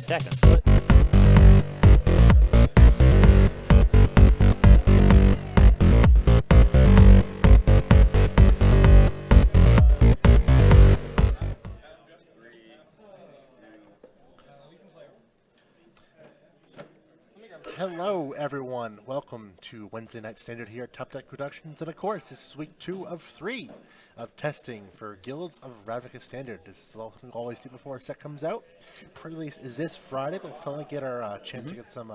seconds. Hello, everyone. Welcome to Wednesday Night Standard here at Top Deck Productions. And of course, this is week 2 of 3 of testing for Guilds of Ravnica Standard. This is all we always do before a set comes out. Pre-release is this Friday, but we'll finally get our chance to get some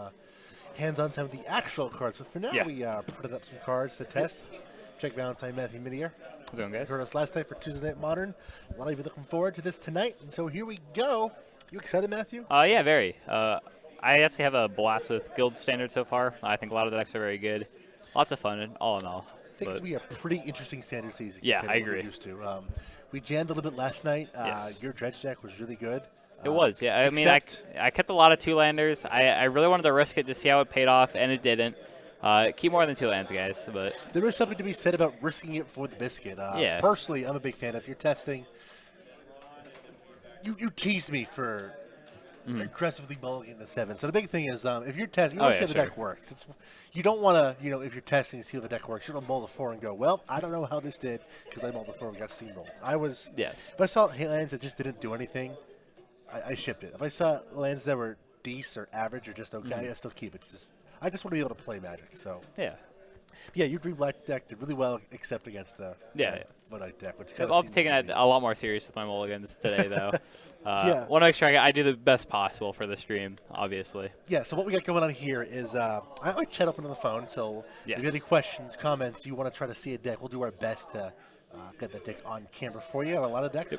hands-on time with the actual cards. But for now, we printed up some cards to test. Check Valentine and Matthew Minnear. How's it going, guys? Heard us last night for Tuesday Night Modern. A lot of you looking forward to this tonight. And so here we go. You excited, Matthew? Yeah, very. I actually have a blast with Guild Standard so far. I think a lot of the decks are very good. Lots of fun, all in all. I think it's going to be a pretty interesting Standard season. Yeah, I agree. We're used to. We jammed a little bit last night. Yes. Your Dredge deck was really good. It was, yeah. I mean, I kept a lot of 2-landers. I really wanted to risk it to see how it paid off, and it didn't. Keep more than 2 lands, guys. But there is something to be said about risking it for the biscuit. Yeah. Personally, I'm a big fan. If you're testing, you teased me for aggressively mulliganing the 7. So the big thing is, if you're testing, you want to see how the deck works. You don't want to, if you're testing to see how the deck works, you don't mull the 4 and go, well, I don't know how this did because I mulled the 4 and got steamrolled. If I saw lands that just didn't do anything, I shipped it. If I saw lands that were decent or average or just okay, I still keep it. I just want to be able to play Magic. So yeah, your Dream Black deck did really well, except against the Void deck. Which I'll be taking that a lot more serious with my mulligans today, though. Want to make sure I do the best possible for the stream, obviously. Yeah, so what we got going on here is I might chat up on the phone, so if you have any questions, comments, you want to try to see a deck, we'll do our best to get that deck on camera for you on a lot of decks.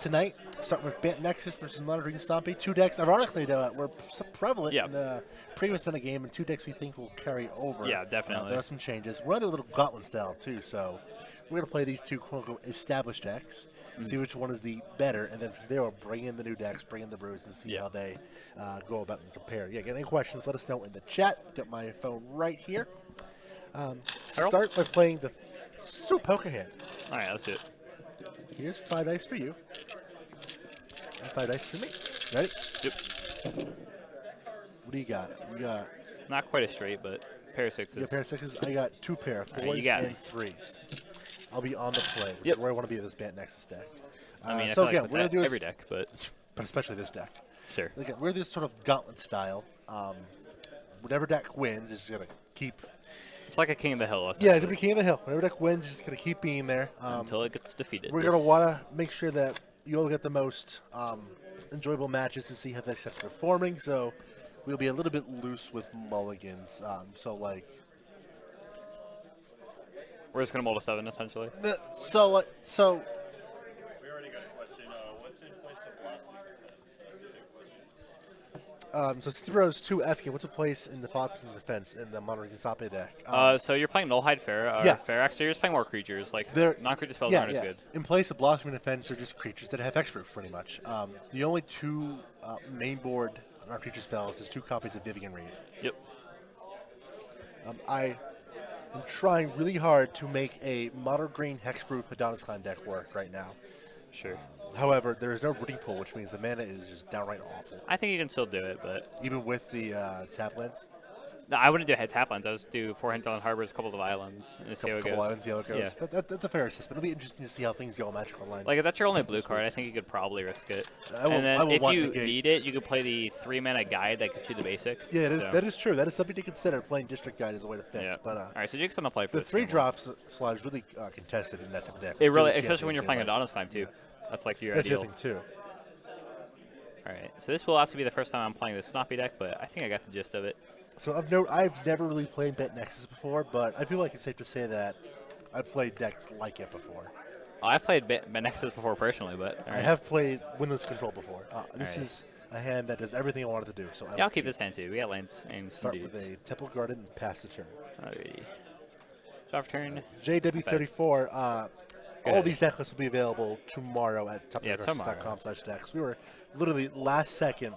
Tonight, starting with Bant Nexus versus Monitoring Stompy. 2 decks, ironically, were so prevalent in the previous meta game, and 2 decks we think will carry over. Yeah, definitely. There are some changes. We're under a little gauntlet style, too, so we're going to play these 2 quote-unquote established decks, see which one is the better, and then from there we'll bring in the new decks, bring in the brews, and see how they go about and compare. Yeah, get any questions, let us know in the chat. Got my phone right here. Start by playing the poker hand. All right, let's do it. Here's 5 dice for you. And 5 dice for me. Ready? Yep. What do you got? You got... Not quite a straight, but pair of 6s. You got a pair of 6s? I got 2 pair of 4s and 3s. I'll be on the play, which is where I want to be with this Bant Nexus deck. I mean, so I feel again, like we're going to do every deck, but especially this deck. Sure. Again, we're this sort of gauntlet style. Whatever deck wins is going to keep... It's like a King of the Hill. Yeah, it's going to be King of the Hill. Whatever deck wins is just going to keep being there. Until it gets defeated. We're going to want to make sure that you all get the most enjoyable matches to see how decks are performing. So we'll be a little bit loose with mulligans. We're just going to mold a 7, essentially. So we already got a question. What's in place of so Cicero's 2 asking, what's the place in the Falcon defense in the Monitoring Stompy deck? So you're playing Nullhide Fair, Ferax, so you're just playing more creatures. Like, non-creature spells aren't as good. In place of Blossoming Defense, they're just creatures that have hexproof, pretty much. The only 2 main board non-creature spells is 2 copies of Vivian Reed. Yep. I am trying really hard to make a Mono Green hexproof Adonis Clan deck work right now. Sure. However, there is no rooting pool, which means the mana is just downright awful. I think you can still do it, but... Even with the tap lands? No, I wouldn't do tap lands. I would just do 4 Hinterland Harbors, a couple of islands, and see how it goes. Couple islands, see how it goes. Yeah. That's a fair assessment. It'll be interesting to see how things go in Magic Online. Like, if that's your only blue card, I think you could probably risk it. And then if you need it, you could play the 3-mana guide that gets you the basic. Yeah, that is true. That is something to consider. Playing District Guide is a way to fix. Yeah. But, all right, so Jake's on the play for the 3-drop slot is really contested in that type of deck. It really, especially when you're playing Adonis Climb, too. That's like your ideal. That's the other thing, too. All right, so this will also be the first time I'm playing the Stompy deck, but I think I got the gist of it. So I've never really played Bant Nexus before, but I feel like it's safe to say that I've played decks like it before. I've played Bant Nexus before personally, but... I have played Windless Control before. This is a hand that does everything I wanted to do. So I'll keep this hand, too. We got lands and start with a Temple Garden and pass the turn. Alrighty. Draw turn. JW34, all these deck lists will be available tomorrow at topdeckproductions.com/decks. We were literally last second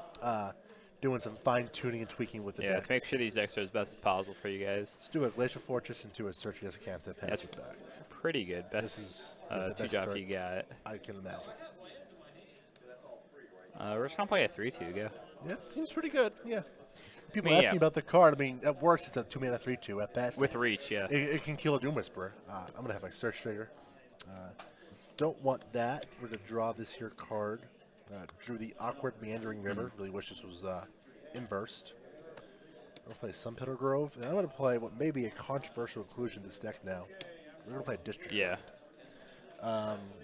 doing some fine tuning and tweaking with the Yeah, decks. to make sure these decks are as best as possible for you guys. Let's do a Glacial Fortress into a Search Jeskai Control, pass it back. Pretty good. Best This is the best two-drop start you got. I can imagine. We're just going to play a 3-2, go. Yeah, it seems pretty good, yeah. People I mean, ask me about the card. I mean, at worst, it's a 2-mana 3/2. At best, With reach, yeah. it can kill a Doom Whisperer. I'm going to have my Search Trigger. Don't want that. We're going to draw this here card. Drew the Awkward Meandering River. Really wish this was inversed. I'm going to play Sunpetal Grove. And I'm going to play what may be a controversial inclusion in this deck now. We're going to play District. Yeah.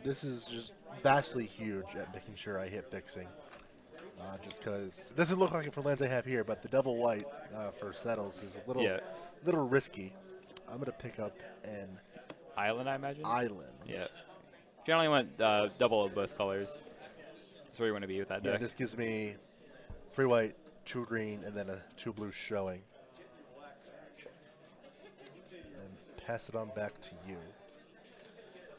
This is just vastly huge at making sure I hit fixing. Just because it doesn't look like it for lands I have here, but the double white for settles is a little risky. I'm going to pick up an Island, I imagine? Island. Yeah. Generally want double of both colors. That's where you want to be with that deck. Yeah, this gives me 3 white, 2 green, and then a 2 blue showing. And pass it on back to you.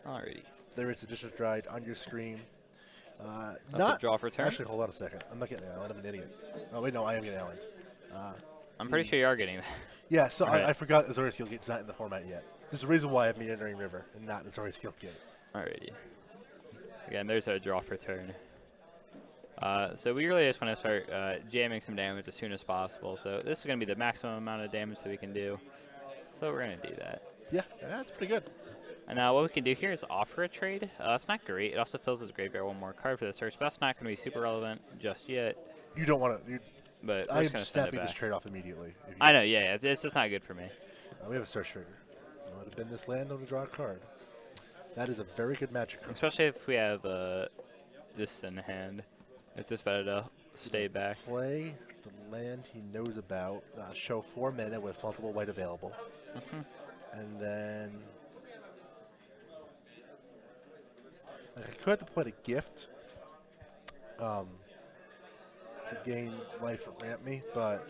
Alrighty. There is a District Dried on your screen. Not draw for turn. Actually, hold on a second. I'm not getting an island. I'm an idiot. Oh wait, no, I am getting an island. I'm pretty sure you are getting that. Yeah, so Right. I forgot Azorius Guild Gate's not in the format yet. There's a reason why I have Meandering River and not Azorius Guild Gate. Alrighty. Again, there's a draw for turn. So we really just want to start jamming some damage as soon as possible. So this is going to be the maximum amount of damage that we can do. So we're going to do that. Yeah, that's pretty good. And what we can do here is offer a trade. It's not great. It also fills his graveyard one more card for the search, but that's not going to be super relevant just yet. You don't want to. But we're I just am going to send it snapping this back. trade off immediately. If you- I know, yeah, it's just not good for me. We have a Search Trigger. I would have been this land to draw a card. That is a very good magic card. Especially if we have this in hand. It's just better to stay back. Play the land he knows about. Show 4 mana with multiple white available. And then I could have played a gift to gain life or ramp me, but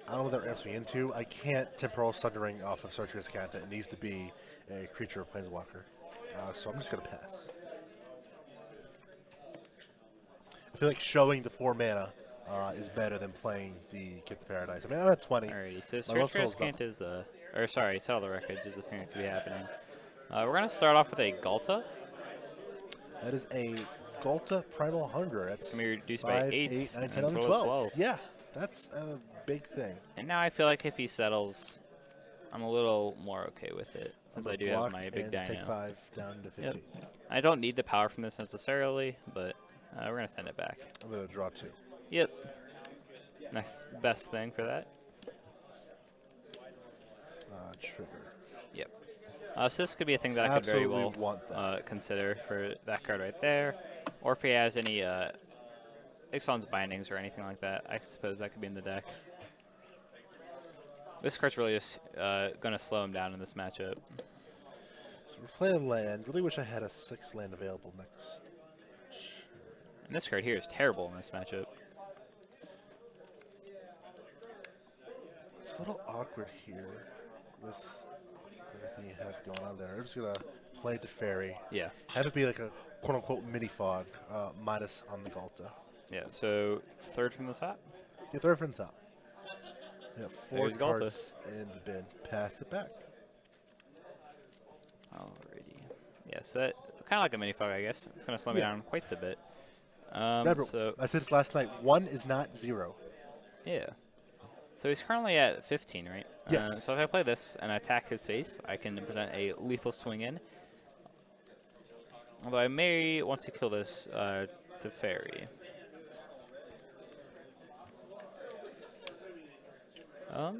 I don't know what that ramps me into. I can't Temporal Sundering off of Search Jeskai Control. It needs to be a creature or planeswalker. So I'm just going to pass. I feel like showing the 4 mana is better than playing the Gift of Paradise. I mean, I'm at 20. Alrighty, so My Search love total's Jeskai is or sorry, Settle the Wreckage is the thing that could be happening. We're going to start off with a Ghalta. That is a Ghalta Primal Hunger. That's Can be reduced 5, by 8, 8, 9, 10, and 11, total 12. 12. Yeah, that's a big thing. And now I feel like if he settles, I'm a little more okay with it, since I do have Block my big and dino. take 5 down to 15. Yep. I don't need the power from this necessarily, but we're going to send it back. I'm going to draw 2. Yep. Next best thing for that. Trigger. Yep. So this could be a thing that I could very Absolutely well want that. consider for that card right there. Or if he has any Ixalan's Bindings or anything like that, I suppose that could be in the deck. This card's really just going to slow him down in this matchup. So we're playing land. Really wish I had a 6 land available next. And this card here is terrible in this matchup. It's a little awkward here with everything you have going on there. I'm just going to play Teferi. Yeah. Have it be like a quote-unquote mini-fog minus on the Ghalta. Yeah, so third from the top. Yeah, third from the top. Yeah, 4 There's Ghalta. cards in the bin. Pass it back. Alrighty. Yeah, so that kind of like a mini fog, I guess. It's going to slow me Yeah. down quite a bit. Remember, So I said this last night. 1 is not 0. yeah. So he's currently at 15, right? Yes. So if I play this and attack his face, I can present a lethal swing in. Although I may want to kill this Teferi. Huh.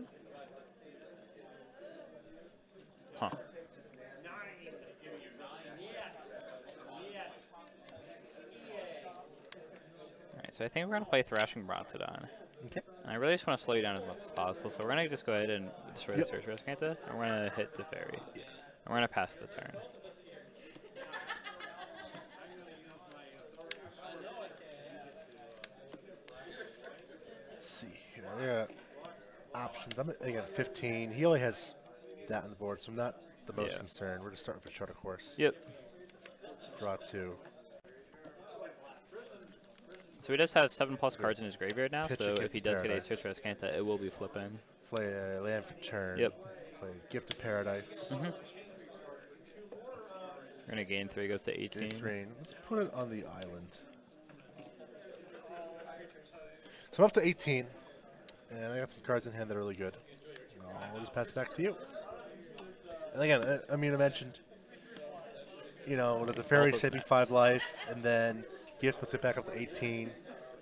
Alright, so I think we're going to play Thrashing Brontodon. Okay. And I really just want to slow you down as much as possible, so we're going to just go ahead and destroy the Search Jeskai Control, and we're going to hit Teferi. And we're going to pass the turn. Let's see here. Yeah. Options. I'm at, again, 15. He only has that on the board, so I'm not the most concerned. We're just starting for shorter course. Yep. Draw 2. So So he does have 7+ cards in his graveyard now, Pitch so a if he Gift does of get a Paradise. Search for Azcanta, it will be flipping. Play a land for turn. Yep. Play Gift of Paradise. We're going to gain 3, go to 18. Let's put it on the island. So I'm up to 18, and I got some cards in hand that are really good. I'll just pass it back to you. And again, I mean, I mentioned, you know, the Fairy saved me 5 life, and then Gift puts it back up to 18.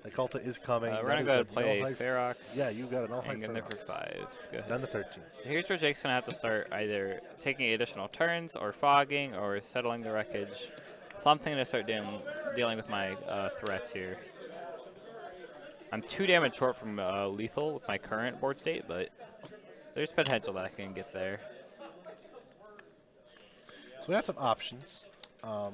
The Culta is coming. We're going to go ahead and play a Ferox. Yeah, you got an all And get there for 5. Go ahead. Down to 13. So here's where Jake's going to have to start either taking additional turns or fogging or settling the wreckage. Something to start dealing with my threats here. I'm 2 damage short from lethal with my current board state, but there's potential that I can get there. So we got some options. I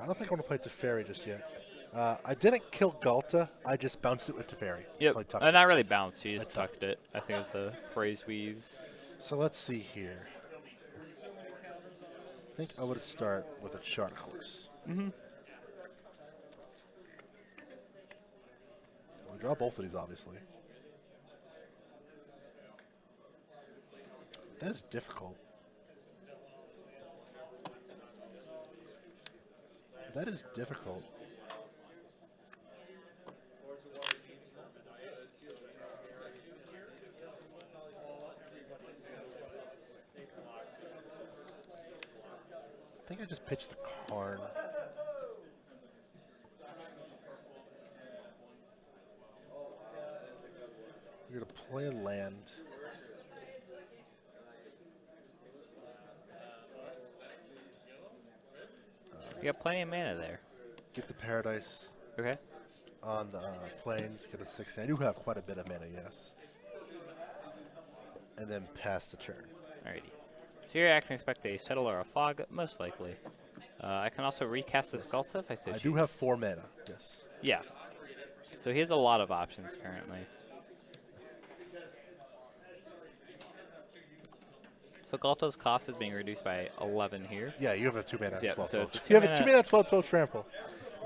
don't think I want to play Teferi just yet. I didn't kill Galta. I just bounced it with Teferi. Yep. Not really bounced. You just tucked it. I think is the phrase we use. So let's see here. I think I would start with a Chart Course. We draw both of these, obviously. That is difficult. That is difficult. I think I just pitched the Karn. We're going to play a land. You got plenty of mana there. Get the Paradise. Okay. On the plains, get a 6. I do have quite a bit of mana, yes. And then pass the turn. Alrighty. So here I can expect a Settle or a Fog, most likely. I can also recast the Skulltuff if I so choose. I do have 4 mana, yes. Yeah. So he has a lot of options currently. So Galta's cost is being reduced by 11 here. Yeah, you have a 2 mana at 12. So You have a 2 mana at 12 trample.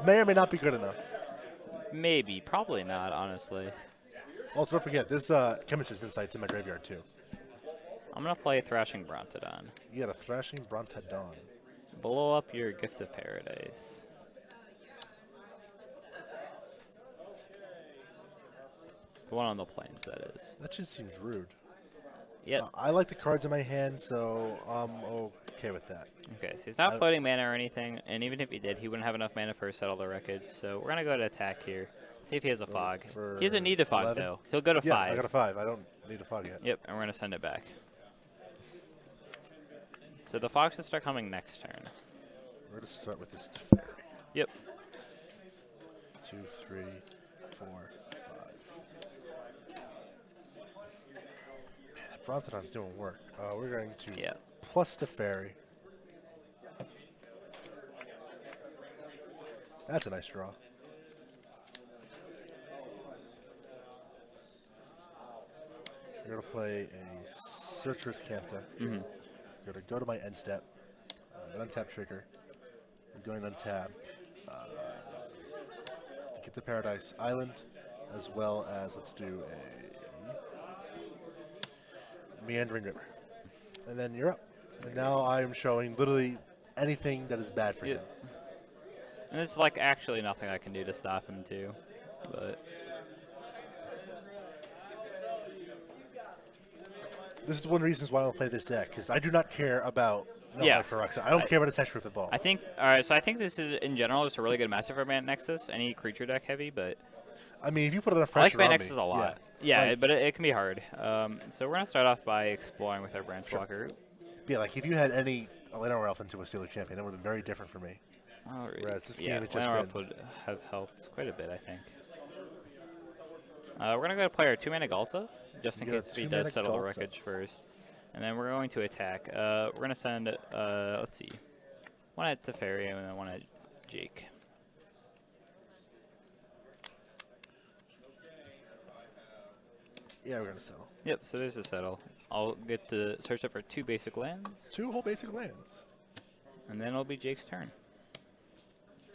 May or may not be good enough. Maybe, probably not, honestly. Also, don't forget, there's Chemist's Insights in my graveyard, too. I'm going to play Thrashing Brontodon. You got a Thrashing Brontodon. Blow up your Gift of Paradise. The one on the plains, that is. That just seems rude. Yep. I like the cards in my hand, so I'm okay with that. Okay, so he's not floating mana or anything, and even if he did, he wouldn't have enough mana for Settle the Wreckage. So we're going to go to attack here. See if he has a Fog. He doesn't need a Fog, 11? though. He'll go to 5. Yeah, I got a 5. I don't need a Fog yet. Yep, and we're going to send it back. So the Fog should start coming next turn. We're going to start with this Teferi. Yep. 2, 3, 4, 5. Brontodon's doing work. We're going to plus Teferi. That's a nice draw. We're going to play a Searcher's Canta. We're going to go to my end step. An untap trigger. We're going to untap. Get the Paradise Island, as well as let's do a Meandering River. And then you're up. And now I am showing literally anything that is bad for him. And there's like actually nothing I can do to stop him too. But this is one of the reasons why I don't play this deck, because I do not care about Ferox. I don't care about its texture with the ball. I think alright, so I think this is in general just a really good matchup for Bant Nexus. Any creature deck heavy, but I mean, if you put enough pressure I like on Bant Nexus a lot. Yeah, like, but it can be hard. So we're gonna start off by exploring with our Branch Walker. Yeah, like if you had any Llanowar Elf into a Steeler Champion, that would have been very different for me. Alright. Whereas this game, it's just Llanowar Elf would have helped quite a bit, I think. We're gonna go play our 2 mana Galta, just in case if he does settle the wreckage first. And then we're going to attack. We're going to send, let's see, 1 at Teferi and then 1 at Jake. Yeah, we're going to settle. Yep, so there's a settle. I'll get to search up for 2 basic lands. 2 whole basic lands. And then it'll be Jake's turn.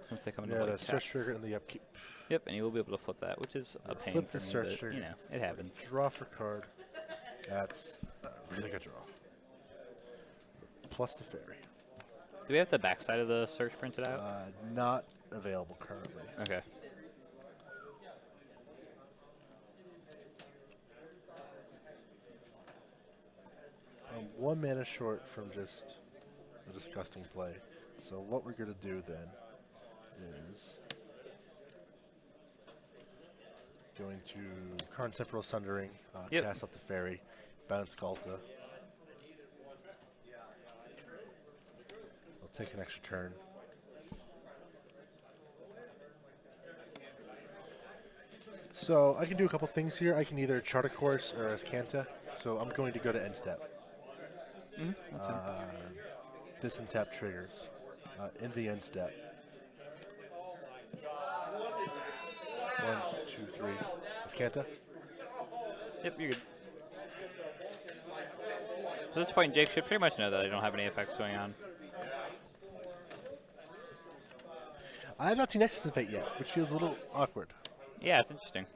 Once they come into Yeah, play. the search trigger and the upkeep. Yep, and you will be able to flip that, which is a pain Flip for the me, search but, trigger. you know, it happens. Draw for card. That's a really good draw. Plus the fairy. Do we have the backside of the search printed out? Not available currently. Okay. I'm 1 mana short from just a disgusting play. So what we're going to do then is going to Karn Temporal Sundering, cast out the fairy, bounce Galta. I'll take an extra turn. So I can do a couple things here. I can either chart a course or Ascanta. So I'm going to go to end step. This and tap triggers in the end step. 1, 2, 3. Ascanta. Yep, you're good. So at this point, Jake should pretty much know that I don't have any effects going on. I have not seen Nexus of Fate yet, which feels a little awkward. Yeah, it's interesting.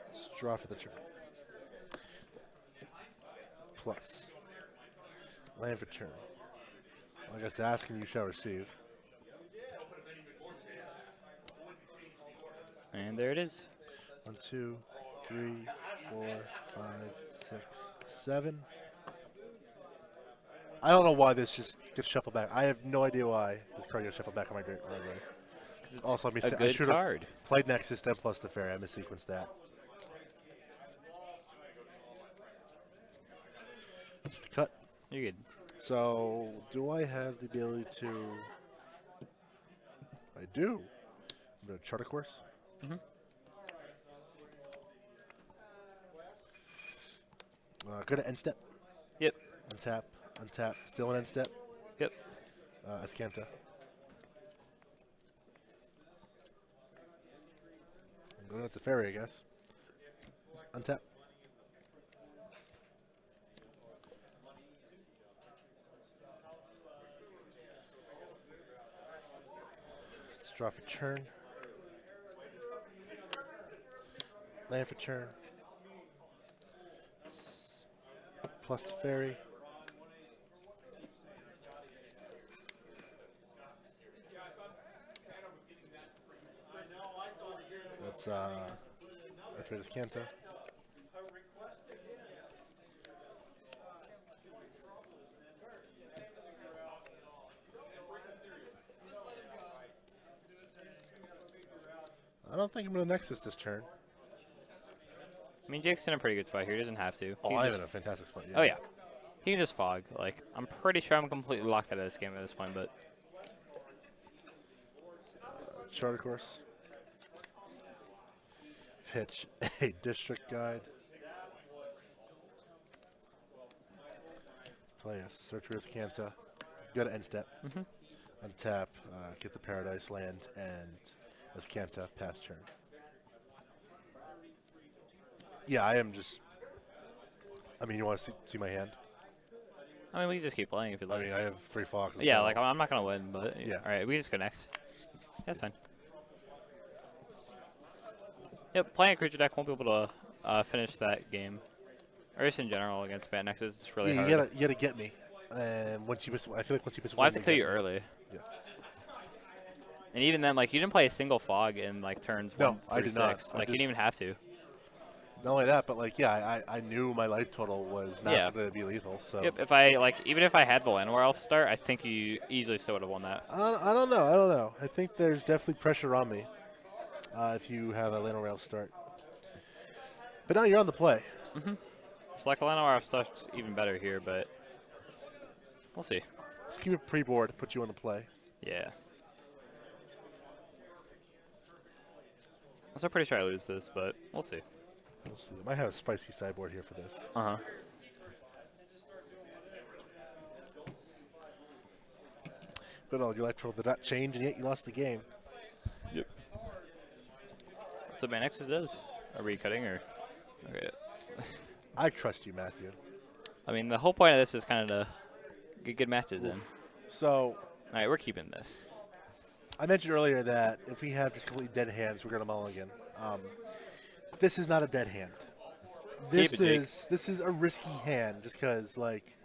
Let's draw for the turn. Plus. Land for turn. I guess ask and you shall receive. And there it is. 1, 2, 3, 4, 5, 6, 7. I don't know why this just gets shuffled back. I have no idea why this card gets shuffled back on my library. Also, I Good should card. have played Nexus, then plus the fairy. I missequenced that. Cut. You're good. So, do I have the ability to... I do. I'm going to chart a course. Go to end step. Yep. Untap. Untap. Still an end step. Yep. Ascanta. I'm going with the fairy, I guess. Untap. Let's draw for turn. Land for turn. Plus the fairy. Let's activate Ascanta. I don't think I'm going to Nexus this turn. I mean, Jake's in a pretty good spot here. He doesn't have to. Oh, He I'm just- in a fantastic spot. Yeah. Oh, yeah. He can just fog. Like, I'm pretty sure I'm completely locked out of this game at this point, but... Charter course. Pitch a district guide. Play a Searcher Ascanta. Go to end step. Untap, get the Paradise Land, and Ascanta pass turn. Yeah, I am just... I mean, you want to see my hand? I mean, we can just keep playing if you'd I like. mean, I have 3 foxes. Yeah, like, I'm not going to win, but... Yeah. All right, we just connect. That's fine. Yep, playing a creature deck won't be able to finish that game. Or just in general against Bant Nexus, it's really hard. You gotta get me. And once you miss, I feel like once you miss Well, I have one, to kill you get me. early. Yeah. And even then, like, you didn't play a single fog in, like, turns No, 1 I through did 6. not. I Like, you just- didn't even have to. Not only that, but like, yeah, I knew my life total was not Yeah. going to be lethal. So Yep, if I, like, even if I had the Llanowar Elf start, I think you easily still would have won that. I don't know. I think there's definitely pressure on me if you have a Llanowar Elf start. But now you're on the play. It's like the Llanowar Elf start's even better here, but we'll see. Let's keep it pre-board, put you on the play. Yeah. I'm pretty sure I lose this, but we'll see. We'll see. I might have a spicy sideboard here for this. Uh-huh. But your life total did not change, and yet you lost the game. Yep. That's what Bant Nexus does. Are we cutting or? Okay. I trust you, Matthew. I mean, the whole point of this is kind of to get good matches in. So All right, we're keeping this. I mentioned earlier that if we have just completely dead hands, we're going to mulligan. This is not a dead hand. This is a risky hand just because, like,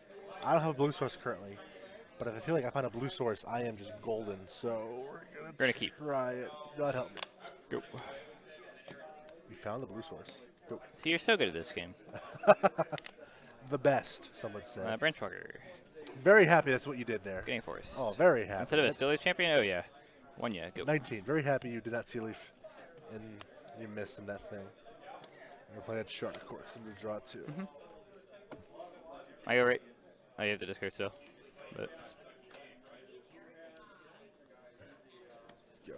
I don't have a blue source currently. But if I feel like I find a blue source, I am just golden. So we're gonna keep. Try it. God help me. Go. We found the blue source. Go. See, you're so good at this game. The best, some would say. Branch Walker. Very happy that's what you did there. Getting force. Oh, very happy. Instead of a Sea Leaf champion, oh yeah. One yeah. Go. 19. Very happy you did not Sea Leaf, and you missed in that thing. I'm gonna play that short, of course. I'm gonna draw it too. I go right. Oh, you have to discard still. But Go.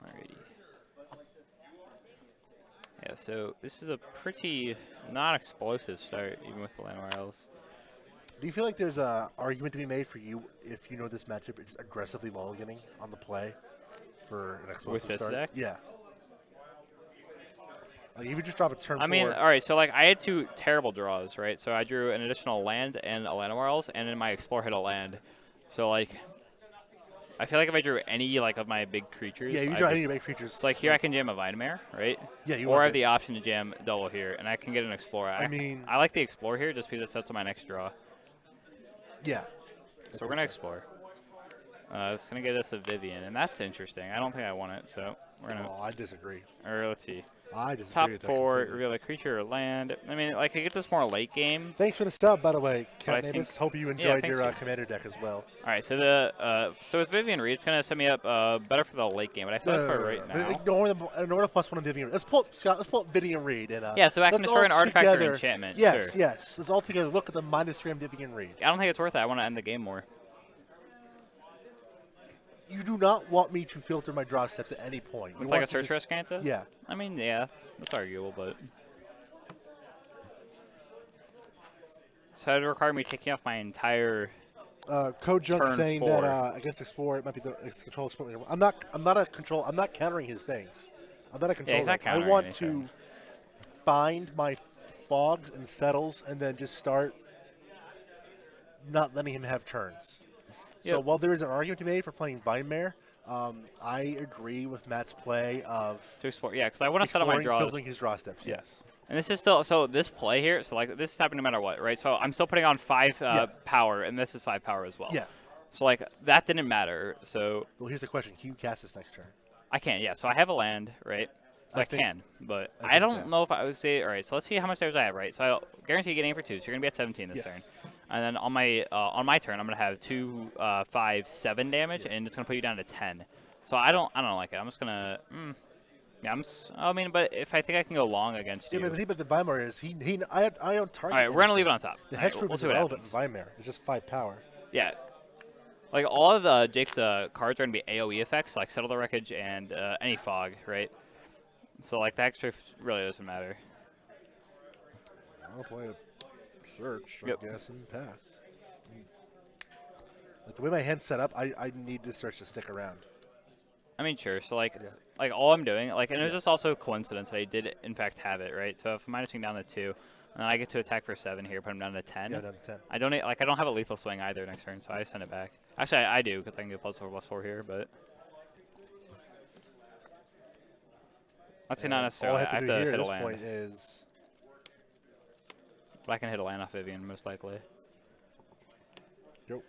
Alrighty. Yeah, so this is a pretty non-explosive start, even with the Landmarls. Do you feel like there's a argument to be made for you if you know this matchup is aggressively mulliganing on the play for an explosive With this start? deck? Yeah. Like, if you just drop a turn I mean, 4. all right, so like I had 2 terrible draws, right? So I drew an additional land and a Landmarls, and then my Explore hit a land. So like, I feel like if I drew any like of my big creatures, Yeah, you draw any of your big creatures. So like here I can jam a Vitamare, right? Yeah, you or I want have it. the option to jam double here, and I can get an Explorer. I mean, I like the Explorer here just because it sets to my next draw. Yeah. So we're gonna Explore. It's gonna get us a Vivian, and that's interesting. I don't think I want it, so we're gonna. Oh, I disagree. Or let's see. I disagree Top with that 4, completely. reveal a creature or land. I mean, like I get this more late game. Thanks for the sub, by the way, But I Cat think- Mavis. Hope you yeah, enjoyed thanks, your dude. commander deck as well. All right, so the so with Vivian Reed, it's gonna set me up better for the late game, but I feel like for right now. Ignore the +1 on Vivian. Let's pull Scott. Let's pull up Vivian Reed and Yeah, so I can let's destroy all an artifact or together- enchantment. Yes, Sure. yes. Let's all together look at the -3 on Vivian Reed. I don't think it's worth it. I want to end the game more. You do not want me to filter my draw steps at any point. You With want like a to search just- risk Canta? Yeah. I mean, yeah, that's arguable, but. So it would require me taking off my entire. Code Junk Turn saying 4. that against Explorer it might be the control Explorer. I'm not a control. I'm not countering his things. I'm not a control. he's not deck. I countering want anything. to find my fogs and settles and then just start not letting him have turns. So Yep. while there is an argument to be made for playing Vinemare, I agree with Matt's play of To explore, yeah, because I want to set up my exploring, draws. building his draw steps. Yes. And this is still, so this play here, so like this is happening no matter what, right? So I'm still putting on 5 power, and this is 5 power as well. Yeah. So like that didn't matter. So Well, here's the question: can you cast this next turn? I can't, yeah. So I have a land, right? So I I think- can, but I I think don't that- know if I would say, all right, so let's see how much damage I have, right? So I'll guarantee getting for 2, so you're going to be at 17 this Yes. turn. And then on my turn, I'm going to have 2, 5, 7 damage, and it's going to put you down to 10. So I don't like it. I'm just going to, yeah, I mean, but if I think I can go long against Yeah, you. but the thing about the Weimar is I don't target. All right, we're going to leave it on top. The All right, hexproof we'll is see what irrelevant happens. in Weimar. It's just 5 power. Yeah. Like, all of Jake's cards are going to be AoE effects, like Settle the Wreckage and any fog, right? So, like, the extra really doesn't matter. I'll play a search, Yep. I guess, and pass. Like, the way my hand's set up, I need this search to stick around. I mean, sure. So, like, Yeah. like all I'm doing, like, and it's Yeah. just also a coincidence that I did, in fact, have it, right? So, if I'm minusing down to 2, and then I get to attack for 7 here, put him down to 10. Yeah, down to 10. I don't have a lethal swing either next turn, so I send it back. Actually, I do, because I can get +4/+4 here, but. I'd say not And necessarily. All I I have have to to do here hit at a this land. point is But I can hit a land off Vivian, most likely. go.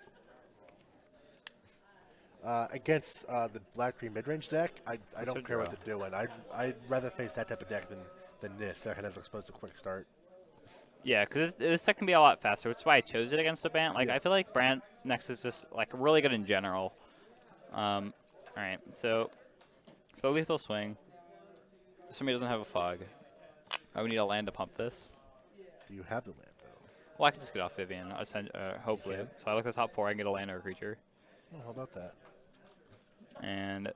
Against the black-green mid-range deck, I don't your care what draw? they're doing. I'd rather face that type of deck than this. That kind of exposed a quick start. Yeah, because this deck can be a lot faster, which is why I chose it against the Bant. Like, Yeah. I feel like Bant Nexus is just, like, really good in general. All right, so for the lethal swing, somebody doesn't have a fog. I would need a land to pump this. Do you have the land, though? Well, I can just get off Vivian, hopefully. can? So I look at the top 4, I can get a land or a creature. Oh, how about that? And,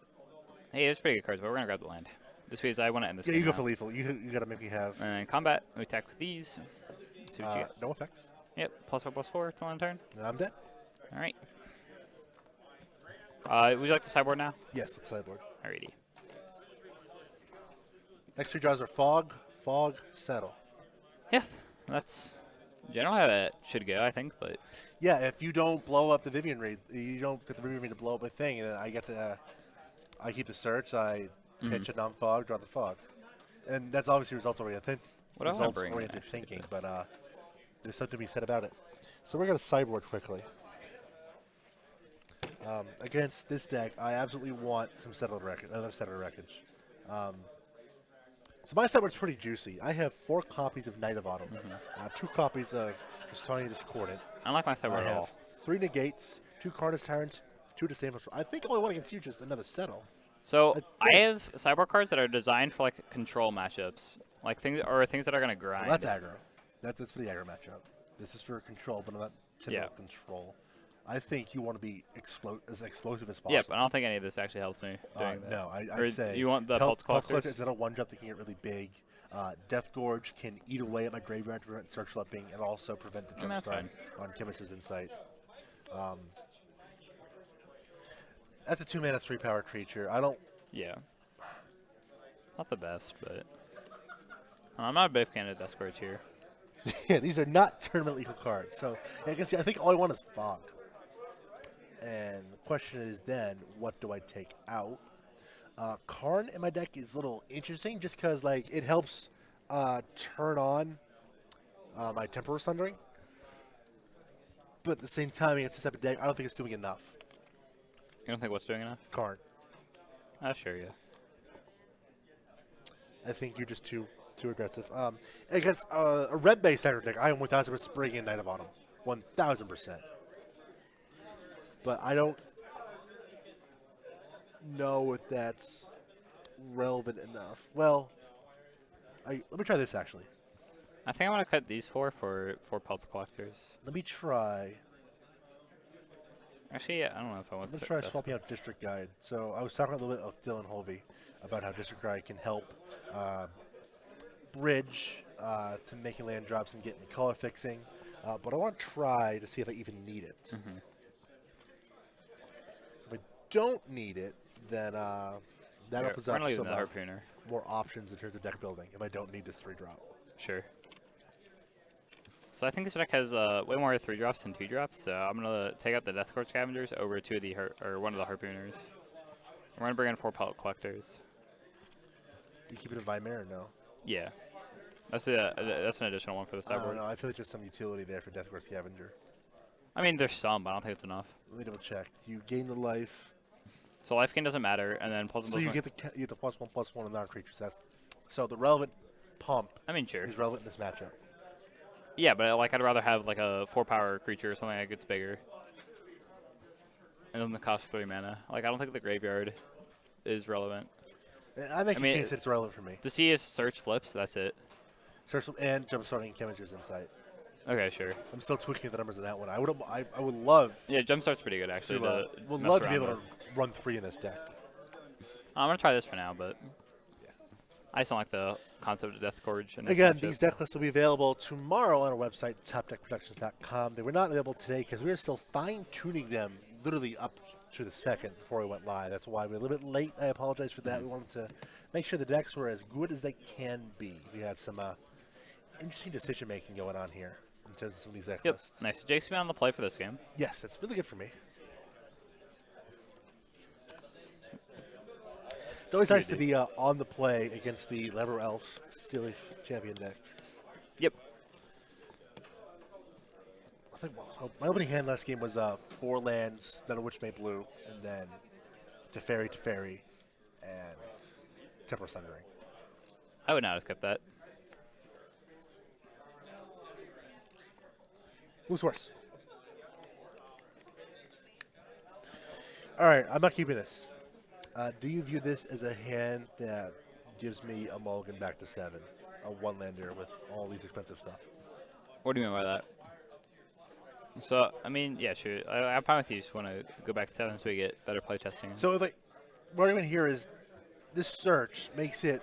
hey, there's pretty good cards, but we're going to grab the land. Just because I want to end this Yeah, game you go now. for lethal. You got to make me have And combat, we attack with these. See what you get. no effects. Yep, +4/+4 till end turn. I'm dead. All right. Would you like to sideboard now? Yes, let's sideboard. Alrighty. Next 3 draws are fog, settle. Yeah, that's Generally, how that should go, I think, but Yeah, if you don't blow up the Vivian Raid, you don't get the Vivian Raid to blow up a thing, and then I get to, I keep the search, I pitch a non-fog, draw the fog. And that's obviously results-oriented what do I want to bring? Actually, thinking, but there's something to be said about it. So we're going to sideboard quickly. Against this deck, I absolutely want some another settled wreckage. So my sideboard's pretty juicy. I have 4 copies of Knight of Autumn, 2 copies of Draconian Discordant. I don't like my sideboard at all. 3 negates, 2 Carnage Tyrants, 2 Disable. I think only one against you, just another settle. So I have sideboard cards that are designed for like control matchups, like things that are gonna grind. Well, that's aggro. That's for the aggro matchup. This is for control, but not typical control. I think you want to be as explosive as possible. Yeah, but I don't think any of this actually helps me doing that. No, I'd say you want the Pulse Collectors? Instead of one drop, they can get really big. Death Gorge can eat away at my graveyard to prevent search flipping and also prevent the jump start on Chemist's Insight. That's a 2-mana 3-power creature. I don't. Yeah. Not the best, but I'm not a big fan of Death Gorge here. Yeah, these are not tournament lethal cards. So I can see. I think all I want is fog. And the question is then, what do I take out? Karn in my deck is a little interesting just because like it helps turn on my Temporal Sundering. But at the same time, against this type of deck, I don't think it's doing enough. You don't think what's doing enough? Karn. Sure, yeah. I think you're just too aggressive. Against a red-based Saturn deck, I am 1,000% bringing in Knight of Autumn. 1,000%. But I don't know if that's relevant enough. Well, let me try this, actually. I think I'm going to cut these for Pulp Collectors. Let me try. Actually, yeah, I don't know if I want to. Let's try swapping out District Guide. So I was talking a little bit with Dylan Holvey about how District Guide can help bridge to making land drops and getting color fixing. But I want to try to see if I even need it. So if I don't need it, then that opens up some more options in terms of deck building if I don't need this 3-drop. Sure. So I think this deck has way more 3-drops than 2-drops, so I'm going to take out the Death Court Scavengers over to the one of the Harpooners. We're going to bring in 4 Pellet Collectors. You keep it in Vimera or no? Yeah. That's an additional one for the sideboard. I don't know. I feel like there's some utility there for Death Court Scavenger. I mean, there's some, but I don't think it's enough. Let me double check. You gain the life. So life gain doesn't matter, and then plus so you get the +1/+1 on non-creatures. So the relevant pump sure. is relevant in this matchup. Yeah, but like I'd rather have like a 4-power creature or something that gets bigger. And doesn't cost 3 mana. Like I don't think the graveyard is relevant. I make a case that it's relevant for me. To see if search flips, that's it. Search and jumpstarting Chemist's Insight. Okay, sure. I'm still tweaking the numbers of that one. I would love. Yeah, jumpstart's pretty good actually. Would love to be able to run 3 in this deck. I'm gonna try this for now, but I just don't like the concept of Death Gorge. Again, these deck lists will be available tomorrow on our website, topdeckproductions.com. They were not available today because we are still fine-tuning them literally up to the second before we went live. That's why we're a little bit late. I apologize for that. We wanted to make sure the decks were as good as they can be. We had some interesting decision-making going on here in terms of some of these deck lists. Nice. Jake's been on the play for this game. Yes, that's really good for me. It's always nice to be on the play against the Lever Elf Steelleaf champion deck. Yep. I think my opening hand last game was 4 lands, none of which made blue, and then Teferi, and Temporal Sundering. I would not have kept that. Loose horse. All right, I'm not keeping this. Do you view this as a hand that gives me a mulligan back to 7, a 1-lander with all these expensive stuff? What do you mean by that? So, I mean, yeah, sure. I'm fine with you. Just want to go back to 7 so we get better play testing. So, like, what I'm here is this search makes it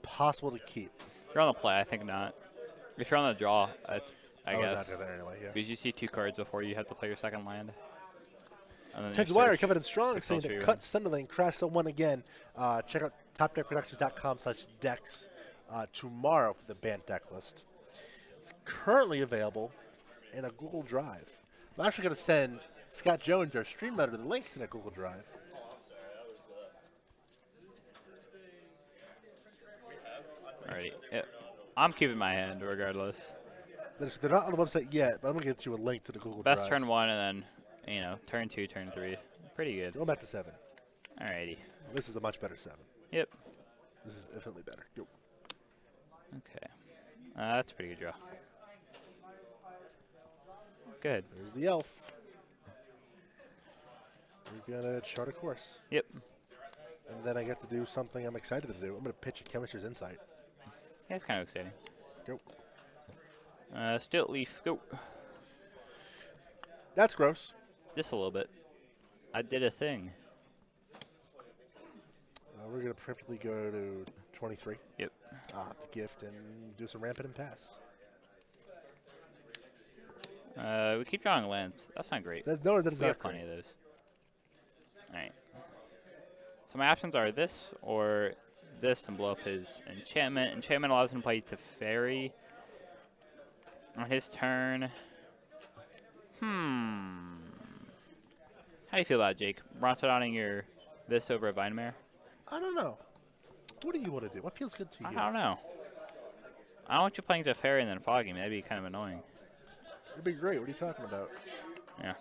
possible to keep. If you're on the play, I think not. If you're on the draw, I guess. Not there anyway, yeah. Because you see 2 cards before you have to play your second land. Ted's Wire coming in strong, saying to cut Sunderland, crash the 1 again. Check out topdeckproductions.com/decks tomorrow for the Bant deck list. It's currently available in a Google Drive. I'm actually going to send Scott Jones, our stream editor, the link to that Google Drive. Alrighty. Yep. I'm keeping my hand regardless. They're not on the website yet, but I'm going to get you a link to the Google Best Drive. turn 1 and then, you know, turn 2, turn 3. Pretty good. Go back to 7. Alrighty. This is a much better 7. Yep. This is infinitely better. Go. Okay. That's a pretty good draw. Good. There's the elf. We're going to chart a course. Yep. And then I get to do something I'm excited to do. I'm going to pitch a Chemistry's Insight. Yeah, it's kind of exciting. Go. Stilt leaf, go. That's gross. Just a little bit. I did a thing. We're going to preemptively go to 23. Yep. The gift and do some rampant and pass. We keep drawing lands. That's not great. No, that is We not have plenty of those. Alright. So my options are this or this and blow up his enchantment. Enchantment allows him to play Teferi on his turn. How do you feel about it, Jake? Rontodonning your this over a Vinemare? I don't know. What do you want to do? What feels good to you? I don't know. I don't want you playing Teferi and then fogging me. That'd be kind of annoying. It'd be great. What are you talking about? Yeah.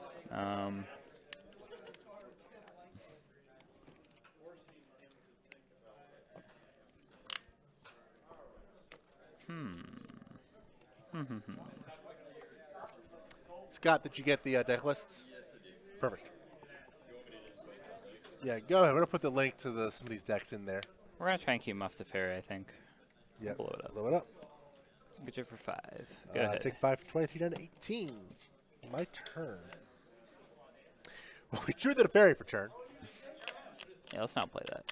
Scott, did you get the deck lists? Perfect. Yeah, go ahead. We're going to put the link to some of these decks in there. We're going to try and keep him off Teferi, I think. Yeah. Blow it up. Blow it up. Get you for 5. Go ahead. Take 5 from 23 down to 18. My turn. Well, we drew the Teferi for turn. Yeah, let's not play that.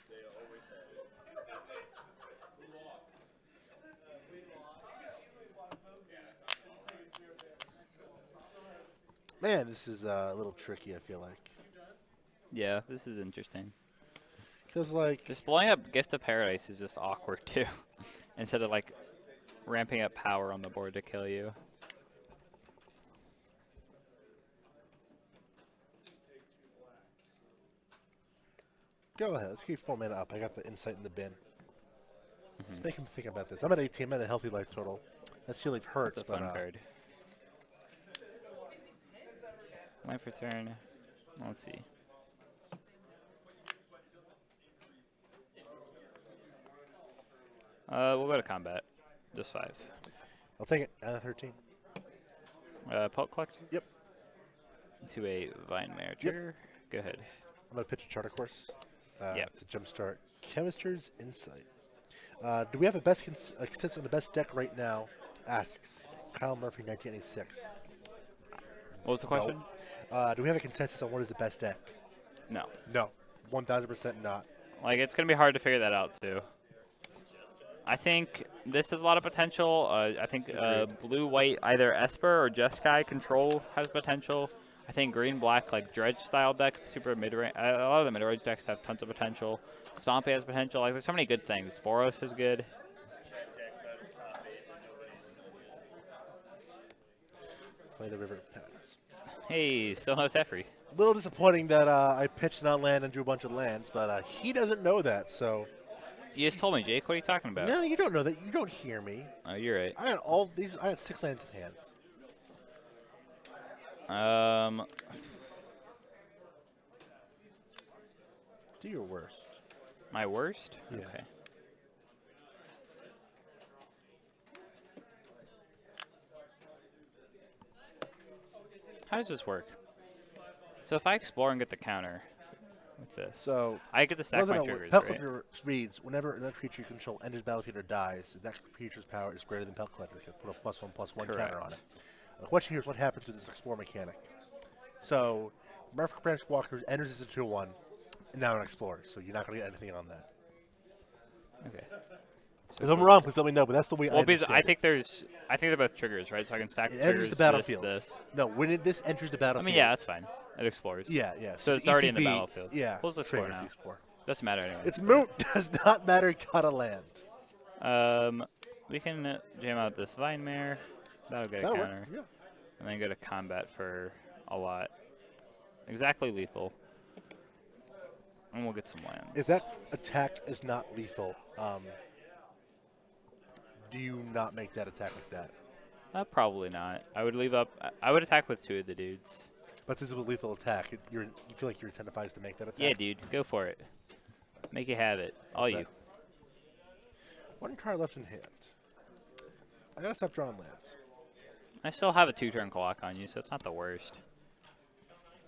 Man, this is a little tricky, I feel like. Yeah, this is interesting. Because, like... Just blowing up Gift of Paradise is just awkward, too. Instead of, like, ramping up power on the board to kill you. Go ahead. Let's keep 4 mana up. I got the insight in the bin. Let's make him think about this. I'm at 18. I'm at a healthy life total. That seal leaf hurts, That's a but... fun card. Life return. Let's see. We'll go to combat. Just 5. I'll take it. Out of 13. Pulp Collector? Yep. To a Vinemare trigger. Go ahead. I'm going to pitch a charter course. Yep. To jumpstart Chemistry's Insight. Do we have a best consensus on the best deck right now? Asks Kyle Murphy, 1986. What was the question? No. Do we have a consensus on what is the best deck? No. No. 1,000% not. Like, it's going to be hard to figure that out, too. I think this has a lot of potential. I think blue-white, either Esper or Jeskai Control has potential. I think green-black, like Dredge style deck, super mid-range. A lot of the mid-range decks have tons of potential. Stompy has potential. Like, there's so many good things. Boros is good. Play the river pass. Hey, still no Teferi. A little disappointing that I pitched not land and drew a bunch of lands, but he doesn't know that, so. You just told me, Jake. What are you talking about? No, you don't know that. You don't hear me. Oh, you're right. I had all these. I had 6 lands in hands. Do your worst. My worst? Yeah. Okay. How does this work? So if I explore and get the counter with this, So I get to stack my triggers, Pelt right? Collector reads, whenever that creature you control enters battlefield or dies, that creature's power is greater than Pelt Collector. You can put a +1/+1 counter on Correct. it. The question here is what happens with this explore mechanic. So Murphy Branch Walker enters as a 2/1, and now an explorer, so you're not going to get anything on that. Okay. If I'm wrong, please let me know, but that's the way Well, I because understand I think they're both triggers, right? So I can stack it. It triggers. enters the battlefield. This. No, when this enters the I battlefield. mean, yeah, that's fine. It explores. Yeah, yeah. So the it's already in the ETB battlefield. Yeah. We'll just explore triggers now. the explore. Doesn't matter anyway. It's moot. Does not matter. Got a land. We can jam out this Vinemare. That'll get a That'll counter. work. Yeah. And then go to combat for a lot. Exactly lethal. And we'll get some lands. If that attack is not lethal, do you not make that attack like that? Probably not. I would leave up. I would attack with 2 of the dudes. But since it's a lethal attack, you feel like you're incentivized to make that attack? Yeah, dude. Go for it. Make you have it. All you. 1 card left in hand. I gotta stop drawing lands. I still have a 2-turn clock on you, so it's not the worst.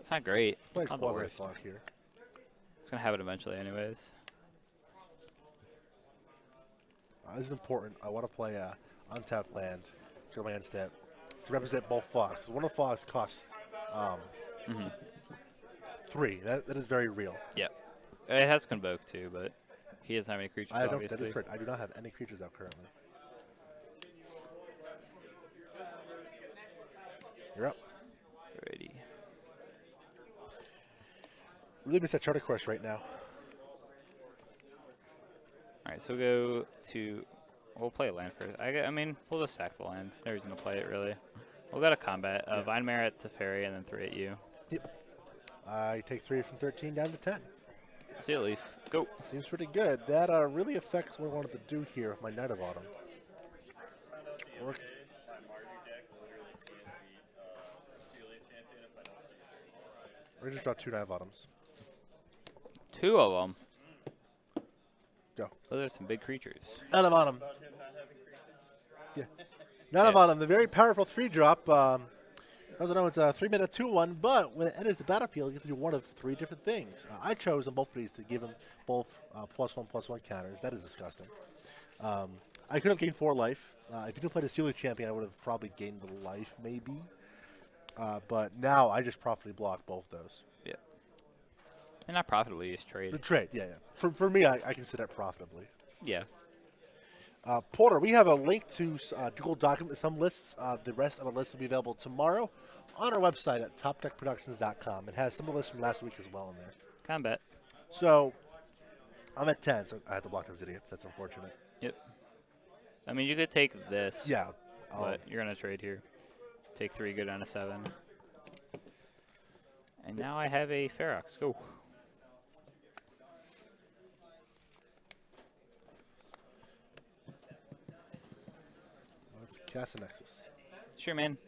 It's not great. Play Not the quasi worst. clock here. It's gonna have it eventually, anyways. This is important. I want to play a untapped land, your land step, to represent both fogs. One of the fogs costs 3. That is very real. Yep. It has Convoke too, but he doesn't have any creatures, That obviously. is correct. I do not have any creatures out currently. You're up. Alrighty. Really miss that charter course right now. Alright, so we'll go to... We'll play a land first. I mean, we'll just sack the land. No reason to play it, really. We'll go to combat. Vine Merit to Fairy, and then 3 at you. Yep. I take 3 from 13 down to 10. Steel Leaf. Go. Seems pretty good. That really affects what I wanted to do here with my Knight of Autumn. Or we just draw 2 Knight of Autumns. 2 of them. Go. Those are some big creatures. Knight of Autumn. Yeah. Knight of Autumn, the very powerful 3-drop. As I know, it's a 3-mana 2/1, but when it enters the battlefield, you get to do one of 3 different things. I chose on both of these to give them both +1/+1 counters. That is disgusting. I could have gained 4 life. If you didn't play the Sealy Champion, I would have probably gained the life, maybe. But now I just profitably block both those. Yeah. And not profitably, just trade. The trade, yeah. For me, I consider it profitably. Yeah. Porter, we have a link to Google document some lists. The rest of the list will be available tomorrow on our website at topdeckproductions.com. It has some of the lists from last week as well in there. Combat. So I'm at 10, so I have to block those idiots. That's unfortunate. Yep. I mean, you could take this. Yeah. But you're going to trade here. Take 3, go down to 7. And now I have a Ferox. Go. Let's cast a Nexus. Sure, man.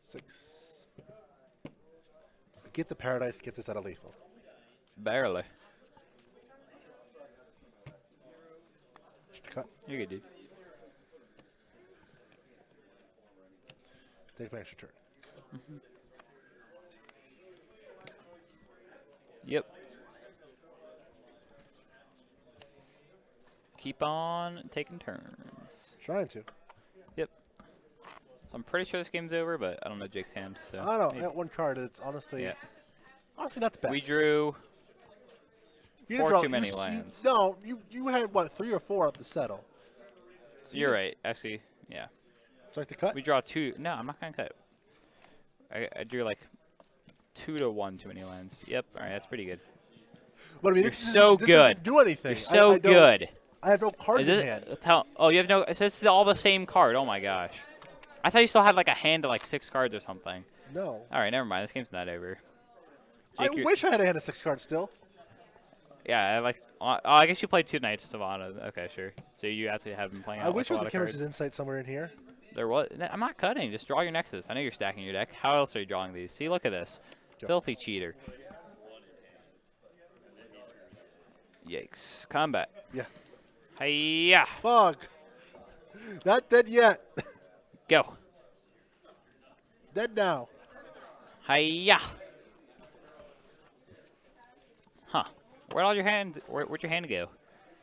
Six. Get the Paradise, gets us out of lethal. Barely. Cut. You're good, dude. Take my extra turn. Yep. Keep on taking turns. Trying to. Yep. So I'm pretty sure this game's over, but I don't know Jake's hand. So I don't know. maybe. At 1 card, it's honestly, Yeah. honestly not the best. We drew You 4 draw- too many you- lands. No, you had what, 3 or 4 up to settle. So You're right. Actually, yeah. It's like the cut. We draw 2. No, I'm not gonna cut. I drew like 2 to 1 too many lands. Yep. All right, that's pretty good. But I mean, You're this so doesn't good. do anything. You're so I don't- good. I have no cards Is in it? hand. Oh, you have no. So it's all the same card. Oh my gosh. I thought you still had like a hand of like 6 cards or something. No. All right, never mind. This game's not over. I Jake, wish I had a hand of 6 cards still. Yeah, I like. Oh, I guess you played 2 Knights of Honor. Okay, sure. So you actually have been playing. I out, wish like, there a was lot a of Chemist's cards. Insight somewhere in here. There was. I'm not cutting. Just draw your Nexus. I know you're stacking your deck. How else are you drawing these? See, look at this. Go. Filthy cheater. Yikes. Combat. Yeah. Hiya. Fog. Not dead yet. Go. Dead now. Hiya. Huh. Where'd all your hand? Where'd your hand go?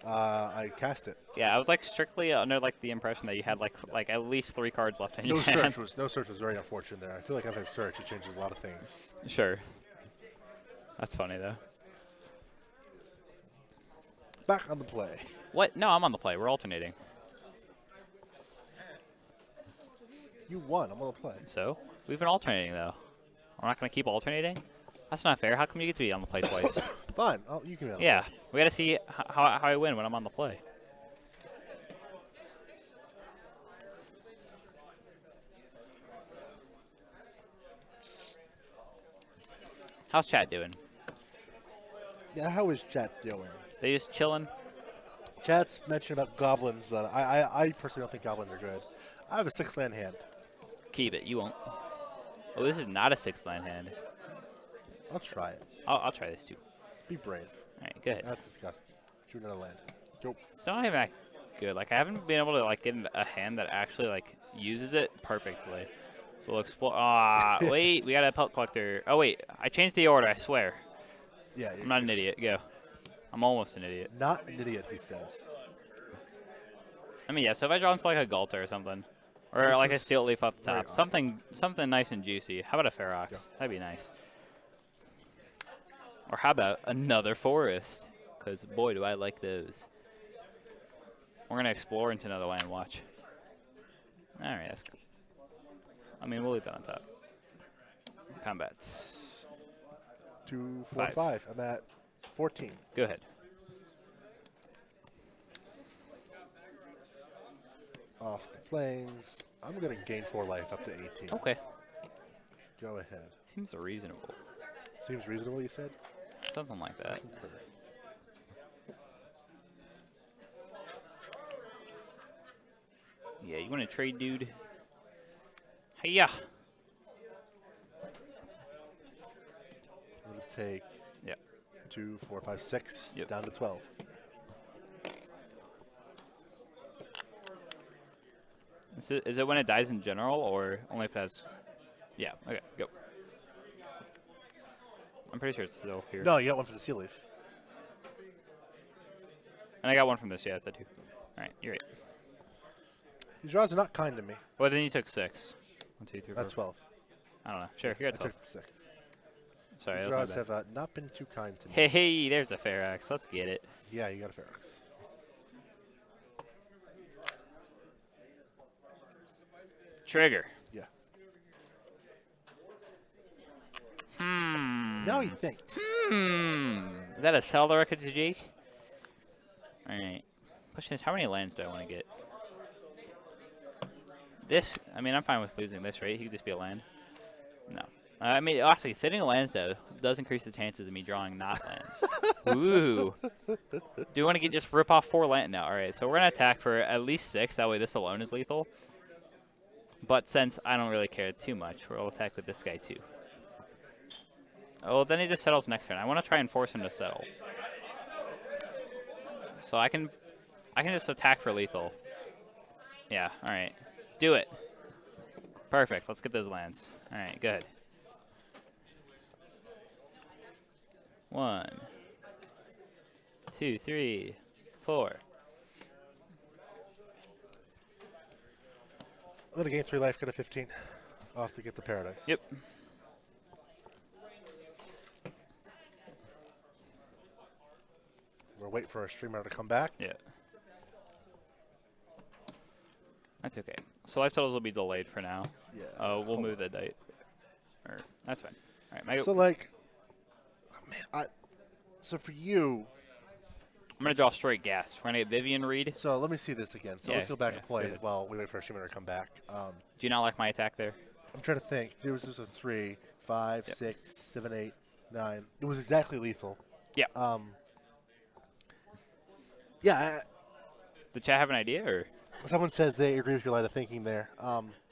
I cast it. Yeah, I was like strictly under like the impression that you had like at least 3 cards left in your hand. No search was very unfortunate there. I feel like I've had search. It changes a lot of things. Sure. That's funny though. Back on the play. What? No, I'm on the play. We're alternating. You won. I'm on the play. So we've been alternating though. We're not gonna keep alternating. That's not fair. How come you get to be on the play twice? Fine. Oh, you can. Yeah, we got to see how I win when I'm on the play. How's chat doing? Yeah, how is chat doing? They just chilling? Chat's mentioned about goblins, but I personally don't think goblins are good. I have a 6-land hand. Keep it. You won't. Oh, this is not a 6-land hand. I'll try it. I'll try this too. Let's be brave. All right, go ahead. That's disgusting. Choose another land. Go. It's not even that good. Like, I haven't been able to like get a hand that actually like uses it perfectly. So we'll explore. Ah, wait, we got a pelt collector. Oh wait, I changed the order. I swear. Yeah. I'm not an idiot. Go. I'm almost an idiot. Not an idiot, he says. I mean, yeah. So if I draw into like a Galter or something, or like a Steel Leaf up the top, something nice and juicy. How about a Ferox? Yeah. That'd be nice. Or how about another forest? Because boy, do I like those. We're gonna explore into another land. Watch. All right, that's cool. I mean, we'll leave that on top. Combat. 2, 4, 5. I'm at 14. Go ahead. Off the plains. I'm going to gain 4 life up to 18. Okay. Go ahead. Seems reasonable. Seems reasonable, you said? Something like that. Yeah, you want to trade, dude? Hiya! I'm going to take 2, 4, 5, 6 down to 12. Is it when it dies in general, or only if it has... Yeah, okay, go. I'm pretty sure it's still here. No, you got one for the Sea Leaf. And I got one from this, yeah, that's that too. Alright, you're right. These draws are not kind to me. Well, then you took 6. 1, 2, 3, 4. That's 12. I don't know. Sure, you got 12. I took 6. Sorry, These draws have not been too kind to me. Hey, there's a Ferox. Let's get it. Yeah, you got a Ferox. Trigger. Yeah. Now he thinks. Is that a sell the record to Jake? Alright. Question is, how many lands do I want to get? This, I mean, I'm fine with losing this, right? He could just be a land. No. I mean, actually, sitting lands, though, does increase the chances of me drawing not lands. Ooh. Do you want to just rip off 4 land? No, alright. So we're going to attack for at least 6. That way this alone is lethal. But since I don't really care too much, we'll attack with this guy, too. Oh, then he just settles next turn. I want to try and force him to settle. So I can just attack for lethal. Yeah, alright. Do it. Perfect. Let's get those lands. Alright, go ahead. 1, 2, 3, 4. I'm going to gain 3 life, go to 15. Off to get the Paradise. Yep. We'll wait for our streamer to come back. Yeah. That's okay. So life totals will be delayed for now. Yeah. We'll move the date. Or that's fine. All right. So like, oh man, so for you, I'm gonna draw straight gas. We're gonna get Vivian Reed. So let me see this again. So yeah, let's go back and play while we wait for our streamer to come back. Do you not like my attack there? I'm trying to think. There was just a 3, 5, 6, 7, 8, 9. It was exactly lethal. Yeah. Yeah. Did chat have an idea, or? Someone says they agree with your line of thinking there.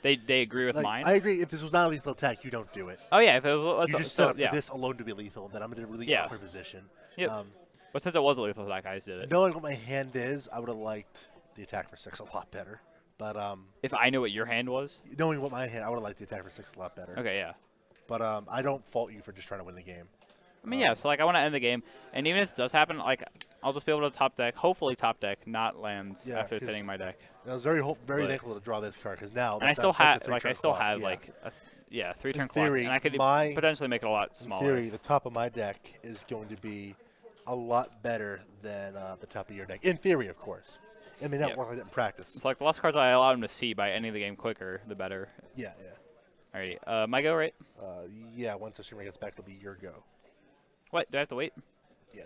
They agree with mine? I agree. If this was not a lethal attack, you don't do it. Oh, yeah. If it was, you just set up for this alone to be lethal, then I'm in a really awkward position. Yep. But since it was a lethal attack, I just did it. Knowing what my hand is, I would have liked the attack for 6 a lot better. But if I knew what your hand was? Knowing what my hand, I would have liked the attack for 6 a lot better. Okay, yeah. But I don't fault you for just trying to win the game. I mean, yeah, so, like, I want to end the game. And even if it does happen, like, I'll just be able to top deck, hopefully top deck, not lands after hitting my deck. I was very thankful to draw this card, because now... And I still have, like, 3-turn clock. And I could potentially make it a lot smaller. In theory, the top of my deck is going to be a lot better than the top of your deck. In theory, of course. It may not work like that in practice. It's like the less cards I allow him to see by ending the game quicker, the better. Yeah, yeah. Alrighty. My go, right? Yeah, once the streamer gets back, it'll be your go. What? Do I have to wait? Yeah.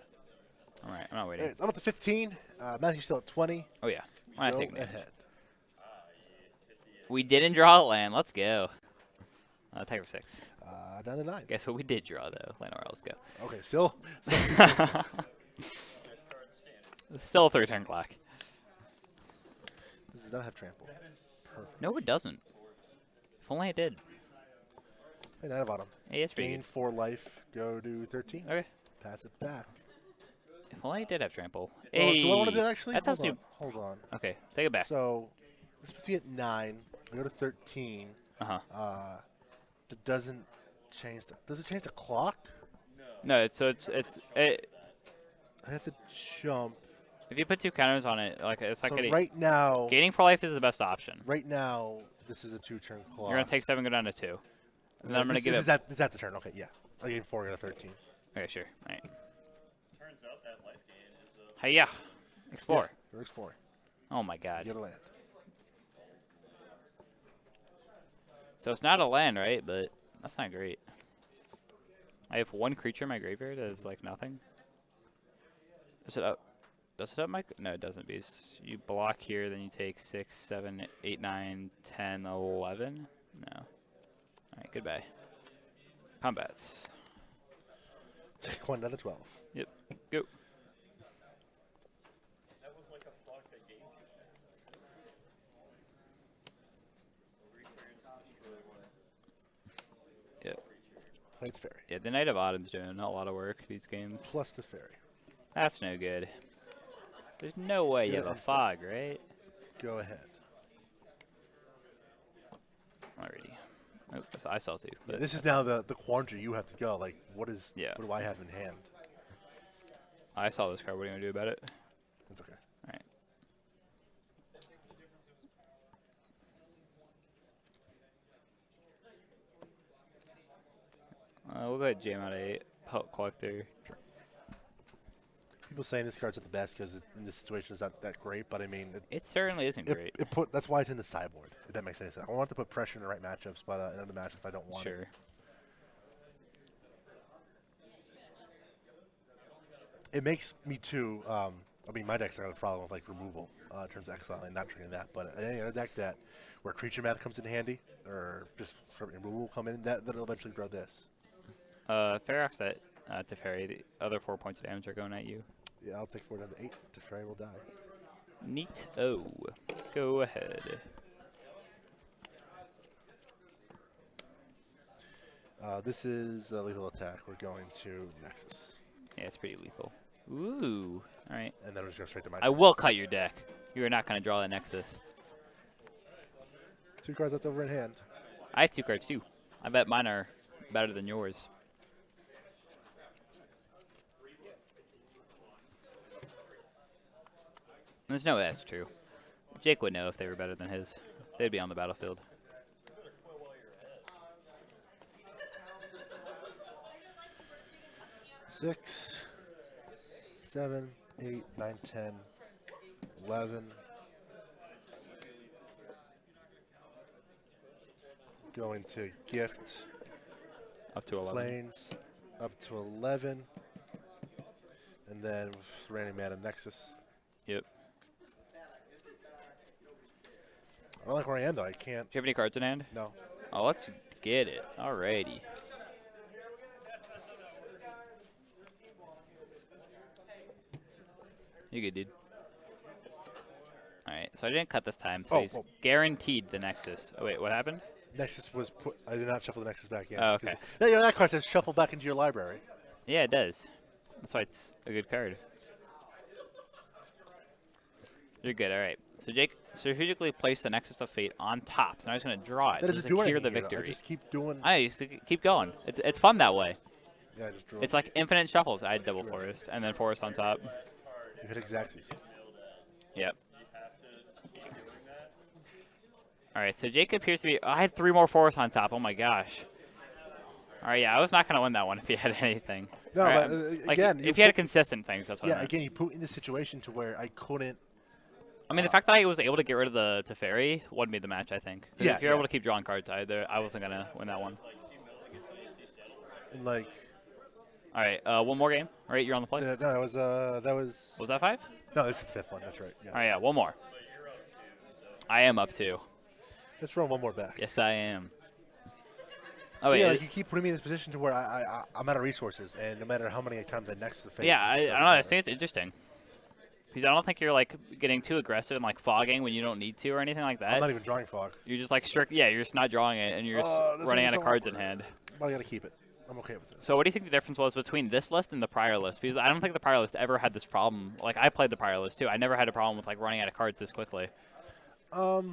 All right. I'm not waiting. Right, so I'm at the 15. Matthew's still at 20. Oh, yeah. I'm not Go taking ahead. We didn't draw a land. Let's go. Tiger 6. Down to 9. Guess what we did draw, though? Land let's go. Okay, still Still a 3-turn clock. This does not have trample. Perfect. No, it doesn't. If only it did. Hey, 9 of Autumn. Hey, it's pretty Gain good. 4 life. Go to 13. Okay. Pass it back. If only it did have trample. Well, Hey. do I want to do that actually? That tells you. Hold on. Okay, take it back. So, this supposed to be at 9. We go to 13. Uh-huh. It doesn't change the... Does it change the clock? No, it's I have to jump. if you put 2 counters on it, like it's like So getting right now... gaining for life is the best option. Right now, this is a 2-turn clock. You're gonna take 7, go down to 2. And then I'm gonna give it. Is that the turn? Okay, yeah. I gain 4, go to 13. Okay, sure. All right. Turns out that life gain is Hiya. Explore. Yeah, we're exploring. Oh my God. You gotta land. So it's not a land, right? But that's not great. I have 1 creature in my graveyard that is like nothing. Is it up? Does it up my? No, it doesn't. Because you block here, then you take 6, 7, 8, 9, 10, 11. No. All right. Goodbye. Combats. Take 1 down to 12. Yep. Go. that was like a flock that gains you. Yep. Play the fairy. Yeah, the Knight of Autumn's doing a lot of work these games. Plus the fairy. That's no good. There's no way you Good have a instinct. fog, right? Go ahead. Already. Oh, so I saw 2. Yeah, But this is now the quandary you have to go. Like, what do I have in hand? I saw this card. What are you going to do about it? It's okay. All right. We'll go ahead and jam out a Pelt Collector. People saying this card's not the best because in this situation it's not that great, but I mean, It certainly isn't great. that's why it's in the sideboard. If that makes any sense. I want to put pressure in the right matchups, but in other matchups I don't want it. Sure. It makes me too. I mean, my deck's got a problem with like removal in terms of exile and not triggering that. But any other deck that where creature math comes in handy or just removal will come in, that'll eventually grow this. Ferox at Teferi. The other 4 points of damage are going at you. Yeah, I'll take 4 down to 8. Teferi will die. Neat. Oh. Go ahead. This is a lethal attack. We're going to Nexus. Yeah, it's pretty lethal. Ooh. All right. And then we're just going straight to my I will cut your deck. You are not going to draw the Nexus. 2 cards left over in hand. I have 2 cards too. I bet mine are better than yours. There's no way that's true. Jake would know if they were better than his. They'd be on the battlefield. Six, 7, 8, 9, 10, 11. Going to gift Up to 11. planes up to 11. And then random mana Nexus. Yep. I don't like where I am though. I can't. Do you have any cards in hand? No. Oh, let's get it. Alrighty. You good, dude. Alright, so I didn't cut this time, so he's guaranteed the Nexus. Oh, wait, what happened? Nexus was put. I did not shuffle the Nexus back in. Oh, okay. That card says shuffle back into your library. Yeah, it does. That's why it's a good card. You're good, alright. So Jake strategically placed the Nexus of Fate on top, so now he's going to draw it. That to doesn't do secure anything. the Here, though. victory. I just keep doing. I know, you just keep going. It's fun that way. Yeah, I just drew. It's like infinite shuffles. I had double forest, and then forest on top. You hit Exacties. Yep. Alright, so Jake appears to be... I had 3 more forests on top. Oh my gosh. Alright, yeah, I was not going to win that one if he had anything. No, right, but like, again... if you had consistent things, that's what I Yeah, meant. again, you put in this situation to where I couldn't I mean, the fact that I was able to get rid of the Teferi won me the match, I think. Yeah, if you're able to keep drawing cards, I wasn't going to win that one. And like... All right, one more game. All right, you're on the play. No, that was... Was that 5? No, this is the 5th one. That's right. Yeah. All right, yeah, one more. I am up 2. Let's run one more back. Yes, I am. Oh, wait. Yeah, like you keep putting me in this position to where I'm out of resources, and no matter how many times I next the fate. Yeah, I don't know. I think it's interesting. Because I don't think you're like getting too aggressive and like fogging when you don't need to or anything like that. I'm not even drawing fog. You're just like strict. Yeah, you're just not drawing it, and you're just running out of cards in hand. But I gotta keep it. I'm okay with this. So what do you think the difference was between this list and the prior list? Because I don't think the prior list ever had this problem. Like I played the prior list too. I never had a problem with like running out of cards this quickly. So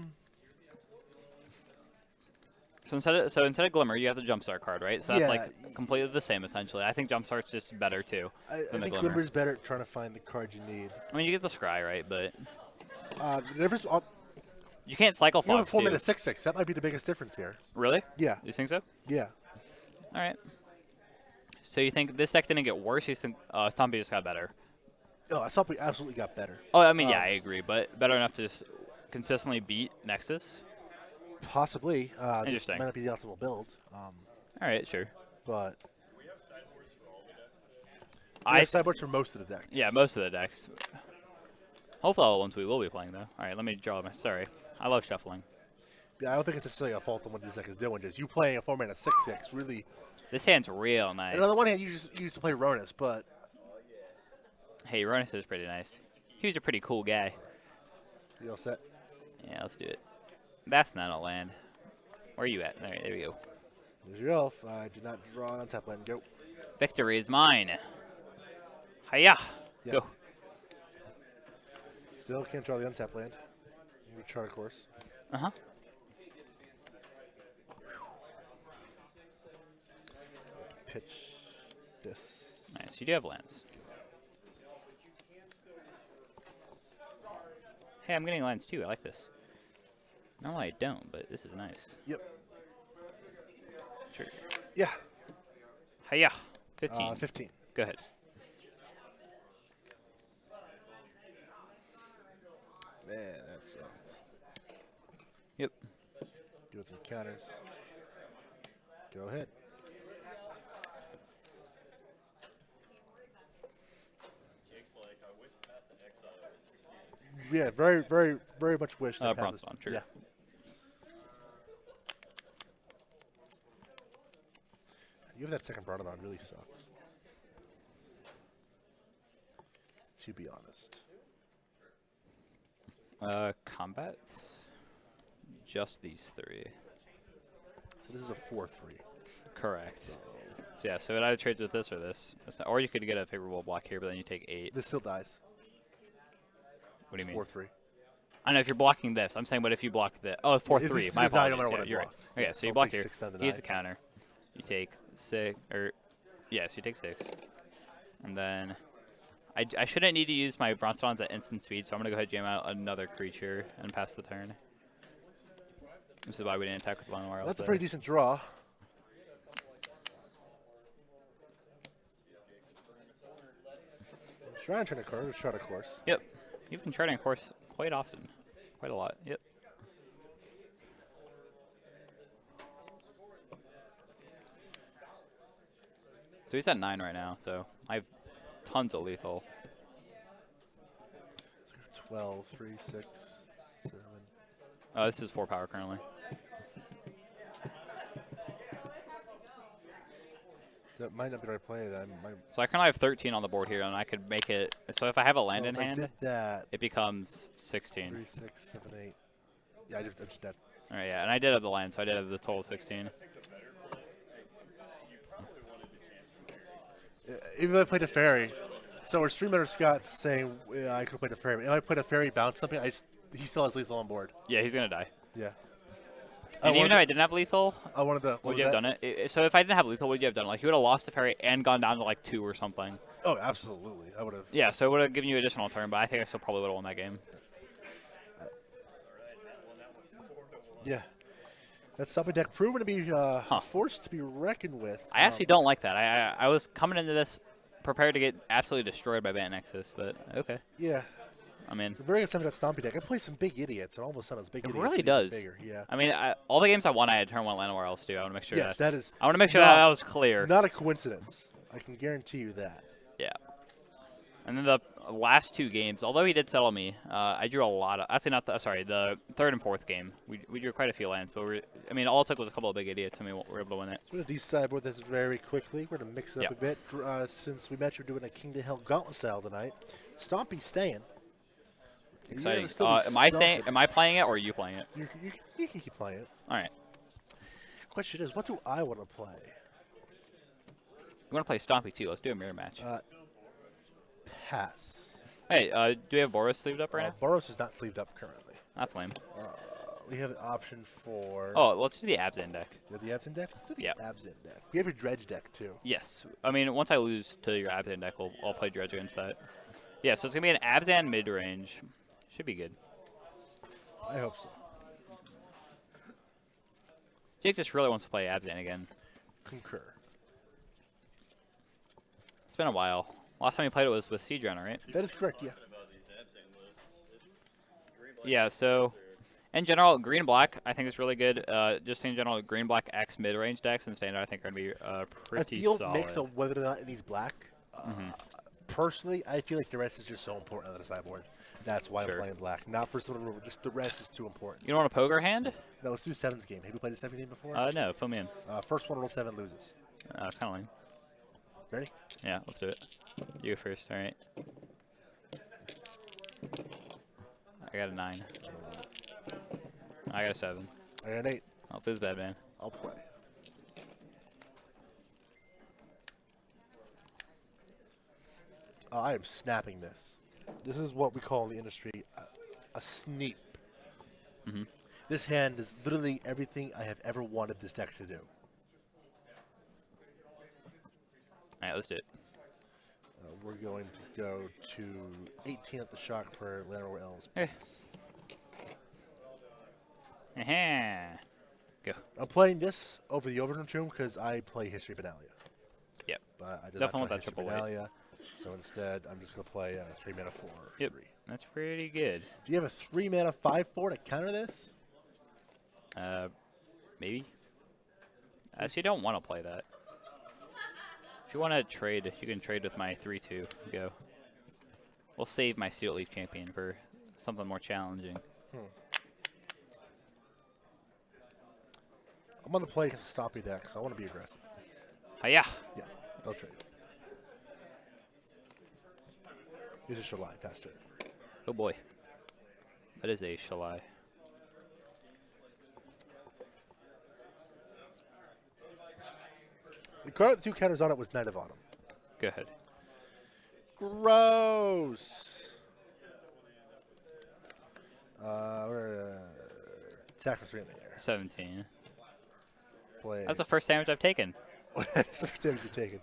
instead of Glimmer, you have the Jumpstart card, right? So that's like completely the same essentially. I think Jumpstart's just better too. I think Glimmer's better at trying to find the cards you need. I mean, you get the Scry, right? But the difference. You can't cycle You have Fox. a 4-mana 6/6. That might be the biggest difference here. Really? Yeah. You think so? Yeah. All right. So you think this deck didn't get worse? You think Stompy just got better? Oh, Stompy absolutely got better. Oh, I mean, yeah, I agree, but better enough to just consistently beat Nexus. Possibly. Interesting. This might not be the optimal build. All right, sure. But we have sideboards for most of the decks. Yeah, most of the decks. Hopefully all the ones we will be playing, though. All right, let me draw my... Sorry. I love shuffling. Yeah, I don't think it's necessarily a fault on what this deck is doing. Just you playing a 4-mana 6/6 really... This hand's real nice. And on the one hand, you used to play Ronus, but... Hey, Ronus is pretty nice. He was a pretty cool guy. You all set? Yeah, let's do it. That's not a land. Where are you at? All right, there we go. There's your elf. I did not draw an untap land. Go. Victory is mine. Hiya. Yep. Go. Still can't draw the untap land. Chart, of course. Uh-huh. Pitch this. Nice. You do have lands. Hey, I'm getting lands too. I like this. No, I don't, but this is nice. Yep. Sure. Yeah. Hiya. 15. 15. Go ahead. Man, that sucks. Yep. Give it some counters. Go ahead. Yeah, very, very, very much wish that Bronze Bond, sure. Yeah. You have that second Bronodon really sucks. To be honest. Combat? Just these 3. So this is a 4/3. Correct. So yeah, so it either trades with this or this. Or you could get a favorable block here, but then you take 8. This still dies. What do you mean? 4/3. I know if you're blocking this. I'm saying, but if you block this. Oh, 4/3. My apologies. No Yeah, you're right. Okay, so you block here. Here's a counter. You take 6, or yes, you take 6. And then I shouldn't need to use my Bronzedons at instant speed, so I'm going to go ahead and jam out another creature and pass the turn. This is why we didn't attack with one more else. That's a pretty decent draw. Try and turn a card, shot of course. Yep. You've been charting a course quite often. Quite a lot. Yep. So he's at 9 right now, so I have tons of lethal. 12, 3, 6, 7. This is 4 power currently. That might not be the right play. Then. So I currently have 13 on the board here, and I could make it. So if I have a land in if I hand, did that, it becomes 16. 3, 6, 7, 8. Yeah, I'm just dead. All right, yeah, and I did have the land, so I did have the total 16. Even if I played a fairy, so our streamer Scott's saying I could play a fairy. If I put a fairy bounce something, he still has lethal on board. Yeah, he's gonna die. Yeah. And even if I didn't have lethal, I wanted to. would you have done it? So if I didn't have lethal, would you have done it? Like you would have lost a fairy and gone down to like 2 or something. Oh, absolutely. I would have. Yeah, so it would have given you additional turn, but I think I still probably would have won that game. Yeah. That Stompy deck proven to be forced to be reckoned with. I actually don't like that. I was coming into this prepared to get absolutely destroyed by Bant Nexus, but okay. Yeah. I mean, It's a very good time for that Stompy deck. I play some big idiots, and all of a sudden it's big it idiots. really get even does. Bigger. Yeah. I mean, all the games I won, I had turn 1 Llanowar else too. I want to make sure Yes, that is. I want to make sure that was clear. Not a coincidence. I can guarantee you that. Yeah. And then the last 2 games, although he did settle me, I drew a lot of. Actually, not the. Sorry, the 3rd and 4th game, we drew quite a few lands, but I mean, all it took was a couple of big idiots, and we were able to win it. So we're going to sideboard this very quickly. We're going to mix it up a bit. Since we mentioned we're doing a King to Hell Gauntlet style tonight, Stompy's staying. Exciting. Am I staying? Am I playing it, or are you playing it? You can keep playing it. All right. Question is, what do I want to play? You want to play Stompy too? Let's do a mirror match. Pass. Hey, do we have Boros sleeved up right now? Boros is not sleeved up currently. That's lame. We have an option for... Oh, let's do the Abzan deck. You have the Abzan deck? Let's do the Abzan deck. We have your Dredge deck, too. Yes. I mean, once I lose to your Abzan deck, I'll play Dredge against that. Yeah, so it's going to be an Abzan Midrange. Should be good. I hope so. Jake just really wants to play Abzan again. Concur. It's been a while. Last time we played it was with Siege Runner, right? That is correct, yeah. Yeah, so in general, green-black I think is really good. Just in general, green-black X mid-range decks and standard I think are going to be pretty solid. I feel mix of whether or not it needs black. Personally, I feel like the rest is just so important on the sideboard. That's why I'm playing black. Not for some reason, just the rest is too important. You don't want a poker hand? No, let's do 7's game. Have you played a 7 game before? No, fill me in. First one, roll 7 loses. It's kind of lame. Ready? Yeah, let's do it. You go first, all right. I got a 9. I got a 7. I got an 8. Oh, feels bad, man. I'll play. I am snapping this. This is what we call in the industry a sneap. This hand is literally everything I have ever wanted this deck to do. All right, let's do it. We're going to go to 18 at the shock for Llanowar Elves. Go. I'm playing this over the Overturn Tomb because I play History Benalia. Yep. But I did Definitely not play that History triple weight. Benalia, so instead I'm just going to play 3 mana 4. Yep. 3. That's pretty good. Do you have a 3 mana 5/4 to counter this? Maybe. Actually, I don't want to play that. If you want to trade, you can trade with my 3/2. Go. We'll save my Steel Leaf Champion for something more challenging. I'm going to play against a Stompy deck, so I want to be aggressive. Hiya! Yeah, they'll trade. Use a Shalai, faster. Oh boy. That is a Shalai. The card with 2 counters on it was Knight of Autumn. Go ahead. Gross. Attack for 3 in the air. 17. Play. That's the first damage I've taken. That's the first damage you've taken.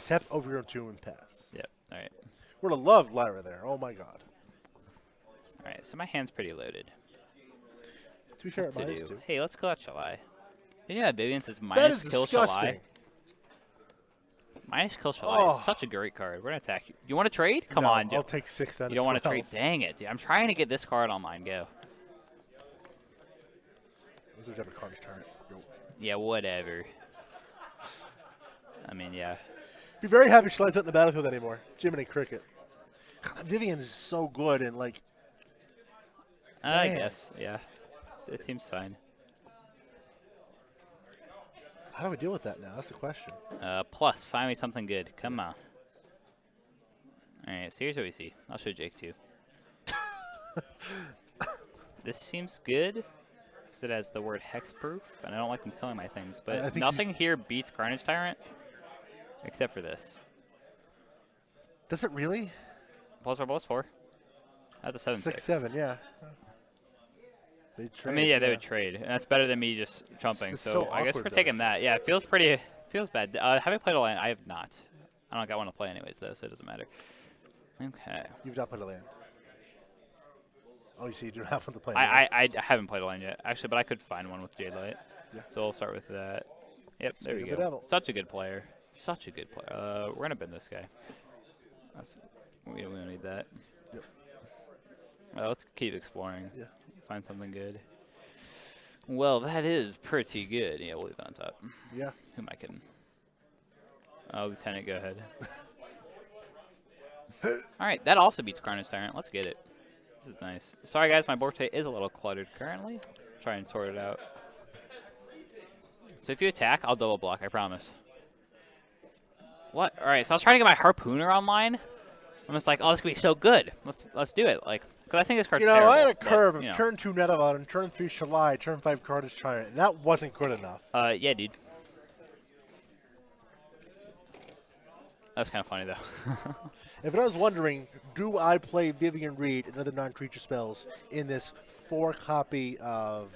Tapped over your own tomb and pass. Yep. All right. We're to love Lyra there. Oh my god. All right. So my hand's pretty loaded. To be fair, What mine to is do? too. Hey, let's kill that Shalai. Yeah, Vivian says That minus is kill disgusting. Shalai. Minus kill Shalai Oh. is such a great card. We're gonna attack you. You want to trade? Come No, on, dude. I'll take 6 then. You don't want to trade? Dang it, dude. I'm trying to get this card online. Go. Let's have a card turn. Go. Yeah, whatever. I mean, yeah. Be very happy Shalai's not in the battlefield anymore. Jiminy Cricket. God, that Vivian is so good and like. I Man. guess, yeah. It seems fine. How do we deal with that now? That's the question. Plus, find me something good. Come on. All right, so here's what we see. I'll show Jake too. This seems good because it has the word hexproof, and I don't like them killing my things. I But think nothing here beats Carnage Tyrant except for this. Does it really? +4/+4. That's a 7/6. 6/7, yeah. They I trade. mean, yeah, they would trade, and that's better than me just jumping. It's So so I guess awkward, we're though. taking that. Yeah, it feels pretty. Feels bad. Have I played a land? I have not. I don't got one to play anyways, though, so it doesn't matter. Okay. You've not played a land. Oh, you see, you do not have one to play. I haven't played a land yet, actually, but I could find one with Jade Light. Yeah. So we'll start with that. Yep, there Speak we of the go. devil. Such a good player. Such a good player. We're gonna bend this guy. We don't need that. Yep. Well, let's keep exploring. Yeah. Find something good. Well, that is pretty good. Yeah, we'll leave that on top. Yeah. Who am I kidding? Oh, Lieutenant, go ahead. All right, that also beats Carnage Tyrant. Let's get it. This is nice. Sorry, guys, my board state is a little cluttered currently. Try and sort it out. So if you attack, I'll double block, I promise. What? All right, so I was trying to get my Harpooner online. I'm just like, oh, this could be so good. Let's do it. Like, because I think this card's terrible. I had a curve but, of turn 2 Netavon and turn 3 Shalai, turn 5 Carnage Tyrant, and that wasn't good enough. Yeah, dude. That's kind of funny, though. If I was wondering, do I play Vivian Reed and other non-creature spells in this 4-copy of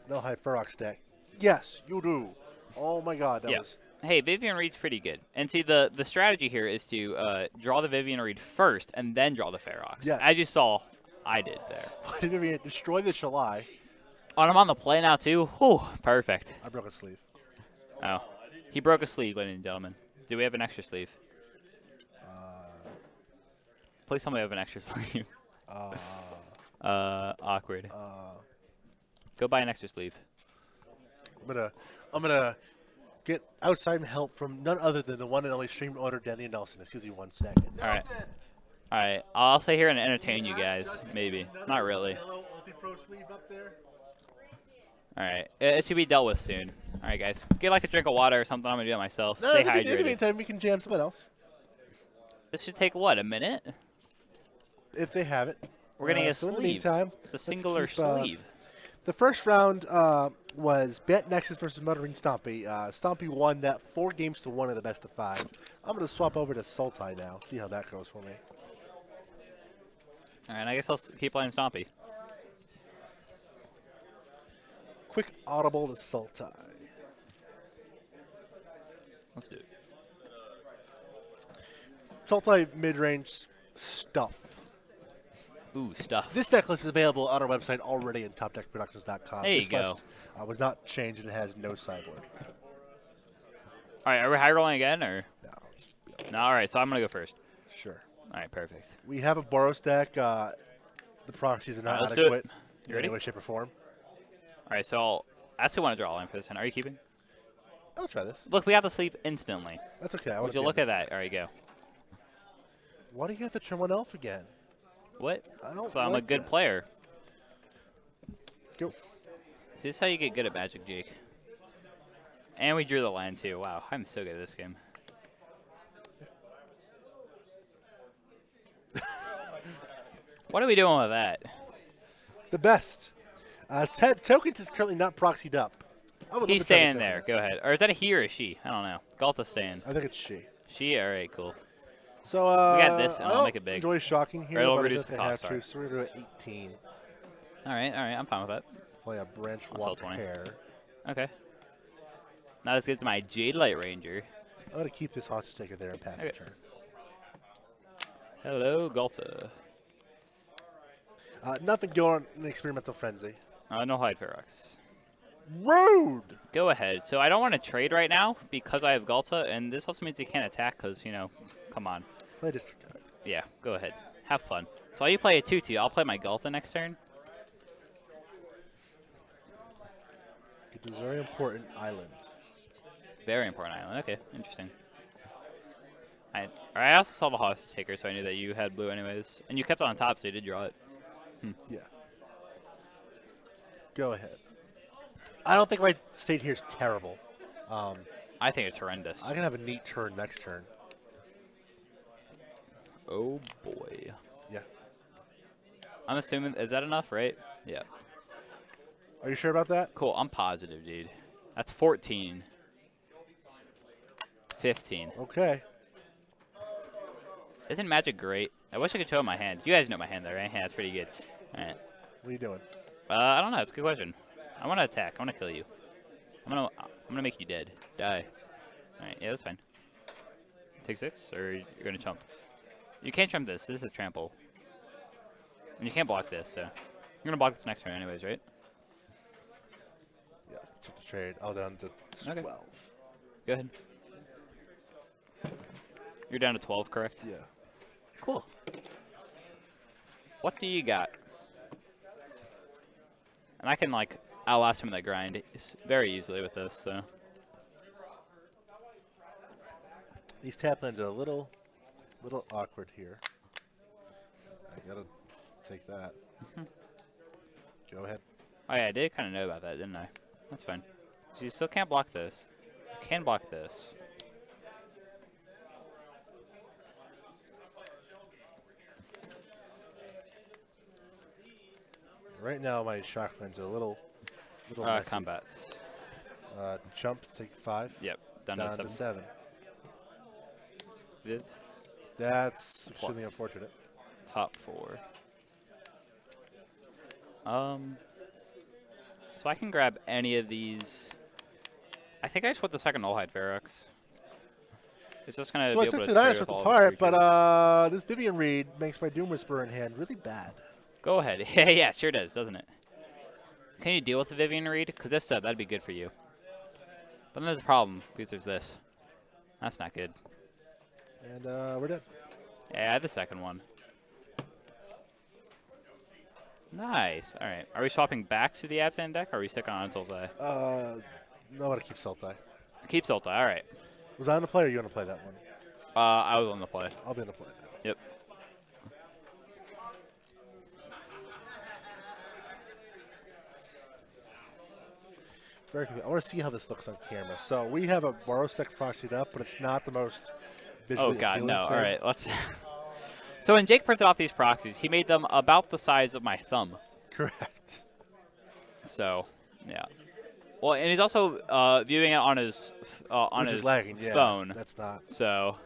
Nullhide Ferox deck? Yes, you do. Oh my God, that was. Hey, Vivian Reed's pretty good. And see, the strategy here is to draw the Vivian Reed first and then draw the Ferox. Yes. As you saw, I did there. Vivian, destroy the Shalai. Oh, and I'm on the play now, too. Whew, perfect. I broke a sleeve. Oh. He broke a sleeve, ladies and gentlemen. Do we have an extra sleeve? Please tell me we have an extra sleeve. Awkward. Go buy an extra sleeve. I'm gonna get outside help from none other than the one and only streamed order, Danny Nelson. Excuse me 1 second. All right. All right. I'll stay here and entertain you guys. Maybe. Not really. Yellow Ulti-Pro sleeve up there. All right. It should be dealt with soon. All right, guys. Get like a drink of water or something. I'm going to do it myself. No, Stay in the hydrated. meantime, we can jam someone else. This should take, what, a minute? If they have it. We're getting a so sleeve. in the meantime, It's a singular sleeve. The first round was Bant Nexus versus Muttering Stompy. Stompy won that 4 games to 1 in the best of 5. I'm going to swap over to Sultai now. See how that goes for me. All right. I guess I'll keep playing Stompy. Quick audible to Sultai. Let's do it. Sultai Midrange stuff. Ooh, stuff. This deck list is available on our website already at topdeckproductions.com. There you this go. list was not changed and it has no sideboard. All right. Are we high rolling again? Or No, no? All right. So I'm going to go first. sure. All right. Perfect. We have a Boros deck. The proxies are not Let's do it. adequate You in ready? any way, shape, or form. All right. So I'll actually want to draw a line for this one. Are you keeping? I'll try this. Look, we got the sleeve instantly. That's okay. I Would wanna you be look on at this. that? All right, go. Why do you have to turn 1 elf again? What? I don't So I'm a like good that. player. Go. See, this is how you get good at Magic, Jake. And we drew the line, too. Wow, I'm so good at this game. What are we doing with that? The best. Tokens is currently not proxied up. I would love He's to try to staying do there. that. Go ahead. Or is that a he or a she? I don't know. Galta's staying. I think it's she. She? All right, cool. So We got this, and I I'll don't make it big. enjoy shocking here, Or it'll but I reduce guess the I have cost, sorry. to. So we're going to do 18. All right, I'm fine with that. Play a branch I'll walk sell 20. pair. Okay. Not as good as my Jade Light Ranger. I'm going to keep this hostage taker there and pass the Okay. turn. Hello, Galta. Nothing going in the experimental frenzy. No hide Ferox. Rude! Go ahead. So I don't want to trade right now because I have Galta, and this also means he can't attack because, come on. Play District Guide. Yeah, go ahead. Have fun. So while you play a 2-2, I'll play my Galta next turn. It is a very important island. Very important island. Okay, interesting. I also saw the hostage taker, so I knew that you had blue anyways. And you kept it on top, so you did draw it. Yeah. Go ahead. I don't think my state here is terrible. I think it's horrendous. I can have a neat turn next turn. Oh, boy. Yeah. I'm assuming, is that enough, right? Yeah. Are you sure about that? Cool, I'm positive, dude. That's 14. 15. Okay. Isn't Magic great? I wish I could show my hand. You guys know my hand, though, right? Yeah, that's pretty good. All right. What are you doing? I don't know. It's a good question. I want to attack. I want to kill you. I'm gonna make you dead. Die. All right. Yeah, that's fine. Take 6, or you're gonna chump. You can't trump this. This is trample. And you can't block this. So you're gonna block this next turn, anyways, right? Yeah, took the trade. All down to 12. Okay. Go ahead. You're down to 12, correct? Yeah. Cool. What do you got? And I can, like, outlast him in the grind very easily with this, so. These tap lands are a little awkward here. I gotta take that. Go ahead. Oh, yeah, I did kind of know about that, didn't I? That's fine. So you still can't block this. You can block this. Right now, my shocklands are a little messy. Combats. Jump, take 5. Yep, down to to 7. Viv. That's extremely unfortunate. Top 4. So I can grab any of these. I think I just want the second Nullhide Ferox. It's just gonna. So be I able took to the trade dinosaur with all apart, of the but this Vivian Reed makes my Doom Whisperer in hand really bad. Go ahead. Yeah, yeah, sure does, doesn't it? Can you deal with the Vivian Reed? Because if so, that'd be good for you. But then there's a problem, because there's this. That's not good. And we're done. Yeah, I had the second one. Nice. All right. Are we swapping back to the Abzan deck, or are we sticking on Sultai? No, I want to keep Sultai. Keep Sultai. All right. Was I on the play, or you want to play that one? I was on the play. I'll be on the play then. Yep. Very good. I want to see how this looks on camera. So we have a Borrowsec proxied up, but it's not the most visually Oh God, appealing no. thing. All right, let's. So when Jake printed off these proxies, he made them about the size of my thumb. Correct. So, yeah. Well, and he's also viewing it on his Which is lagging, yeah, phone. That's not. So.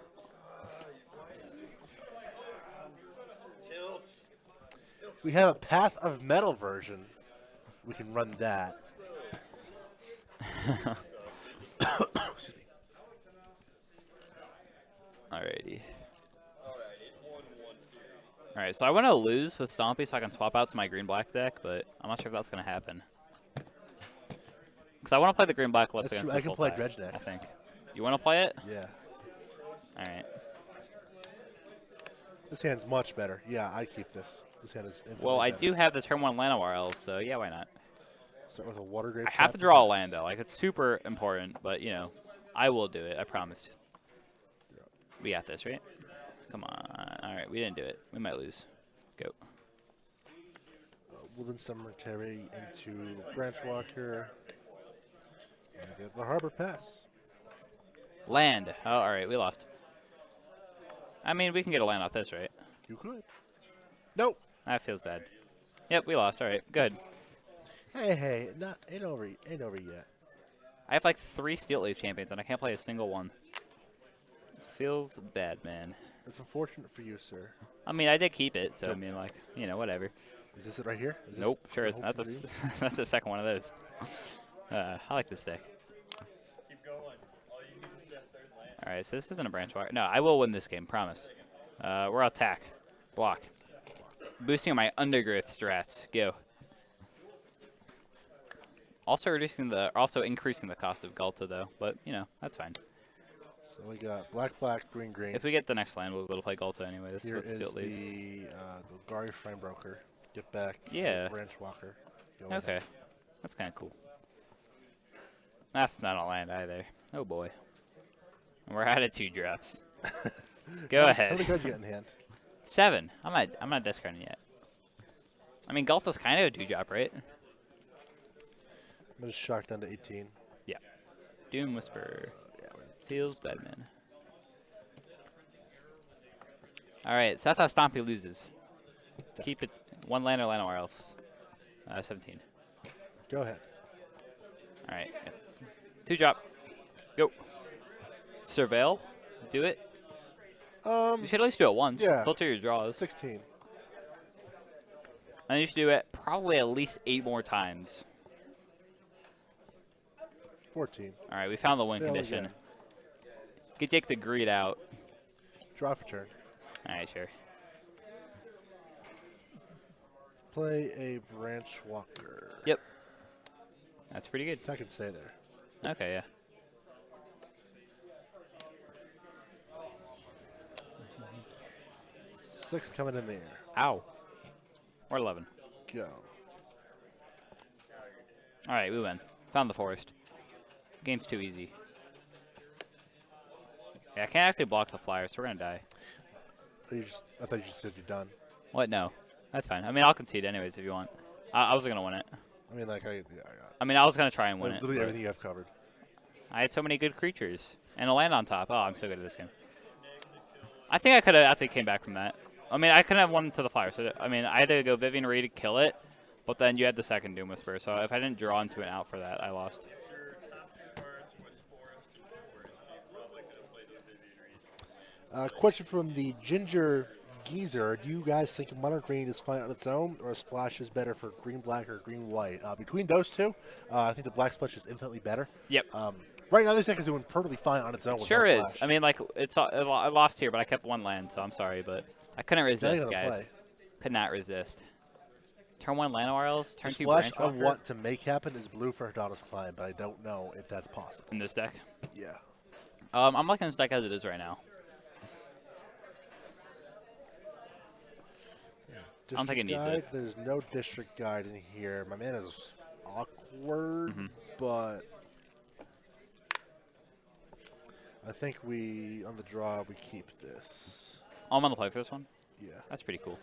We have a Path of Metal version. We can run that. Excuse me. Alrighty. Alright, so I want to lose with Stompy so I can swap out to my green-black deck, but I'm not sure if that's going to happen. Because I want to play the green-black list against I can play Sultai, Dredge next. I think. You want to play it? Yeah. Alright. This hand's much better. Yeah, I keep this. This hand is infinitely Well, I better. do have the turn 1 Llanowar, so yeah, why not? Start with a Water Grave. I have to draw a land, though. Like, it's super important, but, you know, I will do it. I promise. We got this, right? Come on. All right, we didn't do it. We might lose. Go. Woodland Cemetery into Branchwalker. And get the Harbor Pass. Land. Oh, all right, we lost. I mean, we can get a land off this, right? You could. Nope. That feels bad. Yep, we lost. All right, good. Hey, ain't over yet. I have like 3 Steel Leaf champions, and I can't play a single one. Feels bad, man. It's unfortunate for you, sir. I mean, I did keep it, so I mean, like, you know, whatever. Is this it right here? Is Nope, this sure the isn't. whole That's dream? that's the second one of those. I like this deck. Keep going. All you need is that third land. All right, so this isn't a branch wire. No, I will win this game, promise. We're attack. Block. Boosting my undergrowth strats. Go. Also increasing the cost of Ghalta, though, but, you know, that's fine. So we got black, green. If we get the next land, we'll be able to play Ghalta anyway. This Here is what is Steel leaves. the Golgari Frame Broker. Get back. Yeah. Branchwalker. Go Okay. ahead. That's kind of cool. That's not a land either. Oh, boy. And we're out of 2 drops. Go How ahead. many cards you got in hand? 7. I'm not discarding yet. I mean, Ghalta's kind of a 2-drop, right? I'm going to shock down to 18. Yeah. Doom Whisper. Feels bad, man. All right, so that's how Stompy loses. Keep it 1 land or Llanowar Elves. 17. Go ahead. All right. 2-drop. Go. Surveil. Do it. You should at least do it once. Yeah. Filter your draws. 16. And you should do it probably at least 8 more times. 14. All right, we found the win Fail condition. again. Get Jake the greed out. Draw for turn. All right, sure. Play a Branchwalker. Yep. That's pretty good. I can stay there. Okay, yeah. Six coming in the air. Ow. Or 11. Go. All right, we win. Found the forest. Game's too easy. Yeah, I can't actually block the flyer, so we're going to die. I thought you just said you're done. What? No. That's fine. I mean, I'll concede anyways if you want. I was going to win it. I mean, like, I mean, I was going to try and win it. Literally everything you have covered. I had so many good creatures. And a land on top. Oh, I'm so good at this game. I think I could have actually came back from that. I mean, I couldn't have won to the flyer. So, I mean, I had to go Vivian Reed to kill it. But then you had the second Doom Whisper. So if I didn't draw into an out for that, I lost. Question from the Ginger Geezer. Do you guys think Mono Green is fine on its own, or a Splash is better for Green-Black or Green-White? Between those two, I think the Black Splash is infinitely better. Yep. Right now, this deck is doing perfectly fine on its own. With Sure no is. Splash. I mean, like, I lost here, but I kept one land, so I'm sorry. But I couldn't resist, guys. Play. Could not resist. Turn 1 Llanowars, turn The 2 Splash Branch I Walker. want to make happen is blue for Hadanos Climb, but I don't know if that's possible. In this deck. Yeah. I'm liking this deck as it is right now. I don't think it needs it. There's no district guide in here. My man is awkward, but I think on the draw, we keep this. I'm on the play for this one. Yeah. That's pretty cool.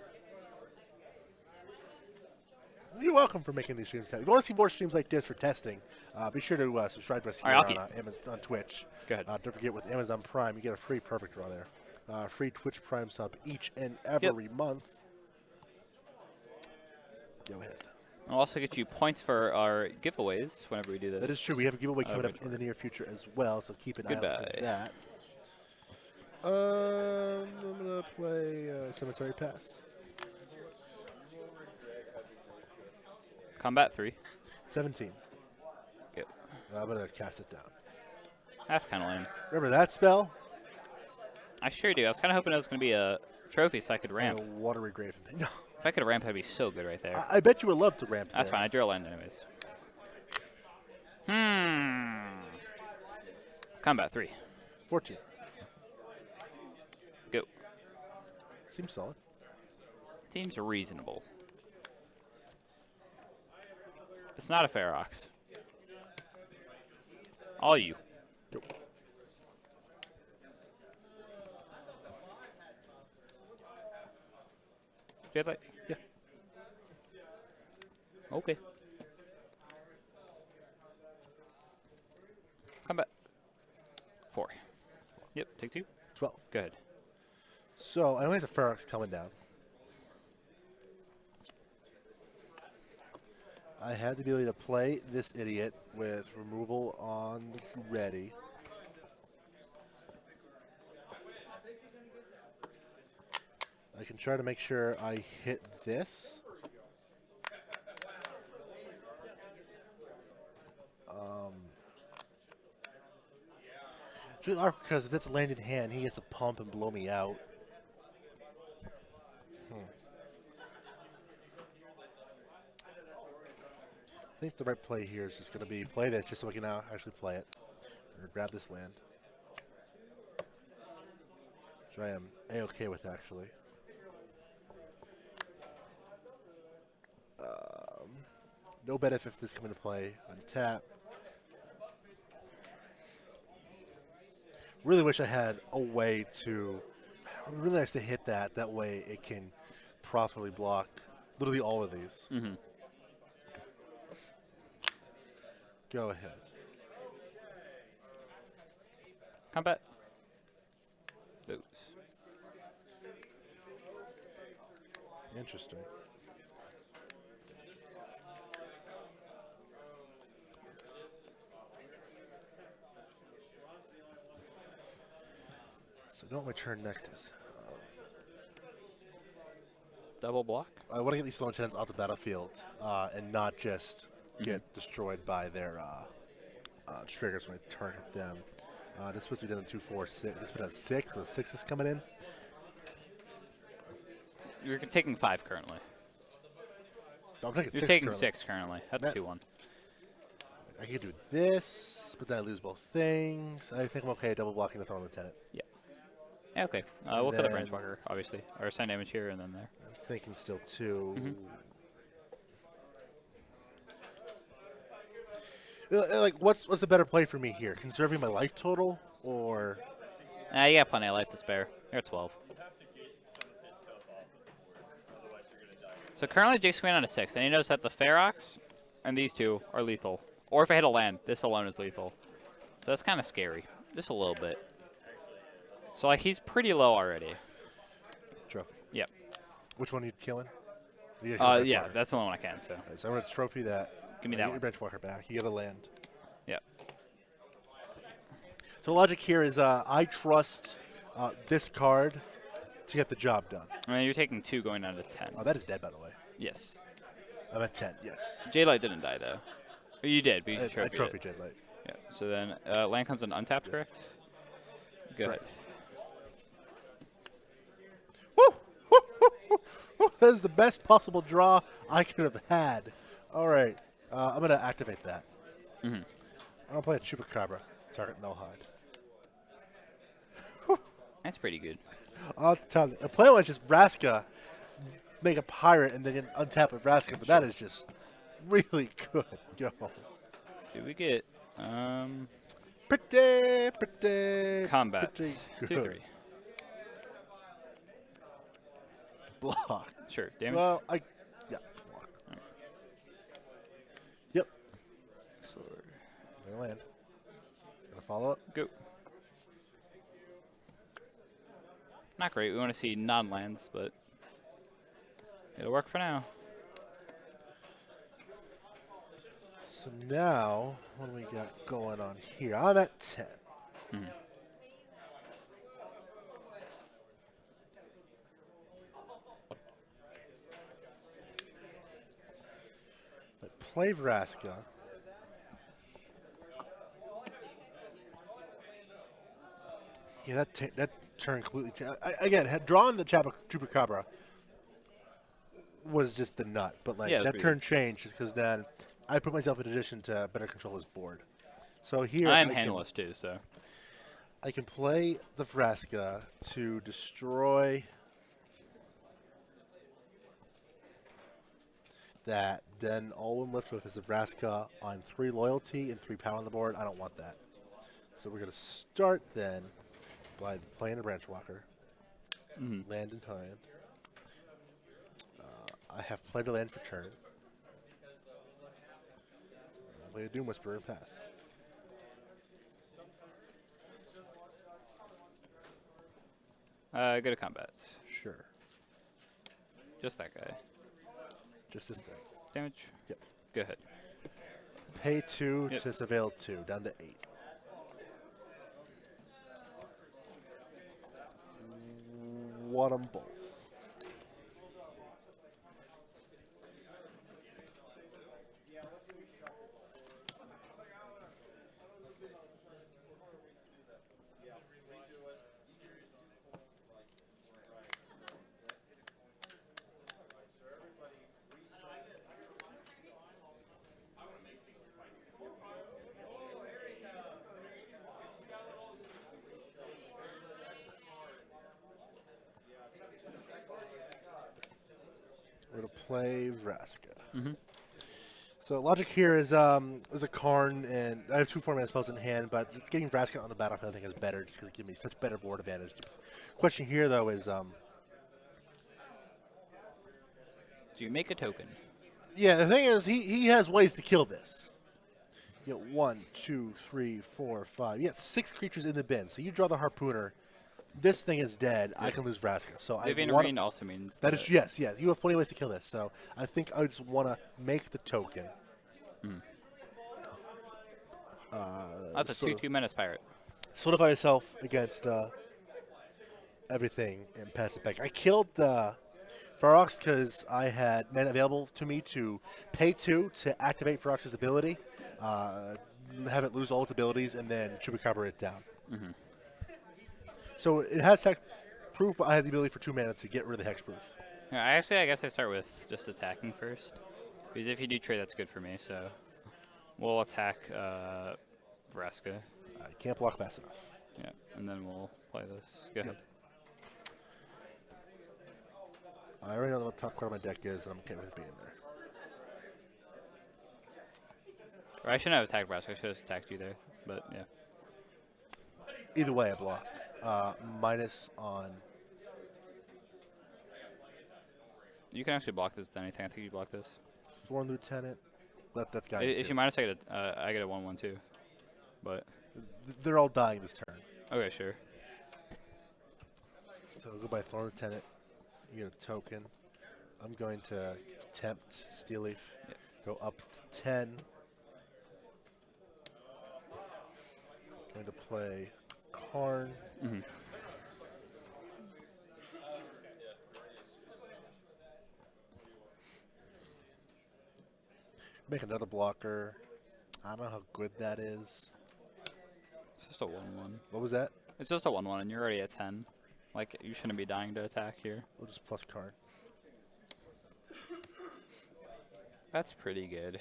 You're welcome for making these streams. If you want to see more streams like this for testing, be sure to subscribe to us here on Twitch. Go ahead. Don't forget, with Amazon Prime, you get a free Perfect Draw there. Free Twitch Prime sub each and every month. Go ahead. I'll also get you points for our giveaways whenever we do this. That is true. We have a giveaway coming up in the near future as well, so keep an eye out for that. I'm going to play Cemetery Pass. Combat 3. 17. Yep. I'm going to cast it down. That's kind of lame. Remember that spell? I sure do. I was kind of hoping it was going to be a trophy so I could ramp. Watery Grave. No. If I could ramp, that'd be so good right there. I bet you would love to ramp That's fine. I drew a land anyways. Combat 3. 14. Go. Seems solid. Seems reasonable. It's not a Ferox. All you. Nope. Do you have that? Yeah. Okay. Combat. 4. Yep, take 2. 12. Go ahead. So, I know he has a Ferox coming down. I had the ability to play this idiot with removal on ready. I can try to make sure I hit this. Because if it's a landed hand, he has to pump and blow me out. I think the right play here is just going to be play that just so I can now actually play it. Or grab this land. Which I am A-okay with, actually. No benefit if this come into play. Untap. Really wish I had a way to... Really nice to hit that. That way it can properly block literally all of these. Go ahead. Combat. Lose. Interesting. So, know what my turn next is. Double block? I want to get these Stone Tens off the battlefield and not just get destroyed by their triggers when I target them. This is supposed to be done in 2, 4, 6. This has been at 6, so the 6 is coming in. You're taking 5 currently. No, I'm taking You're 6 taking currently. 6 currently. That's 2-1. I can do this, but then I lose both things. I think I'm okay double blocking the Thorn Lieutenant. Yeah. Yeah, okay. We'll kill the Branch Walker, obviously. Or assign damage here and then there. I'm thinking still too. Like, what's a better play for me here? Conserving my life total, or? You got plenty of life to spare. You're at 12. So currently Jake's coming on a 6, and he knows that the Ferox and these two are lethal. Or if I hit a land, this alone is lethal. So that's kind of scary. Just a little bit. So, like, he's pretty low already. Trophy. Yep. Which one are you killing? Yeah, that's the only one I can, so. Right, so I'm going to trophy that. Give me that one. Your Branch Walker back. You get a land. Yep. So the logic here is I trust this card to get the job done. I mean, you're taking 2 going down to 10. Oh, that is dead, by the way. Yes. I'm at 10, yes. Jadelight didn't die, though. Or you did, but you I trophied trophied Jadelight. Yeah, so then land comes in untapped, correct? Go ahead. Woo! Woo! Woo! Woo! Woo! That is the best possible draw I could have had. All right. I'm going to activate that. I'm going to play a Chupacabra. Target Null Hide. That's pretty good. The plan was just Vraska, make a pirate, and then untap with Vraska, but that is just really good. Yo. Let's see, we get Pretty combat. pretty 2-3. Block. Sure, damage. Well, yeah, block. Right. Yep. Sword. Gonna land. Gonna follow up. Go. Not great. We want to see non-lands, but it'll work for now. So now, what do we got going on here? I'm at 10. But play Vraska. Yeah, that turn completely. Again, drawing the Chupacabra was just the nut, but like that turn changed just because then I put myself in a position to better control his board. So here I'm handless too, so I can play the Vraska to destroy that. Then all I'm left with is the Vraska on 3 loyalty and 3 power on the board. I don't want that. So we're gonna start then by playing a Branch Walker. Land in hand. I have played a land for turn. Play a Doom Whisperer and pass. go to combat. Sure. Just that guy. Just this thing. Damage? Yep. Go ahead. Pay 2 to surveil 2, down to 8. Want them both. We're going to play Vraska. So logic here is a Karn, and I have 2 4-mana spells in hand, but just getting Vraska on the battlefield I think is better just because it gives me such better board advantage. Question here, though, is... Do you make a token? Yeah, the thing is, he has ways to kill this. You get 1, 2, 3, 4, 5. You get 6 creatures in the bin. So you draw the Harpooner. This thing is dead. I can lose Vraska. So Vivian Marine also means that is yes. You have plenty of ways to kill this. So I think I just want to make the token. That's a 2/2 Menace Pirate. Solidify yourself against everything and pass it back. I killed the Ferox because I had mana available to me to pay 2 to activate Ferox's ability, have it lose all its abilities, and then Chupacabra it down. So it has hexproof, but I had the ability for 2 mana to get rid of the hexproof. Yeah, I guess I start with just attacking first. Because if you do trade, that's good for me. So we'll attack Vraska. I can't block fast enough. Yeah, and then we'll play this. Go ahead. I already know what the top card of my deck is, and I'm okay with it being there. Or I shouldn't have attacked Brask. I should have attacked you there. But, yeah. Either way, I block. Minus on... You can actually block this with anything. I think you block this. Sworn Lieutenant. That's got If you minus, I get a 1/1 too. But they're all dying this turn. okay, sure. So we'll go by Thorn Lieutenant. You get a token. I'm going to tempt Steel Leaf. Yep. Go up to 10. Going to play Karn. Mm-hmm. Make another blocker. I don't know how good that is. It's just a 1/1. What was that? It's just a 1/1, and you're already at 10. Like, you shouldn't be dying to attack here. We'll just plus card. That's pretty good.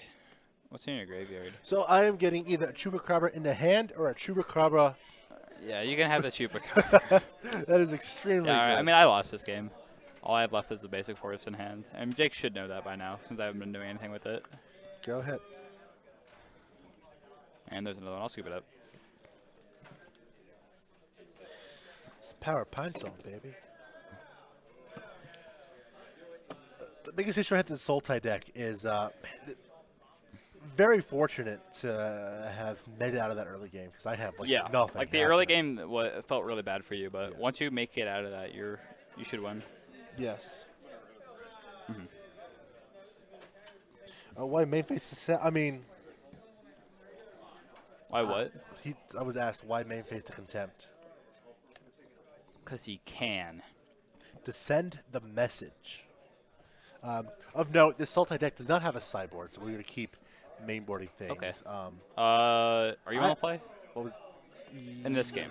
What's in your graveyard? So I am getting either a Chupacabra in the hand or a Chupacabra. Yeah, you can have the Chupacabra. That is extremely Yeah, all right. good. I mean, I lost this game. All I have left is the basic forest in hand. And Jake should know that by now, since I haven't been doing anything with it. Go ahead. And there's another one. I'll scoop it up. It's the power of Pine Song, baby. The biggest issue I had with the Sultai deck is very fortunate to have made it out of that early game because I have nothing. Like the early game felt really bad for you, but once you make it out of that, you should win. Yes. Mm-hmm. Why main face? I mean, Why what? I was asked why main face to contempt. Because he can. To send the message. Of note, this Sultai deck does not have a sideboard, so we're going to keep mainboarding things. Okay. Are you on the play? What was In this game?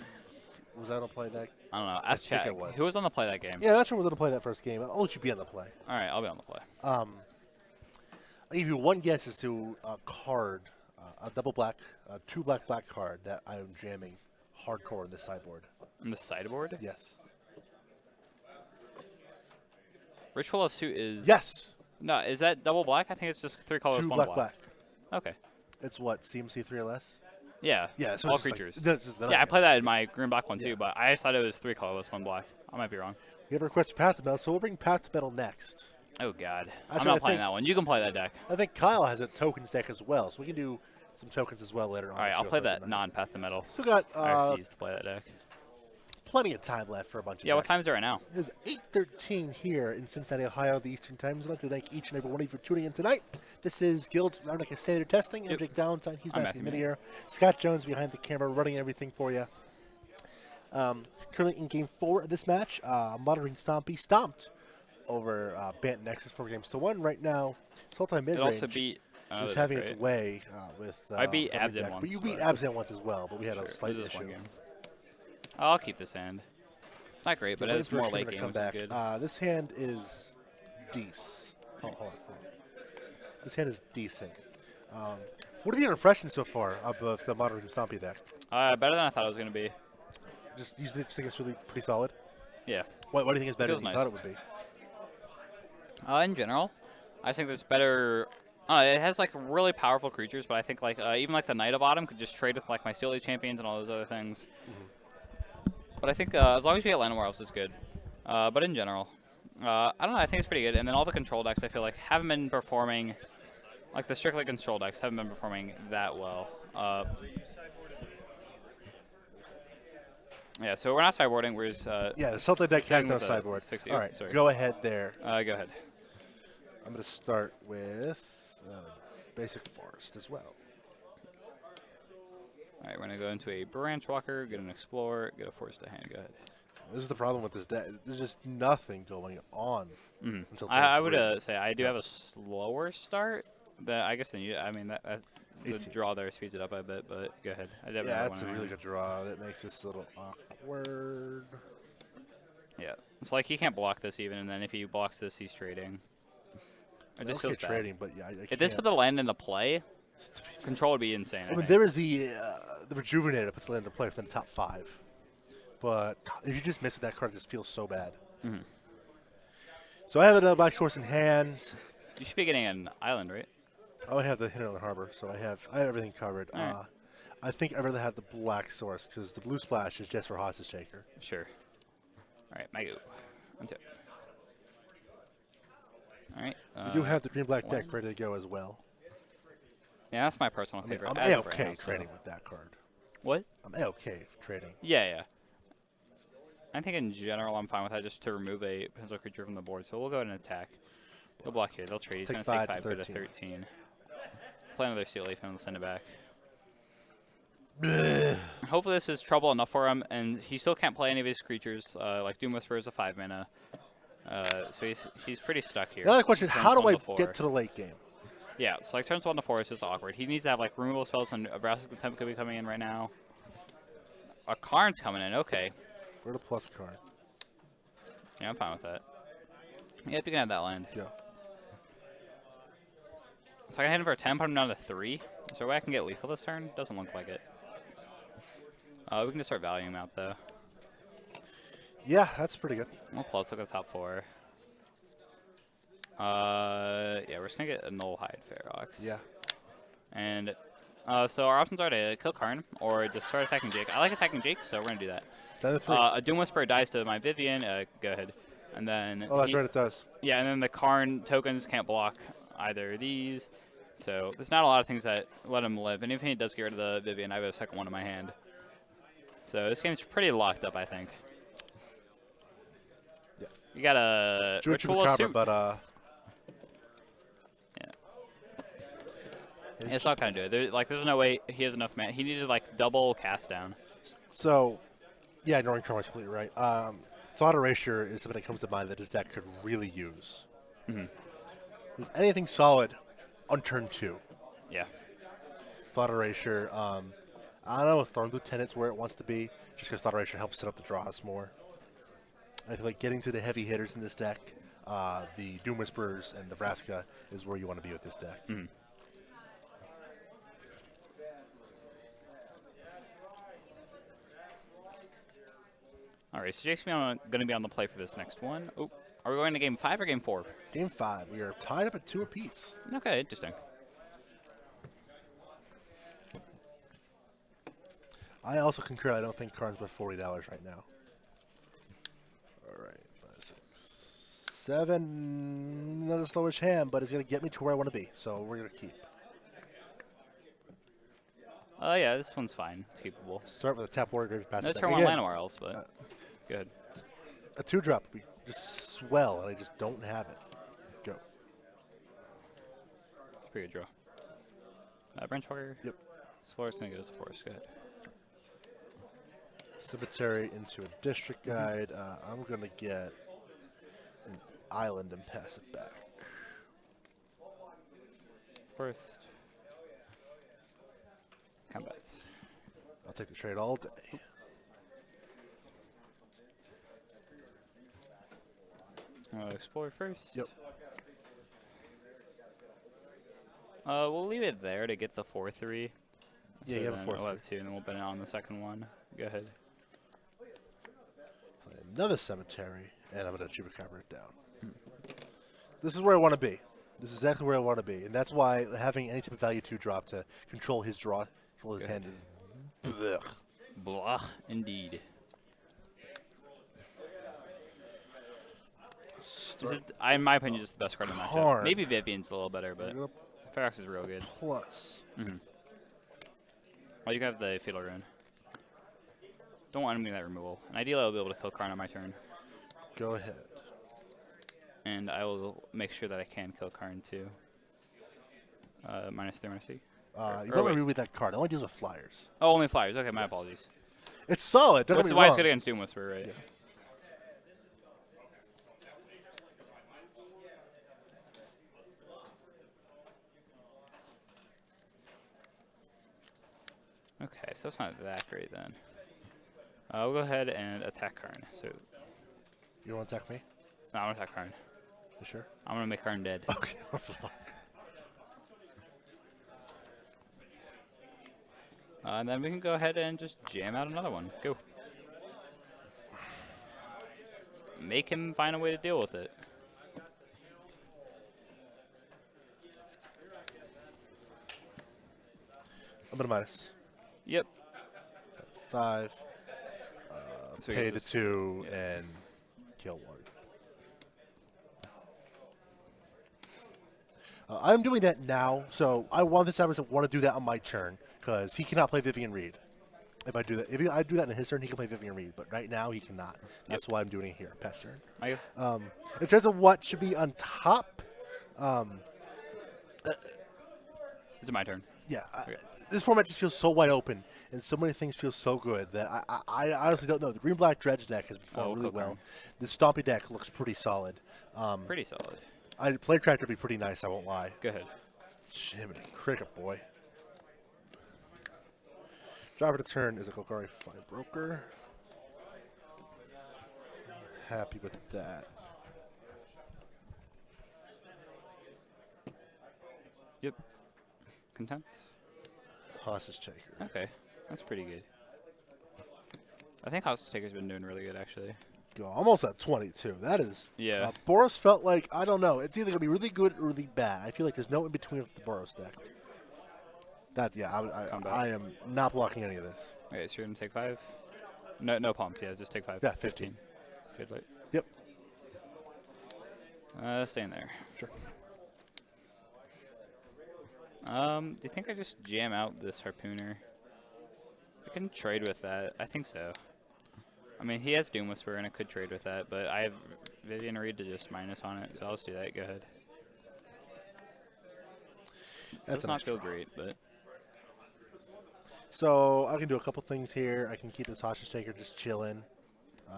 Was I on the play that? I don't know. Ask think Chad. it was. Who was on the play that game? Yeah, that's who was on the play that first game. I'll let you be on the play. All right, I'll be on the play. I'll give you one guess as to a card, a double black, 2 black card that I am jamming hardcore in this sideboard. In the sideboard? Yes. Ritual of Suit is... Yes! No, is that double black? I think it's just 3 colors, 2 1 black. Okay. It's what, CMC 3 or less? Yeah. Yeah, so all it's just creatures. Like, that's just the yeah, I nice. play that in my green black one Yeah. too, but I thought it was 3 colorless, 1 black. I might be wrong. You have requested Path to Metal, so we'll bring Path to Metal next. Oh god. I'm Actually, not I playing think- that one. You can play that deck. I think Kyle has a tokens deck as well, so we can do some tokens as well later on. All right, as I'll we go play through that the night. non-path to metal. Still got I refuse to play that deck. plenty of time left for a bunch of Yeah, what decks. time is it right now? It is 8:13 here in Cincinnati, Ohio, the Eastern Time Zone. I'd like to thank each and every one of you for tuning in tonight. This is Guilds of Ravnica Standard Testing. I'm Yep. Jake Valentine. He's I'm Matthew Matthew Minnear. Scott Jones behind the camera running everything for you. Currently in Game 4 of this match, monitoring Stompy stomped over Bant Nexus 4-1. Right now, Sultai It also Midrange beat... is having its way with I beat every Abzan deck. once, But you beat but- Abzan once as well, but we had a Sure, slight this is one issue. game. I'll keep this hand. Not great, but Waiting it's for more Shimmer late to game, come which back. is good. This hand is decent. Hold on. This hand is decent. What have you impressions so far of the modern Stompy deck? Better than I thought it was going to be. You think it's really pretty solid? Yeah. What do you think is better Feels than you nice. thought it would be? In general, I think there's better... it has like really powerful creatures, but I think like even like the Knight of Autumn could just trade with like my Steel Leaf Champions and all those other things. But I think as long as you get Land Elves, it's good. But in general, I don't know. I think it's pretty good. And then all the control decks, I feel like haven't been performing, like the strictly control decks haven't been performing that well. Yeah, so we're not sideboarding. We're just Yeah, the Sultai deck has sticking no with the sideboard. 60. All right, Sorry. go ahead there. go ahead. I'm going to start with Basic Forest as well. All right, we're gonna go into a Branch Walker, get an Explorer, get a Force to hand. Go ahead. This is the problem with this deck. There's just nothing going on until turn I would 3. say I do have a slower start. That I guess than you. I mean that the 18. draw there speeds it up a bit, but go ahead. I definitely Yeah, have that's one a in really hand. good draw. That makes this a little awkward. Yeah, it's like he can't block this even, and then if he blocks this, he's trading. It just feels bad. trading, but yeah, I If this can't. put the land into play, control would be insane. I I mean, think. there is the Rejuvenator that puts land into play within the top 5. But if you just miss with that card, it just feels so bad. Mhm. So I have a Black Source in hand. You should be getting an island, right? Oh, I have the Hinterland Harbor, so I have everything covered. Right. I think I'd rather have the Black Source because the Blue Splash is just for Hostage Taker. Sure. All right, my go. Untap. All right. You do have the Green-Black deck ready to go as well. Yeah, that's my personal favorite. I'm as of A-okay right now, trading so. with that card. What? I'm A-okay trading. Yeah, yeah. I think in general I'm fine with that, just to remove a potential creature from the board. So we'll go ahead and attack. They'll block here. They'll trade. He's going to take 5, go to 13. Play another Steel Leaf and we'll send it back. Hopefully this is trouble enough for him, and he still can't play any of his creatures. Like Doom Whisperer is a 5 mana, so he's pretty stuck here. Another question: Turns how do 1 I to 4. get to the late game? Yeah, so like turns 1 to 4 is just awkward. He needs to have like removal spells, and Abraxas Contempt could be coming in right now. A Karn's coming in. Okay. Where's the plus card? Yeah, I'm fine with that. Yeah, if you can have that land. Yeah. So I can hit him for a 10, put him down to 3. Is there a way I can get lethal this turn? Doesn't look like it. We can just start valuing him out, though. Yeah, that's pretty good. We'll plus look at the top 4. Yeah, we're just going to get a Null Hide Ferox. Yeah. And so our options are to kill Karn or just start attacking Jake. I like attacking Jake, so we're going to do that. Down to 3. A Doom Whisperer dies to my Vivian. Go ahead. And then Oh, that's right, it does. Yeah, and then the Karn tokens can't block either of these. So there's not a lot of things that let him live. And even if he does get rid of the Vivian, I have a second one in my hand. So this game's pretty locked up, I think. Yeah. You got a Ritual of Soup. But yeah. It's not gonna do it. There's no way he has enough mana. He needed like double cast down. So, yeah, ignoring Karma is completely right. Thought Erasure is something that comes to mind that his deck could really use. Is anything solid on turn 2? Yeah. Thought Erasure. I don't know if Thorn Lieutenant's where it wants to be, just because Thought Erasure helps set up the draws more. I feel like getting to the heavy hitters in this deck, the Doom Whisperers and the Vraska, is where you want to be with this deck. All right, so Jake's going to be on the play for this next one. Oh, are we going to game 5 or game 4? Game 5. We are tied up at 2 apiece. Okay, interesting. I also concur. I don't think Karn's worth $40 right now. All right, 5, 6, 7. Not a slowish hand, but it's going to get me to where I want to be. So we're going to keep. Yeah, this one's fine. It's keepable. Start with a tap water grave pass. No turn 1 Llanowar else, but go ahead. A 2-drop. We just swell, and I just don't have it. Go. It's a pretty good draw. Branch Walker. Yep. Forest going to get us a forest. Go ahead. Cemetery into a district guide. I'm going to get an island and pass it back. First. Combat. I'll take the trade all day. Explore first. Yep. We'll leave it there to get the 4/3. Yeah, so you have a then 4/3. we'll have 2, and then we'll bet it on the second one. Go ahead. Play another cemetery, and I'm going to Chupacabra it down. This is where I want to be. This is exactly where I want to be, and that's why having any type of value 2 drop to control his draw, control his hand is blech. Blah, indeed. In my opinion, just the best card in the matchup. Karn. Maybe Vivian's a little better, but Ferox is real good. Plus. Well, you can have the Fatal Rune. Don't want him to get that removal. And ideally, I'll be able to kill Karn on my turn. Go ahead. And I will make sure that I can kill Karn too. -3, -3. You don't want to read that card. It only deals with flyers. Oh, only flyers. Okay, my apologies. It's solid. Don't get Which me is why it's wrong. good against Doom Whisperer, right? Yeah. Okay, so that's not that great then. We'll go ahead and attack Karn. So, You want to attack me? no, I'm gonna attack Karn. You sure? I'm gonna make Karn dead. Okay. And then we can go ahead and just jam out another one. Go. Make him find a way to deal with it. I'm going to minus. Yep. 5. So Pay the 2 and kill 1. I'm doing that now, so I want this episode want to do that on my turn because he cannot play Vivian Reed. If I do that, I do that in his turn, he can play Vivian Reed, but right now he cannot. That's why I'm doing it here, past turn. In terms of what should be on top, is it my turn? Yeah, Okay. This format just feels so wide open, and so many things feel so good that I honestly don't know. The green-black Dredge deck has performed really well. The Stompy deck looks pretty solid. Pretty solid. Play Cracker would be pretty nice, I won't lie. Go ahead. Jiminy Cricket, boy. Driver to turn is a Golgari Fine Broker. Happy with that. Yep. Content? Hostage Taker. Okay. That's pretty good. I think Hostage Taker's been doing really good, actually. Go almost at 22. That is. Yeah. Boros felt like, I don't know. It's either going to be really good or really bad. I feel like there's no in between with the Boros deck. I am not blocking any of this. Okay, so you're going to take 5? No pump. Yeah, just take 5. Yeah, 15. Good light. Yep. Staying there. Sure. Do you think I just jam out this Harpooner? I can trade with that. I think so. I mean, he has Doom Whisperer, and I could trade with that, but I have Vivian Reed to just minus on it, so I'll just do that. Go ahead. Does not feel great, but... So I can do a couple things here. I can keep this Hostage Taker just chilling.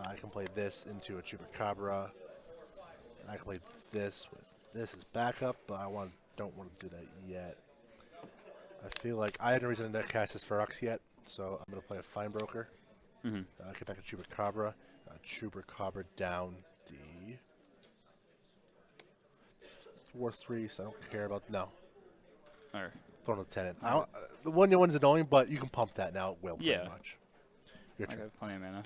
I can play this into a Chupacabra. I can play this with this as backup, but don't want to do that yet. I feel like I had no reason to cast this Ferox yet, so I'm going to play a Fine Broker. Get back to Chupacabra. Chupacabra down D. It's worth 3, so I don't care about... No. Or Throne of the Tenant. The 1/1's annoying, but you can pump that now. It will pretty much. Your turn. I got plenty of mana.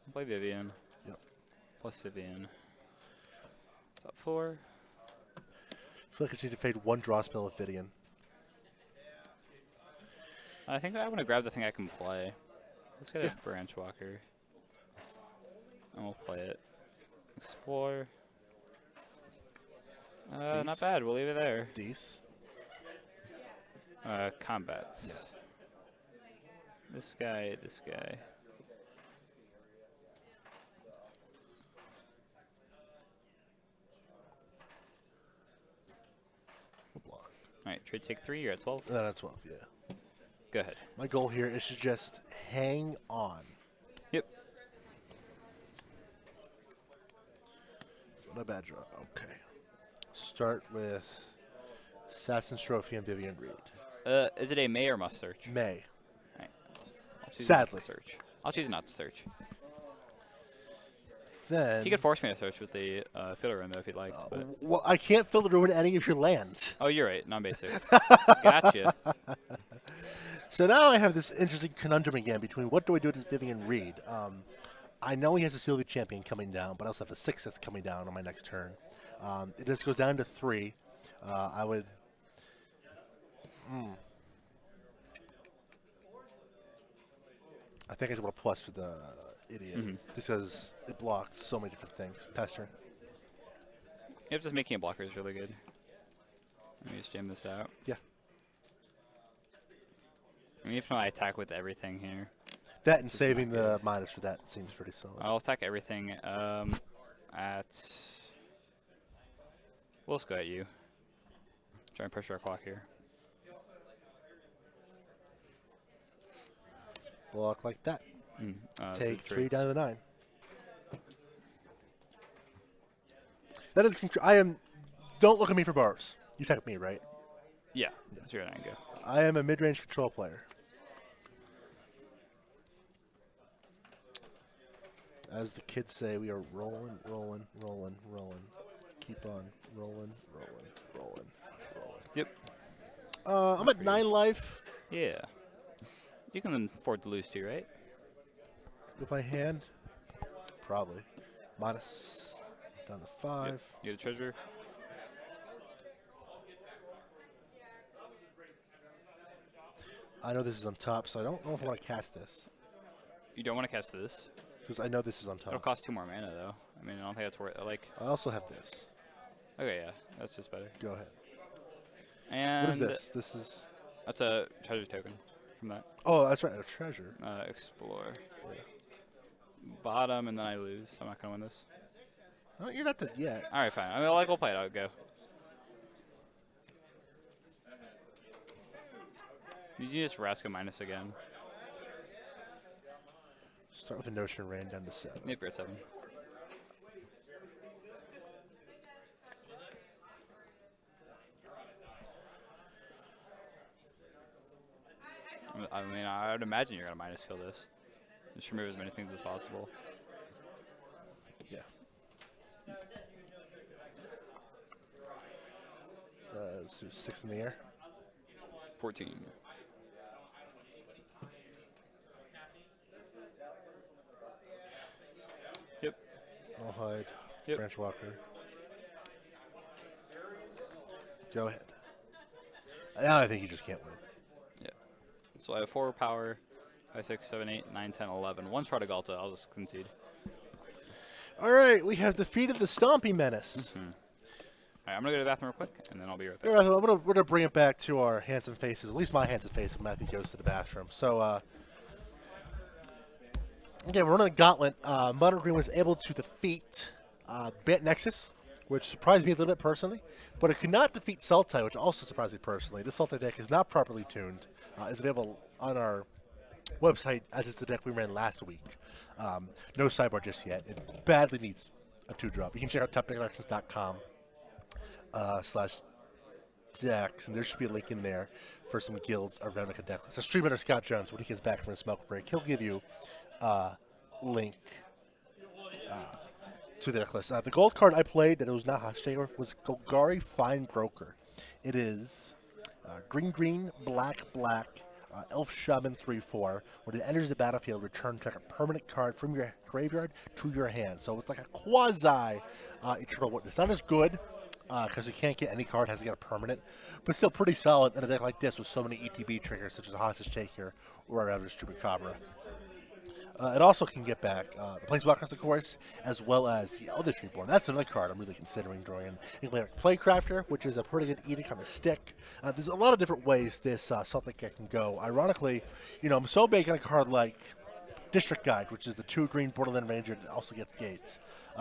I'll play Vivian. Yep. Plus Vivian. Top 4. I feel like I need to fade 1 draw spell with Vivian. I think I want to grab the thing I can play. Let's get a Branch Walker. And we'll play it. Explore. Not bad. We'll leave it there. Dece. Combats. Yeah. This guy, this guy. We'll block. Alright, trade take 3, you're at 12. No, that's 12, yeah. Go ahead. My goal here is to just hang on. Yep. It's not a bad draw. Okay. Start with Assassin's Trophy and Vivian Reed. Is it a may or must search? May. Right. Sadly. Not to search. I'll choose not to search. Then He could force me to search with the Fiddler Room, though, if he'd like. well, I can't fill the room with any of your lands. Oh, you're right. Non-basic. Gotcha. So now I have this interesting conundrum again between what do I do with this Vivian Reed. I know he has a Sylvie Champion coming down, but I also have a 6 that's coming down on my next turn. It just goes down to 3. I would... I think I just want a plus for the idiot, because it blocks so many different things. Pass turn. Yep, just making a blocker is really good. Let me just jam this out. Yeah. I mean, if not, I attack with everything here. That and saving the minus for that seems pretty solid. I'll attack everything at... We'll just go at you. Try and pressure our clock here. Block like that. Take so 3 down to 9. That is... I am... Don't look at me for bars. You attack me, right? Yeah. 0-9 go. I am a mid-range control player. As the kids say, we are rolling, rolling, rolling, rolling. Keep on rolling, rolling, rolling, rolling. Yep. I'm at 9 life. Yeah. You can afford to lose 2, right? With my hand? Probably. Minus. Down to 5. Yep. You get a treasure. I know this is on top, so I don't know if I want to cast this. You don't want to cast this? Because I know this is on top. It'll cost 2 more mana, though. I mean, I don't think that's worth it. Like, I also have this. okay, yeah. That's just better. Go ahead. And what is this? This is... That's a treasure token from that. Oh, that's right. A treasure. Explore. Yeah. Bottom, and then I lose. I'm not going to win this. No, you're not dead yet. All right, fine. I mean, like, we'll play it out. Go. Did you just Raska minus again? Start with a Notion Rain down to 7. Yep, you're at 7. I mean, I would imagine you're going to minus kill this. Just remove as many things as possible. Yeah. Let's do 6 in the air. 14. Yep. I'll hide. Yep. Branch Walker. Go ahead. Now I think you just can't win. Yeah. So I have 4 power, 5, 6, 7, 8, 9, 10, 11. 1 Strata Galta. I'll just concede. All right, we have defeated the Stompy Menace. All right, I'm going to go to the bathroom real quick, and then I'll be right back. All right, we're gonna bring it back to our handsome faces, at least my handsome face when Matthew goes to the bathroom. So, again, we're running a gauntlet. Modern Green was able to defeat Bant Nexus, which surprised me a little bit personally, but it could not defeat Sultai, which also surprised me personally. This Sultai deck is not properly tuned. It's available on our website as is the deck we ran last week. No sidebar just yet. It badly needs a 2-drop. You can check out topdeckcollections.com /decks, and there should be a link in there for some Guilds of Ravnica deck. So stream under Scott Jones when he gets back from his smoke break. He'll give you a link to the deck list. The gold card I played that it was not Hashtaker was Golgari Fine Broker. It is green, black, Elf Shaman 3/4. When it enters the battlefield, return a permanent card from your graveyard to your hand. So it's like a quasi Eternal Witness. Not as good because you can't get any card, has to get a permanent, but still pretty solid in a deck like this with so many ETB triggers such as a Hostage Taker or a Chupacabra. It also can get back the Planeswalkers, of course, as well as the Eldritch Reborn. That's another card I'm really considering drawing in. You can play like Playcrafter, which is a pretty good edict on the stick. There's a lot of different ways this Celtic deck can go. Ironically, I'm so big on a card like District Guide, which is the 2 green Borderland Ranger that also gets gates.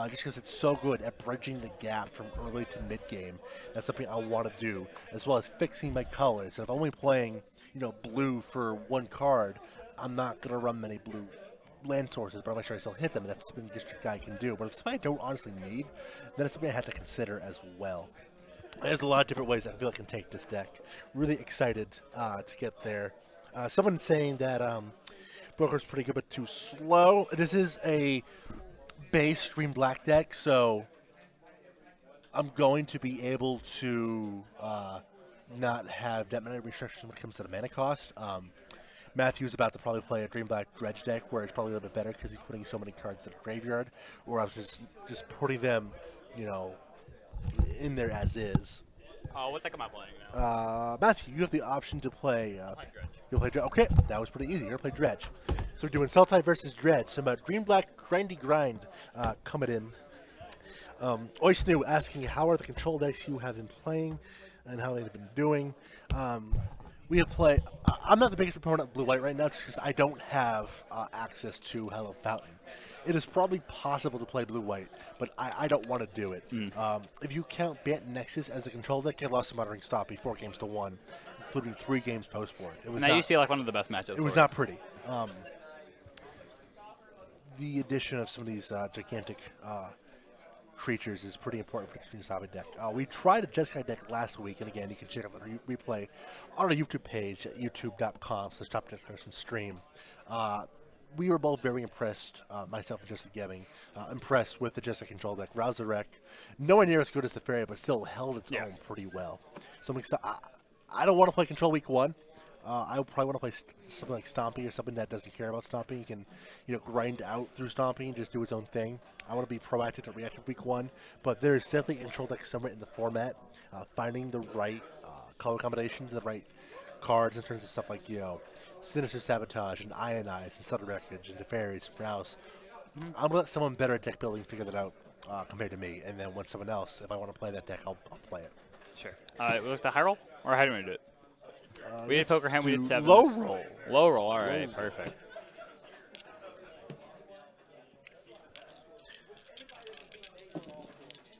Just because it's so good at bridging the gap from early to mid-game. That's something I want to do, as well as fixing my colors. If I'm only playing, blue for 1 card, I'm not going to run many blue land sources, but I'll make sure I still hit them, and that's something the District Guide can do. But if something I don't honestly need, then it's something I have to consider as well. There's a lot of different ways I feel I can take this deck. Really excited to get there. Someone saying that Broker's pretty good, but too slow. This is a base Green Black deck, so I'm going to be able to not have that many restrictions when it comes to the mana cost. Matthew's about to probably play a Green Black Dredge deck where it's probably a little bit better because he's putting so many cards to the graveyard, or I was just putting them, in there as is. Oh, what deck am I playing now? Matthew, you have the option to play. Dredge. You'll play Dredge. Okay, that was pretty easy. You're gonna play Dredge. So we're doing Sultai versus Dredge. Some Green Black Grindy Grind coming in. Oisnu asking how are the control decks you have been playing and how they've been doing. We have played. I'm not the biggest proponent of blue-white right now just because I don't have access to Hello Fountain. It is probably possible to play blue-white, but I don't want to do it. If you count Bant Nexus as the control deck, I lost to Modern Stompy 4 games to 1, including 3 games post-board. And that used to be like one of the best matchups. It was not pretty. The addition of some of these gigantic creatures is pretty important for the Stompy deck. We tried a Jeskai deck last week, and again, you can check out the replay on our YouTube page at youtube.com/TopDeckCollections stream. We were both very impressed, myself and Justin Gemming, impressed with the Jeskai Control deck. Rousarek, nowhere near as good as the Fairy, but still held its own pretty well. So I don't want to play Control week 1. I would probably want to play something like Stompy or something that doesn't care about Stompy. You can, grind out through Stompy and just do its own thing. I want to be proactive to reactive week 1, but there's definitely a control deck somewhere in the format. Finding the right color combinations, the right cards in terms of stuff like, Sinister Sabotage and Ionize and Subtle Wreckage and Nefarious Browse. I'm going to let someone better at deck building figure that out compared to me. And then when someone else, if I want to play that deck, I'll play it. Sure. Was it the high roll? Or how do we do it? We did poker hand, we did 7. Low roll. Low roll, all right, perfect.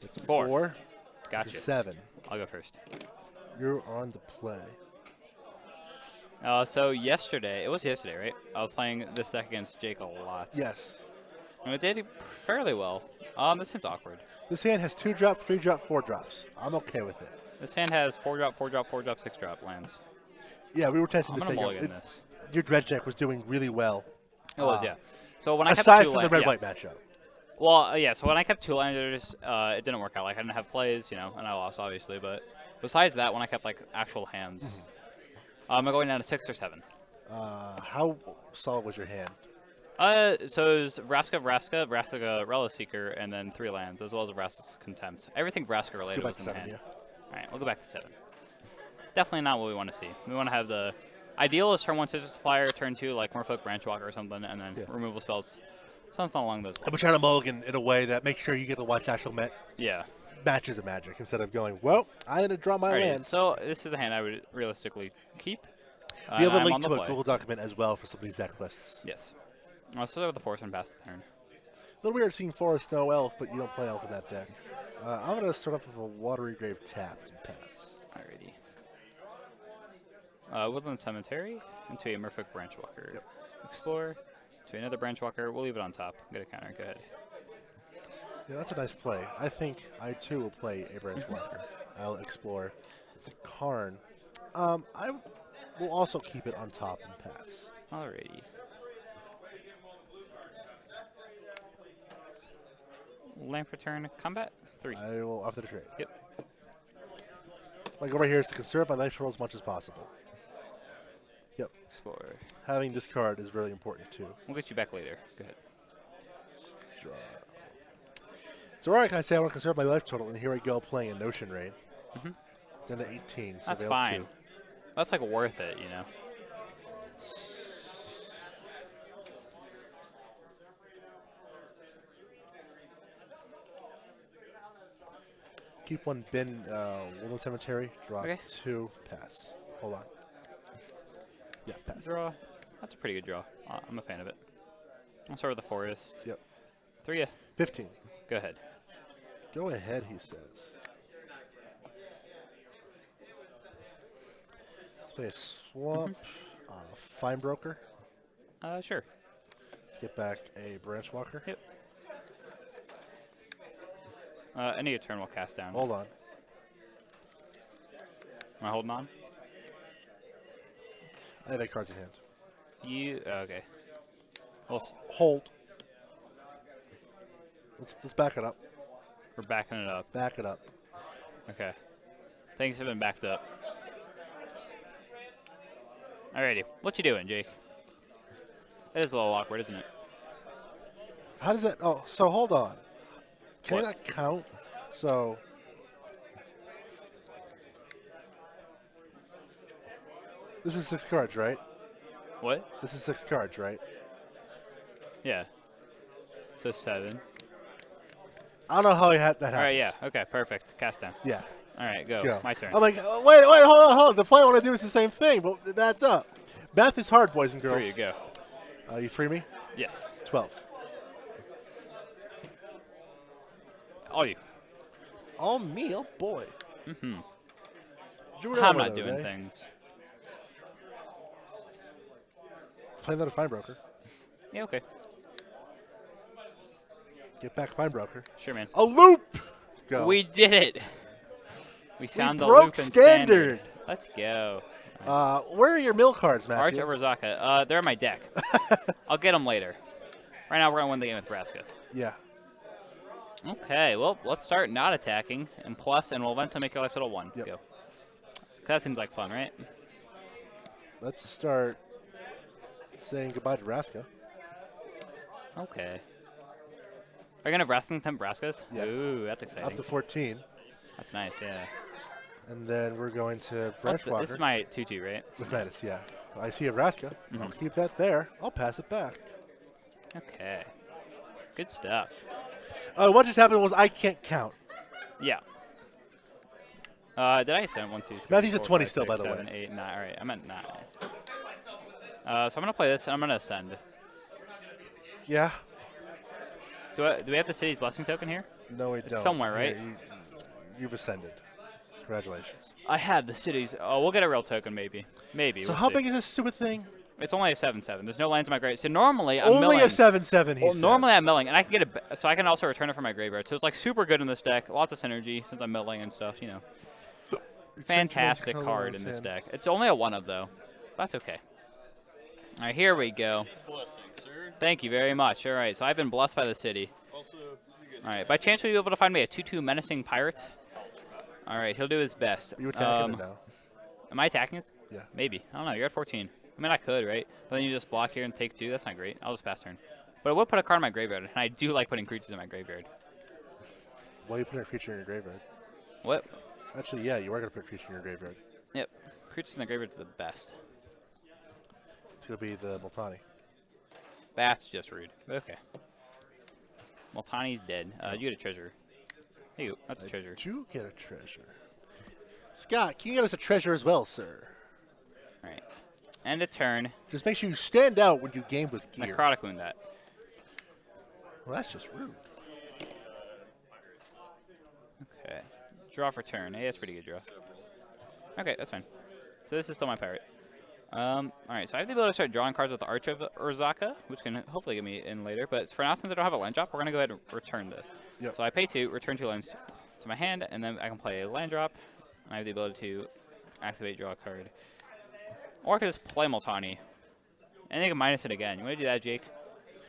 It's a 4. 4. Gotcha. It's a 7. I'll go first. You're on the play. So yesterday, it was yesterday, right? I was playing this deck against Jake a lot. Yes. And it did fairly well. This hand's awkward. This hand has 2-drop, 3-drop, 4-drops. I'm okay with it. This hand has 4-drop, 4-drop, 4-drop, 6-drop lands. Yeah, we were testing I'm this gonna thing. mulligan this. Your Dredge deck was doing really well. It was, yeah. So when I kept aside 2 from the red-white matchup. Well, yeah. So when I kept 2 landers, it didn't work out. Like I didn't have plays, and I lost obviously. But besides that, when I kept like actual hands, I'm going down to 6 or 7. How solid was your hand? So it was Vraska, Relic Seeker, and then 3 lands, as well as Vraska's Contempt. Everything Vraska related was in the hand. Yeah. All right, we'll go back to 7. Definitely not what we want to see. We want to have the ideal is turn 1 Sigil Supplier, turn 2 like Merfolk Branchwalker or something, and then removal spells, something along those lines. We're trying to mulligan in a way that makes sure you get to watch actual matches of Magic instead of going, well, I didn't draw my lands. So this is a hand I would realistically keep. We have a link to a Google document as well for some of these deck lists. Yes. I'll start with the Forest and pass the turn. A little weird seeing Forest no Elf, but you don't play Elf in that deck. I'm going to start off with a Watery Grave tapped and pass. Alrighty. Woodland Cemetery into a Merfolk Branchwalker. Yep. Explore to another Branchwalker. We'll leave it on top. Get a counter. Go ahead. Yeah, that's a nice play. I think I too will play a Branchwalker. I'll explore. It's a Karn. I will also keep it on top and pass. Alrighty. Lamp return, combat, 3. I will offer the trade. Yep. My goal right here is to conserve my life roll as much as possible. Yep. Explore. Having this card is really important too. We'll get you back later. Go ahead. Draw. So alright, can I say I want to conserve my life total, and here I go playing a Notion Raid. Down to 18. So that's fine. That's like worth it, Keep 1 bin, Woodland Cemetery, draw 2, pass. Hold on. Yeah, pass. Draw. That's a pretty good draw. I'm a fan of it. I'll start with the Forest. Yep. 3. 15. Go ahead. Go ahead, he says. Let's play a Swamp. Fine Broker. Sure. Let's get back a Branchwalker. Yep. Any turn will cast down. Hold on. Am I holding on? I have 8 cards in hand. Okay. We'll hold. Let's back it up. We're backing it up. Back it up. Okay. Things have been backed up. Alrighty. What you doing, Jake? That is a little awkward, isn't it? How does that... Oh, so hold on. Can What? I not count? So... This is 6 cards, right? What? This is 6 cards, right? Yeah. So 7. I don't know how I had that happen. Alright, yeah. Okay, perfect. Cast down. Yeah. Alright, go. Go. My turn. I'm like, wait, hold on. The play I want to do is the same thing, but that's up. Math is hard, boys and girls. Free you go. You free me? Yes. 12. All you. All me? Oh, boy. Mm-hmm. I'm I'm not doing things. Play another Fine Broker. Yeah, okay. Get back Fine Broker. Sure, man. A loop! Go. We did it. We found the broke loop in standard. Let's go. Where are your mill cards, Matthew? Arch over Zaka. They're in my deck. I'll get them later. Right now, we're going to win the game with Vraska. Yeah. Okay, well, let's start not attacking, and we'll eventually make your life total 1. Yep. Go. That seems like fun, right? Let's start saying goodbye to Vraska. Okay. Are you going to have Wrestling Temp Vraskas? Yeah. Ooh, that's exciting. Up to 14. That's nice, yeah. And then we're going to This Branchwalker. is my 2-2, right? With Menace, yeah. I see a Vraska. I'll keep that there. I'll pass it back. Okay. Good stuff. What just happened was I can't count. Yeah. Did I send 1, 2, 3, Matthew's 4, at 20 5, still, 6, by the 7, way. 8, 9. All right, I'm at 9. So I'm going to play this, and I'm going to ascend. Yeah? Do we have the city's blessing token here? No, we don't. somewhere, right? Yeah, you've ascended. Congratulations. I had the cities. Oh, we'll get a real token, maybe. Maybe. So we'll how see. big is this stupid thing? It's only a 7/7. There's no lands in my graveyard. So normally I'm Only milling. a 7/7. He Well, says. normally I'm milling, and I can get it. So I can also return it from my graveyard. So it's like super good in this deck. Lots of synergy since I'm milling and stuff. You know, fantastic card in this deck. It's only a 1/of though. That's okay. All right, here we go. Blessing, sir. Thank you very much. All right, so I've been blessed by the city. Also, you get All right, by chance will you be able to find me a 2/2 menacing pirate? All right, he'll do his best. You attacking it now? Am I attacking it? Yeah. Maybe. I don't know. You're at 14. I mean, I could, right? But then you just block here and take 2. That's not great. I'll just pass turn. But it would put a card in my graveyard, and I do like putting creatures in my graveyard. Why are you putting a creature in your graveyard? What? Actually, yeah, you are going to put a creature in your graveyard. Yep. Creatures in the graveyard are the best. It's going to be the Multani. That's just rude. Okay. Multani's dead. You get a treasure. There you go. That's a treasure. You get a treasure. Scott, can you get us a treasure as well, sir? All right. End a turn. Just make sure you stand out when you game with gear. Necrotic wound that. Well, that's just rude. Okay. Draw for turn. Hey, that's pretty good draw. Okay, that's fine. So this is still my pirate. All right, so I have the ability to start drawing cards with the Arch of Urzaka, which can hopefully get me in later. But for now, since I don't have a land drop, we're going to go ahead and return this. Yep. So I pay 2, return 2 lands to my hand, and then I can play a land drop. And I have the ability to activate, draw a card. Or I could just play Multani. And they can minus it again. You want to do that, Jake?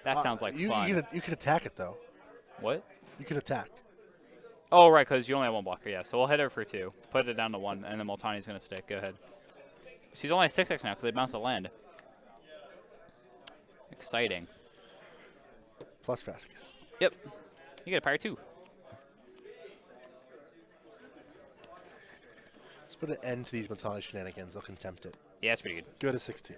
That sounds like fun. You can attack it, though. What? You can attack. Oh, right, because you only have 1 blocker. Yeah, so we'll hit her for 2. Put it down to 1, and then Multani's going to stick. Go ahead. She's only a 6/6 now because they bounced a land. Exciting. Plus Vraska. Yep. You get a pirate too. Let's put an end to these Multani shenanigans. They'll contempt it. Yeah, that's pretty good. Go to 16.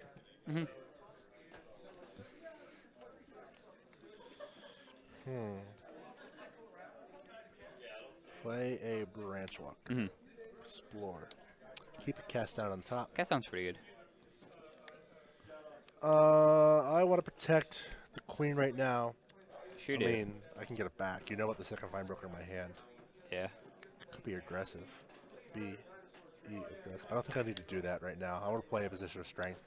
Play a branch walk. Explore. Keep it cast down on top. That sounds pretty good. I want to protect the queen right now. Sure I do. mean, I can get it back. You know what? The second Vine Broker in my hand. Yeah. Could be aggressive. Be aggressive. I don't think I need to do that right now. I want to play a position of strength.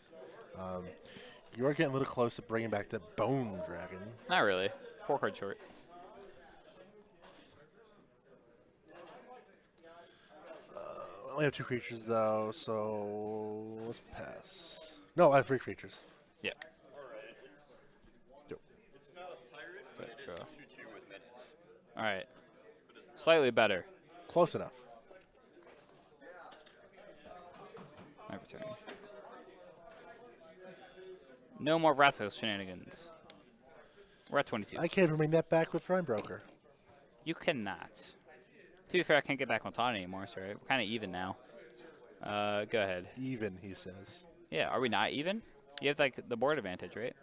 You're getting a little close to bringing back the Bone Dragon. Not really. 4 cards short. I only have 2 creatures, though, so let's pass. No, I have 3 creatures. Yeah. Yep. it's not a pirate, But but draw. it's a 2/2 with menace. All right. Slightly better. Close enough. My return. No more Rascals shenanigans. We're at 22. I can't even bring that back with Vine Broker. You cannot. To be fair, I can't get back Multani anymore, so we're kind of even now. Go ahead. Even, he says. Yeah, are we not even? You have, like, the board advantage, right?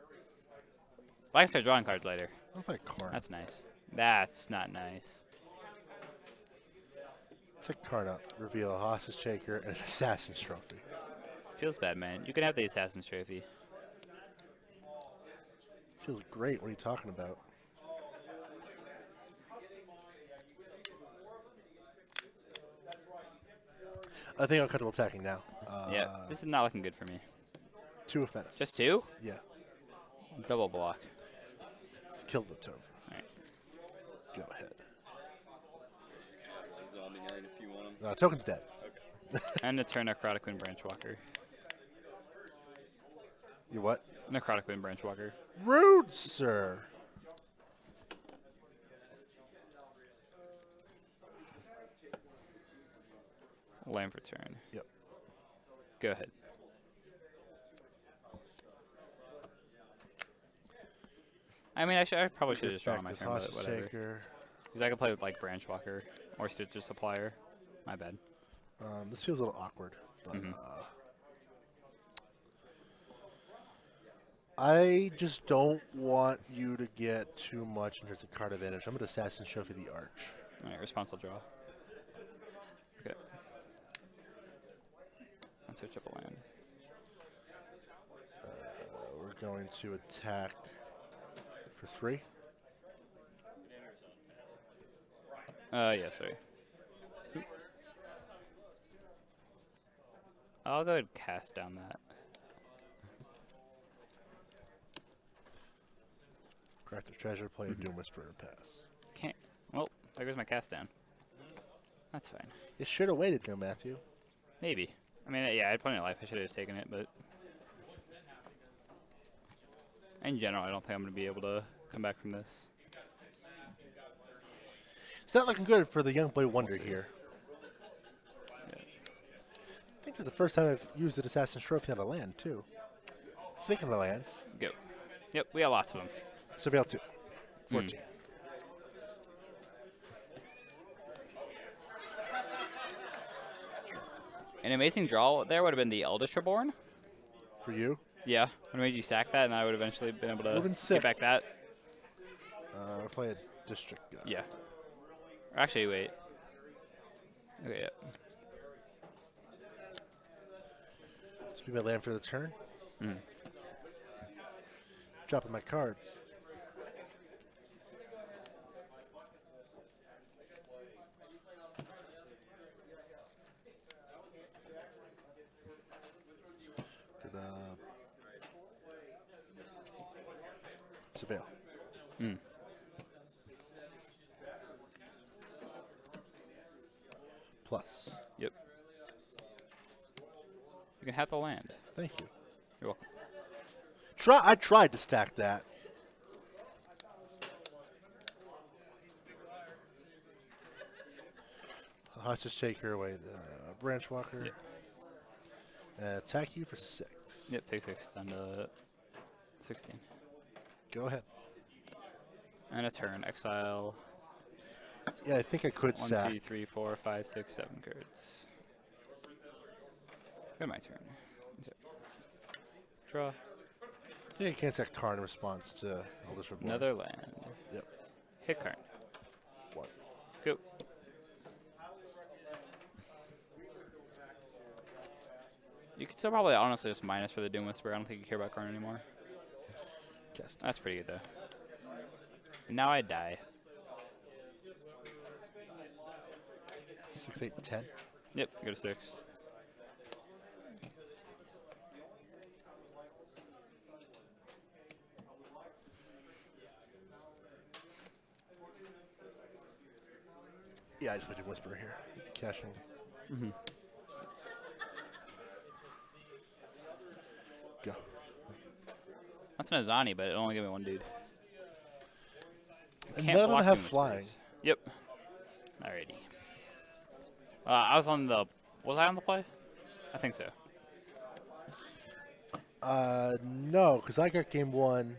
Well, I can start drawing cards later. I'll play Karn. That's nice. That's not nice. Take Karn up. Reveal a Hostage Shaker and an Assassin's Trophy. Feels bad, man. You can have the Assassin's Trophy. Feels great. What are you talking about? I think I'm comfortable attacking now. Yeah, this is not looking good for me. 2 with Menace. Just 2? Yeah. Double block. Let's kill the totem. All right. Go ahead. Zombie Knight if you want him. Token's dead. And a turn Necrotic Wind Branchwalker. You what? Necrotic Wind Branchwalker. Rude, sir. Land for turn. Yep. Go ahead. I mean, I probably should have just drawn my this turn, but Hostage whatever. Shaker. Because I could play with, like, Branchwalker or Stitcher Supplier. My bad. This feels a little awkward, but I just don't want you to get too much in terms of card advantage. I'm going to Assassin's Trophy the Arch. All right, response will draw. Okay. Let's switch up a land. We're going to attack for 3. Yeah, sorry. I'll go ahead and cast down that. Craft the treasure, play a Doom Whisperer, and pass. Can't. Well, there goes my cast down. That's fine. You should have waited, though, Matthew. Maybe. I mean, yeah, I had plenty of life. I should have just taken it, but in general, I don't think I'm going to be able to come back from this. It's not looking good for the young boy wonder here. Yeah. I think it's the first time I've used an Assassin's Trophy on a land, too. Speaking of lands. Go. Yep, we got lots of them. Surveil 2. 14. An amazing draw there would have been the Eldest Reborn. For you? Yeah, would have made you stack that, and I would have eventually been able to sick. get back that. We'll play a district guy. Yeah. Actually, wait. Okay, yeah. This will be my land for the turn. Dropping my cards. Good, Surveil. Plus. Yep. You can have the land. Thank you. You're welcome. I tried to stack that. I'll just take her away. The branch walker. Yep. And attack you for 6. Yep, take 6 down to 16. Go ahead. And a turn. Exile. Yeah, I think I could 1, sack. 2, 3, 4, 5, 6, 7 cards. Good, my turn. Draw. I think I can't sack Karn in response to Eldest Reborn. Another land. Yep. Hit Karn. 1. Go. You could still probably honestly just minus for the Doom Whisperer. I don't think you care about Karn anymore. Cast. That's pretty good, though. Now I die. 6, 8, 10. Yep, go to 6. Yeah, I just went to Whisperer here. Cashing. Go. That's an Azani, but it only gave me 1 dude. And none of them block have Doom flying. Whispers. Yep. Alrighty. I was on the... Was I on the play? I think so. No, because I got game 1,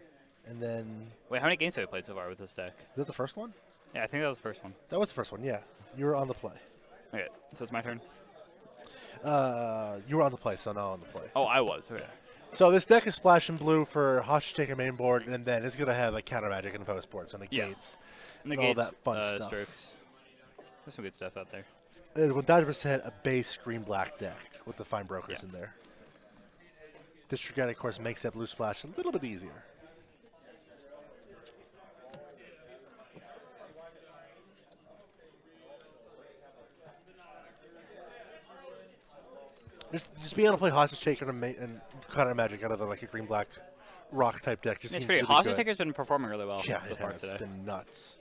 and then... Wait, how many games have we played so far with this deck? Is that the first one? Yeah, I think that was the first one. That was the first one, yeah. You were on the play. Okay, so it's my turn? You were on the play, so now on the play. Oh, I was. Okay. So this deck is splash and blue for Hostage Taker main board, and then it's going to have like counter magic and post boards and the gates. And the all gates, that fun stuff. strokes. There's some good stuff out there. It's 1,000% a base green-black deck with the fine brokers in there. District Guide, of course, makes that blue splash a little bit easier. Just being able to play Hostage Taker and counter magic out of like a green-black rock type deck just It's seems pretty. really Hostage good. Taker's been performing really well. Yeah, so it far has. today. It's been nuts.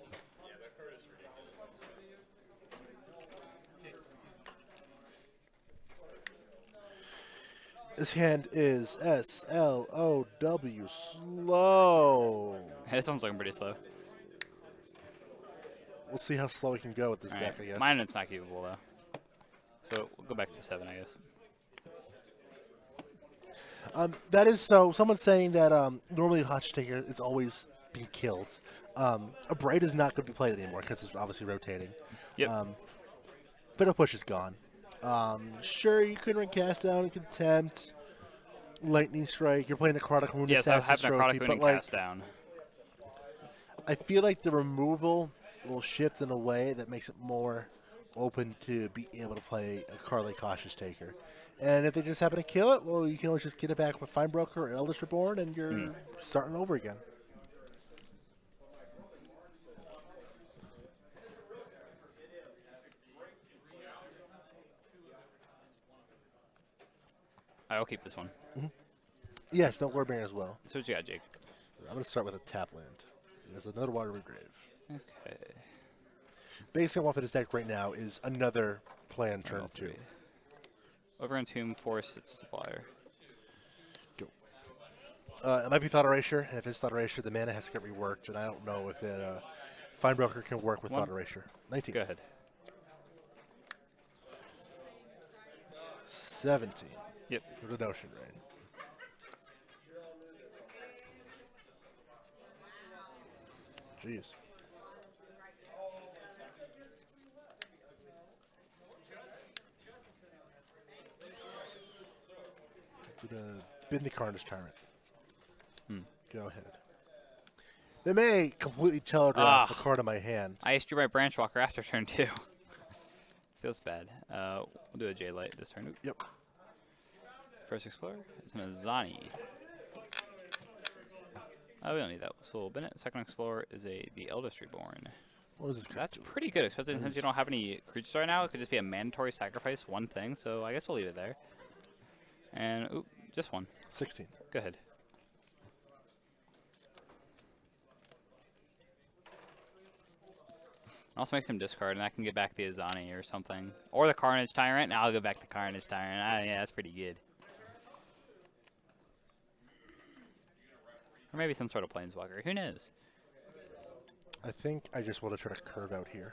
This hand is S-L-O-W, slow. This one's looking pretty slow. We'll see how slow we can go with this deck, I guess. Mine it's not keepable though. So we'll go back to 7, I guess. That is so. Someone's saying that normally Hostage Taker it's always been killed. A Bright is not going to be played anymore because it's obviously rotating. Yep. Fiddle Push is gone. Sure, you could run Cast Down, Contempt, Lightning Strike. You're playing a Necrotic Wound Yes, I'm Assassin's having a Trophy, Necrotic Wound but and like, Cast Down. I feel like the removal will shift in a way that makes it more open to be able to play a card like Cautious Taker. And if they just happen to kill it, well, you can always just get it back with Fine Broker or Eldritch Reborn, and you're starting over again. I'll keep this one. Yes, no Warbringer as well. So what you got, Jake? I'm going to start with a tap land. There's another Watery Grave. Okay. Basically, I want for this deck right now is another play on turn 2. Over Tomb, Force Supplier. Go. It might be Thought Erasure, and if it's Thought Erasure, the mana has to get reworked, and I don't know if it, Fine Broker can work with Thought Erasure. 19. Go ahead. 17. Yep. The Notion Rain. Jeez. Bid the Carnage Tyrant. Go ahead. They may completely telegraph the card in my hand. I asked you my Branch Walker after turn 2. Feels bad. We'll do a J-Light this turn. Oop. Yep. First Explorer is an Azani. Oh, we don't need that. So Bennett. Second Explorer is the Eldest Reborn. What is this? That's pretty good, especially since you don't have any creatures right now. It could just be a mandatory sacrifice, one thing. So I guess we'll leave it there. And oop, just one. 16. Go ahead. Also makes him discard, and I can get back the Azani or something. Or the Carnage Tyrant, and I'll go back to Carnage Tyrant. Yeah, that's pretty good. Or maybe some sort of Planeswalker. Who knows? I think I just want to try to curve out here.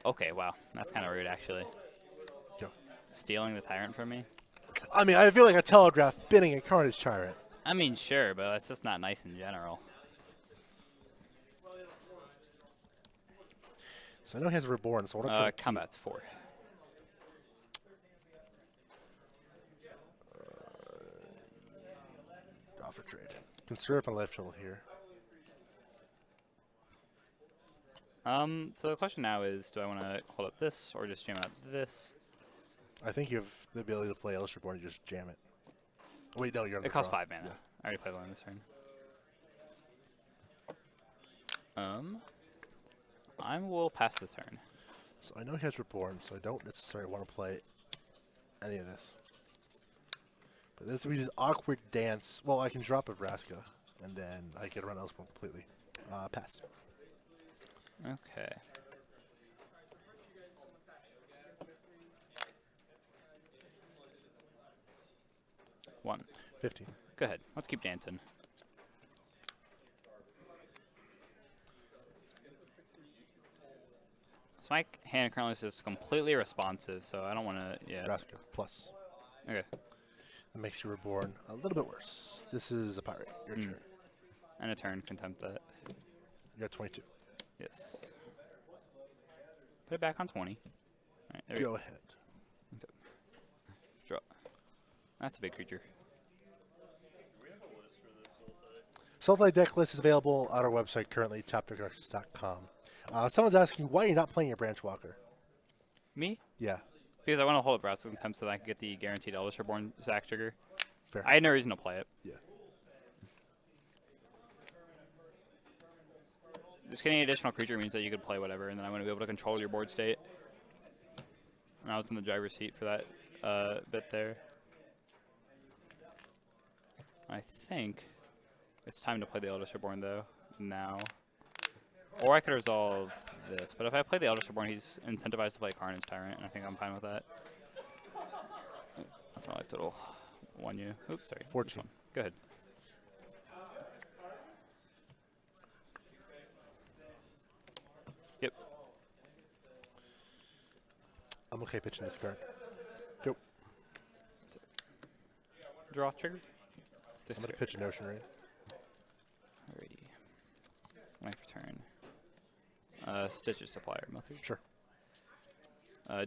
Okay, wow. That's kind of rude, actually. Go. Stealing the Tyrant from me? I mean, I feel like a telegraph bidding a Carnage Tyrant. I mean, sure, but that's just not nice in general. So I know he has a Reborn, so I want to try to combat's 4. offer trade. Conserve my life total here. So the question now is, do I want to hold up this or just jam out this? I think you have the ability to play Eldritch Reborn and just jam it. Wait, no, you're on the It costs draw. 5 mana. Yeah. I already played one this turn. I will pass the turn. So I know he has Reborn, so I don't necessarily want to play any of this. But this will be this awkward dance. Well, I can drop a Vraska, and then I can run Elsborn completely. Pass. Okay. One. 15. Go ahead. Let's keep dancing. So my hand currently is just completely responsive, so I don't want to. Yeah. Vraska, plus. Okay. That makes you Reborn a little bit worse. This is a pirate. Your turn. And a turn. Contempt that. You got 22. Yes. Put it back on 20. All right, there we Go ahead. Draw. That's a big creature. Sultai deck list is available on our website currently, topdeckcards.com. Someone's asking why you're not playing your Branch Walker. Me? Yeah, Because I want to hold it Brass Contempt so that I can get the guaranteed Eldritch Reborn sack trigger. fair. I had no reason to play it. Yeah. Just getting an additional creature means that you could play whatever, and then I'm going to be able to control your board state. And I was in the driver's seat for that bit there. I think it's time to play the Eldritch Reborn, though, now. Or I could resolve this, but if I play the Eldritch Reborn, he's incentivized to play Carnage Tyrant, and I think I'm fine with that. That's my life total. One you. Oops, sorry. 14. Go ahead. Yep. I'm okay pitching this card. Go. Draw trigger. I'm going to pitch a Notion Rain. Alrighty. Life return. Stitches Supplier, Method. Sure.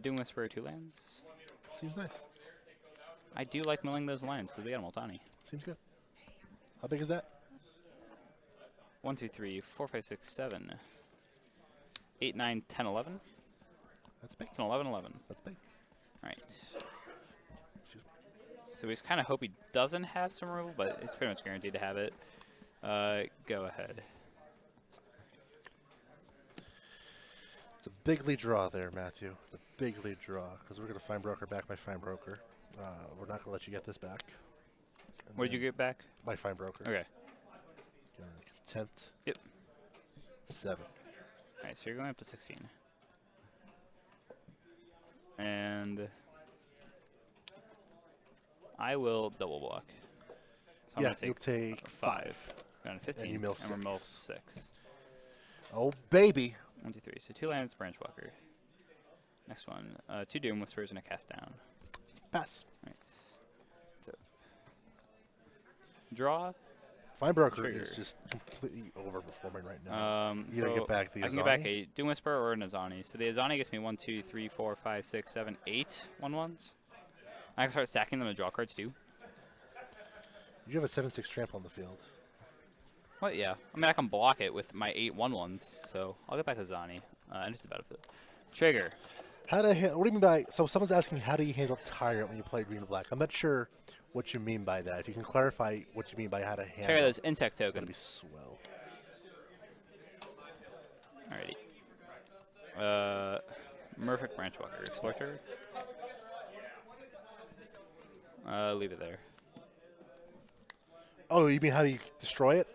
Doom Whisperer, 2 lands. Seems nice. I do like milling those lands because we got a Multani. Seems good. How big is that? 1, 2, 3, 4, 5, 6, 7, 8, 9, 10, 11. That's big. It's an 11, 11. That's big. All right. Excuse me. So we just kind of hope he doesn't have some removal, but it's pretty much guaranteed to have it. Go ahead. It's a big lead draw there, Matthew. It's a big lead draw because we're going to Fine Broker back my Fine Broker. We're not going to let you get this back. And What did you get back? My Fine Broker. Okay. Content. Yep. 7. All right, so you're going up to 16. And I will double block. So Yeah, I'm you'll gonna take take 5. Down to 15. And you mill we're mill 6. 6. Oh, baby. 1, 2, 3. So 2 lands, Branch Walker. Next one. 2 Doom Whispers and a Cast Down. Pass. Right. So draw. Fine Broker Trigger. is just completely overperforming right now. You So gotta get back the I can get back a Doom Whisperer or an Azani. So the Azani gets me 1, 2, 3, 4, 5, 6, 7, 8 1/1s. I can start stacking them to draw cards too. You have a 7/6 trample on the field. What? Yeah. I mean, I can block it with my 8 1/1s. So I'll get back Azani. And just about it. Trigger. What do you mean by? So someone's asking, how do you handle Tyrant when you play Green or Black? I'm not sure what you mean by that. If you can clarify what you mean by how to handle. Trigger those insect That'd be tokens. swell. Alrighty. Murphic Branch Walker. Explore trigger. Leave it there. Oh, you mean how do you destroy it?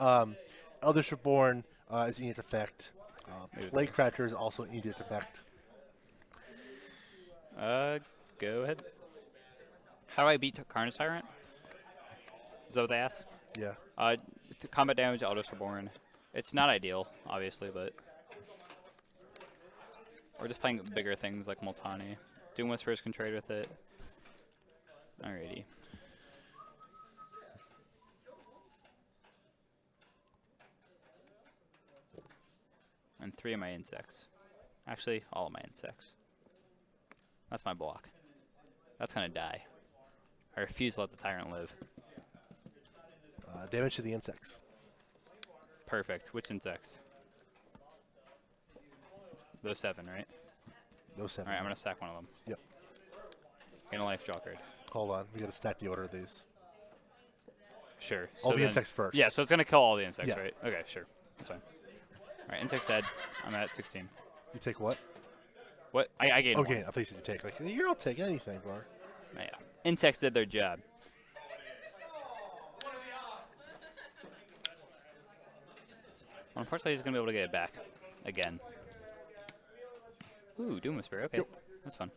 Eldritch Reborn is immediate effect. Blade Crafter is also immediate effect. Go ahead. How do I beat Carnage Tyrant? Is that what they asked? Yeah. Combat damage, Eldritch Reborn. It's not ideal, obviously, but we're just playing bigger things like Multani. Doom Whispers can trade with it. Alrighty. And 3 of my insects. Actually, all of my insects. That's my block. That's gonna die. I refuse to let the Tyrant live. Damage to the insects. Perfect. Which insects? Those 7, right? Those 7. Alright, I'm gonna sack one of them. Yep. Gain a life draw card. Hold on. We got to stack the order of these. Sure. All So the then- insects first. Yeah, so it's gonna kill all the insects, Yeah. right? Okay, sure. That's fine. Alright, insect's dead. I'm at 16. You take what? What? I gained Okay, one. I thought you said you take. Like, you don't take anything, bro. Yeah. Insects did their job. Unfortunately, he's going to be able to get it back again. Ooh, Doom Whisper. Okay, Yep. that's fun.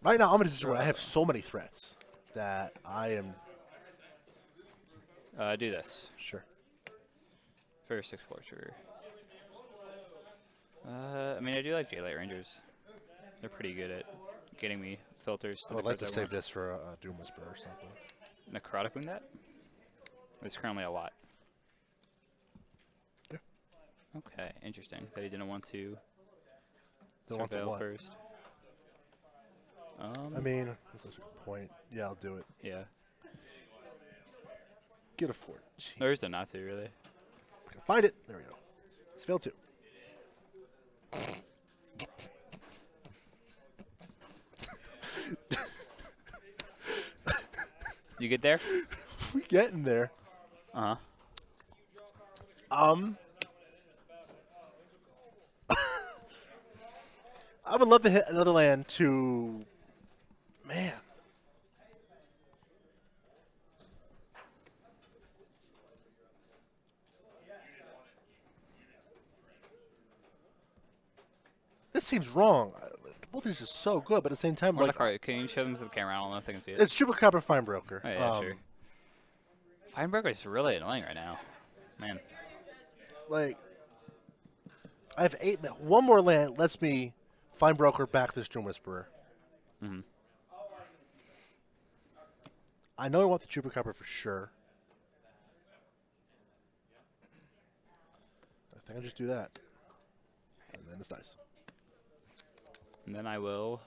Right now, I'm in a situation where I have so many threats that I am Do this. sure. First Explorer. I mean, I do like J-Light Rangers. They're pretty good at getting me filters. I would like to save this for a Doom Whisper or something. Necrotic Wound that? There's currently a lot. Yeah. Okay, interesting. That he didn't want to Don't want to surveil what? first. I mean, that's a good point. Yeah, I'll do it. Yeah. Get a 14. There's the not to, really. I can find it. There we go. It's failed 2. You get there? We getting there. Uh-huh. I would love to hit another land to, man. This seems wrong. Both of these are so good, but at the same time, Or the like, card. Can you show them to the camera? I don't know if they can see it. it's Super Copper Fine Broker. Oh, yeah, sure. Feinberger is really annoying right now. Man. Like, I have 8. One more land lets me Fine Broker back this Doom Whisperer. Mm-hmm. I know I want the Chupacabra for sure. I think I'll just do that. And then this dies. And then I will.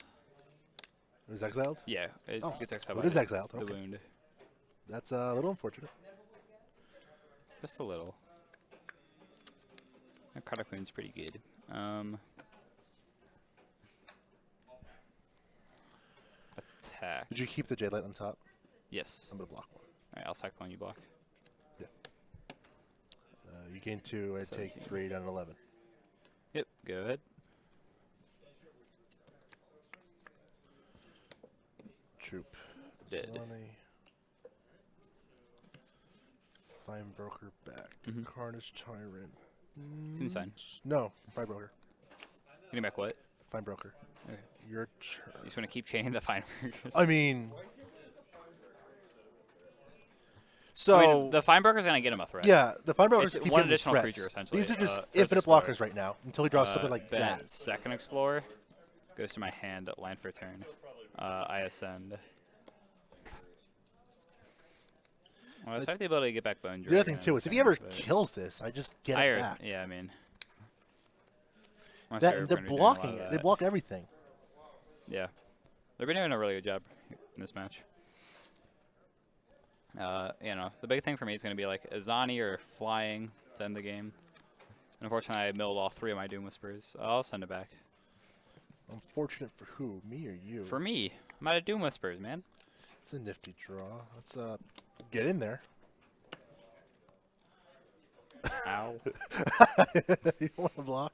It was exiled? Yeah, it gets exiled. It is exiled. The Okay. wound. That's a little unfortunate. Just a little. Necrotic wound's pretty good. Attack. Did you keep the Jade Light on top? Yes. I'm going to block one. Alright, I'll cycle on you block. Yeah. You gain 2, I take 17. 3 down to 11. Yep, go ahead. Troop. Dead. 20. Fine Broker back. Carnage Tyrant. Seems fine. No, Fine Broker. Getting back what? Fine Broker. Okay. Your turn. You just want to keep chaining the fine burgers. I mean... So... I mean, the fine burger's going to get him a threat. Yeah, the Fine Brokers It's keep one getting additional threats. creature, essentially. These are just First infinite Explorer. blockers right now until he draws something like Ben, that. Second Explorer goes to my hand at line for turn. I ascend. Well, I have the ability to get back Bone Dragon. The other thing, too, is if he ever but kills this, I just get it back. Yeah, I mean. That, and they're blocking it. They block everything. Yeah. They've been doing a really good job in this match. You know, the big thing for me is going to be like Azani or flying to end the game. And unfortunately, I milled all 3 of my Doom Whispers. I'll send it back. Unfortunate for who? Me or you? For me. I'm out of Doom Whispers, man. It's a nifty draw. Let's get in there. Ow. You want to block?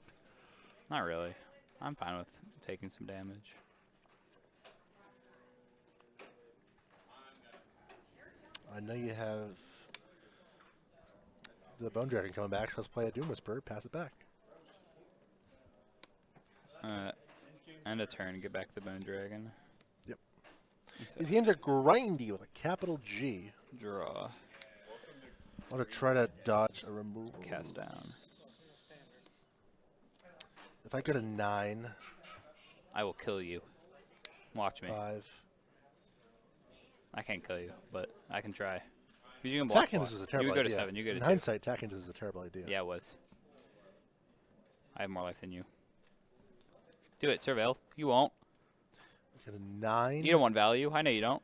Not really. I'm fine with taking some damage. I know you have the Bone Dragon coming back, so let's play a Doom Whisper, pass it back. End a turn, get back the Bone Dragon. Yep. These games are grindy with a capital G. Draw. I want to try to dodge a removal. Cast down. If I go to 9. I will kill you. Watch me. 5. I can't kill you, but I can try. You can block. Attacking this was a terrible You go idea. to 7. You go to In 2. hindsight, attacking this is a terrible idea. Yeah, it was. I have more life than you. Do it, Surveil. You won't. I got a 9. You don't want value. I know you don't.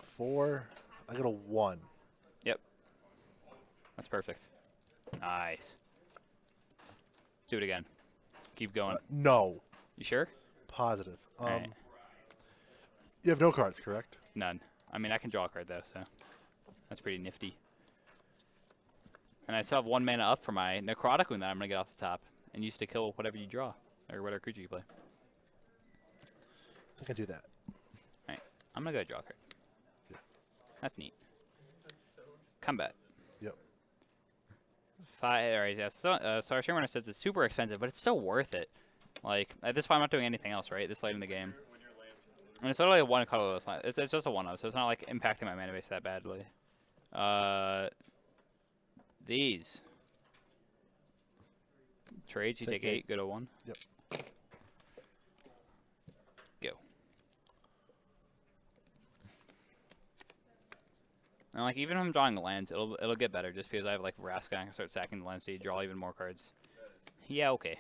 4. I got a 1. Yep. That's perfect. Nice. Do it again. Keep going. No. You sure? Positive. Alright. You have no cards, correct? None. I mean, I can draw a card, though, so that's pretty nifty. And I still have 1 mana up for my Necrotic Wound that I'm going to get off the top and use to kill whatever you draw, or whatever creature you play. I can do that. Alright. I'm going to go draw a card. Yeah. That's neat. Combat. Yep. 5. Alright, yeah. So our Shareholder says it's super expensive, but it's so worth it. Like, at this point, I'm not doing anything else, right? This late in the game. And it's literally a 1 colorless line. It's just a 1-of, so it's not like impacting my mana base that badly. These. Trades, you take 8, go to 1. Yep. Go. And like even if I'm drawing lands, it'll get better just because I have like Vraska and I can start sacking the lands so you draw even more cards. Yeah, okay.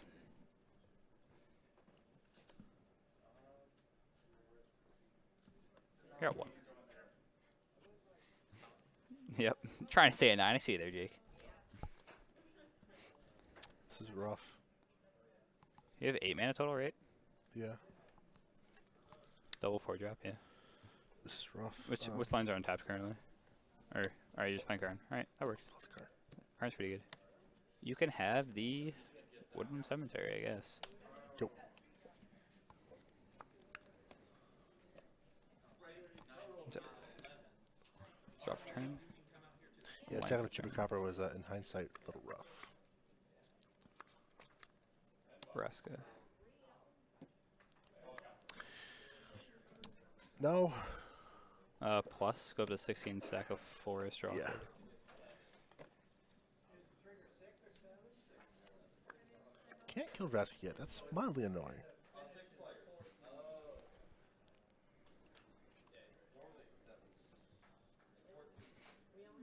You're at 1. Yep. Trying to stay at 9. I see you there, Jake. This is rough. You have 8 mana total, right? Yeah. Double 4-drop, yeah. This is rough. Which lines are untapped currently? Or are you just playing Karn? Alright, that works. Karn's pretty good. You can have the Wooden Cemetery, I guess. Yep. Drop for turn. Yeah, attacking the Chipper Copper was, in hindsight, a little rough. Vraska. No. Plus, go up to 16, stack of Forest, draw. Yeah. Can't kill Vraska yet. That's mildly annoying.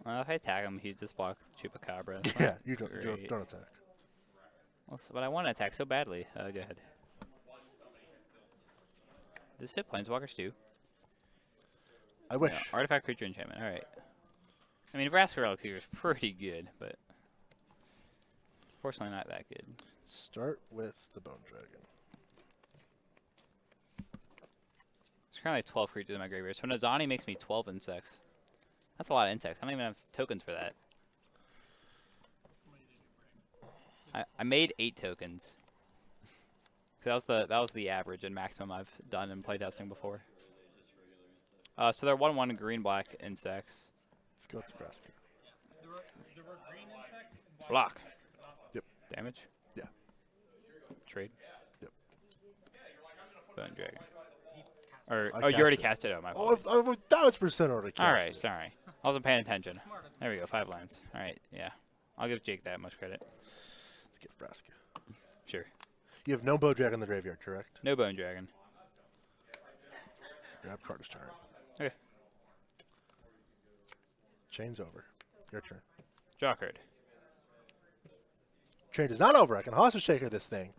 If I attack him, he just blocks Chupacabra. Yeah, you don't attack. Well, but I want to attack so badly. Go ahead. Does it hit Planeswalkers too? I wish. Yeah, artifact creature enchantment. All right. I mean, Vraska Relic is pretty good, but fortunately not that good. Start with the Bone Dragon. There's currently 12 creatures in my graveyard, so Nazani makes me 12 insects. That's a lot of insects. I don't even have tokens for that. I made 8 tokens. That was the average and maximum I've done in playtesting before. So they're 1/1 green-black insects. Let's go with the Vraska. There were green insects and Block. insects, but not Yep. Damage. Yeah. Trade. Yep. Bone Dragon. cast. Or I you already cast cast it. Oh, my Oh, fault. I've 1,000% already cast All right, it. sorry. I wasn't paying attention. Smart of them. There we go, 5 lands. All right, yeah. I'll give Jake that much credit. Let's get Vraska. Sure. You have no Bow Dragon in the graveyard, correct? No Bone Dragon. Grab Carter's turn. Okay. Chain's over. Your turn. Draw card. Chain is not over. I can Hostage Shaker this thing.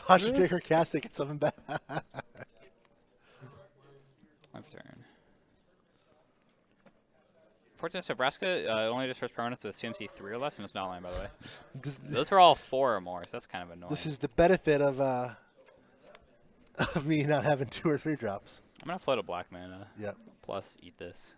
Hostage Shaker, cast it, get something back. My turn. Fortress of Vraska only destroys permanents with CMC 3 or less, and it's not land, by the way. Those are all 4 or more, so that's kind of annoying. This is the benefit of me not having 2 or 3 drops. I'm going to float a black mana. Yep. Plus, eat this.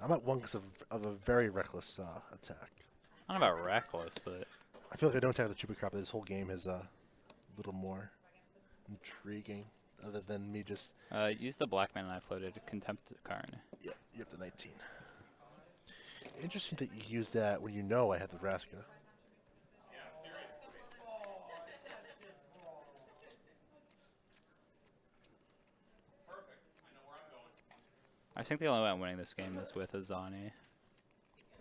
I'm at 1 because of a very reckless attack. I don't know about reckless, but I feel like I don't attack the Chupa Crop, but this whole game is a little more intriguing, other than me just... use the black mana I floated. Contempt Karn. Yeah, you have the 19. Interesting that you use that when you know I have the Vraska. I think the only way I'm winning this game is with Azani.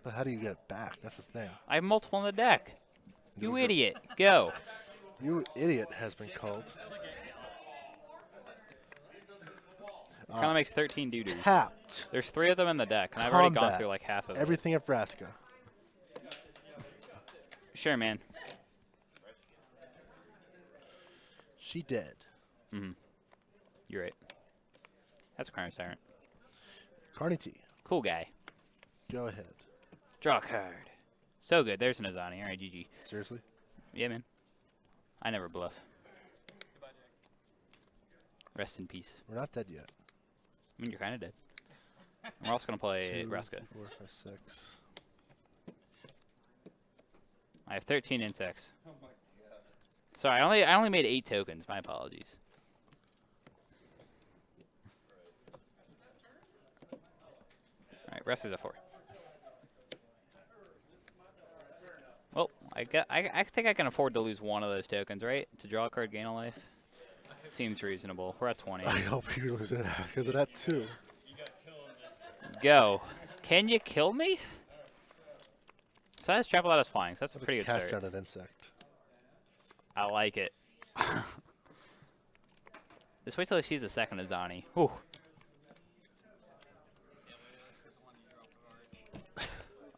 But how do you get it back? That's the thing. I have multiple in the deck. You Loser. idiot. Go. You idiot has been called. Kind of makes 13 doo-doos. Tapped. There's 3 of them in the deck, and I've already gone Combat. through like half of Everything at Vraska. it. Sure, man. She dead. You're right. That's a Crime Tyrant. Carney T. Cool guy. Go ahead. Draw a card. So good. There's an Azani. All right, GG. Seriously? Yeah, man. I never bluff. Rest in peace. We're not dead yet. I mean, you're kind of dead. We're also going to play 2, Vraska. 4, 5, 6. I have 13 insects. Sorry, I only made 8 tokens. My apologies. All right, rest is a 4. Well, I think I can afford to lose 1 of those tokens, right? To draw a card, gain a life. Seems reasonable. We're at 20. I hope you lose it because of that too. Go. Can you kill me? So that's Trample Out is flying, so that's a pretty good Cast start. out an insect. I like it. Just wait till he sees a second Azani. Whew.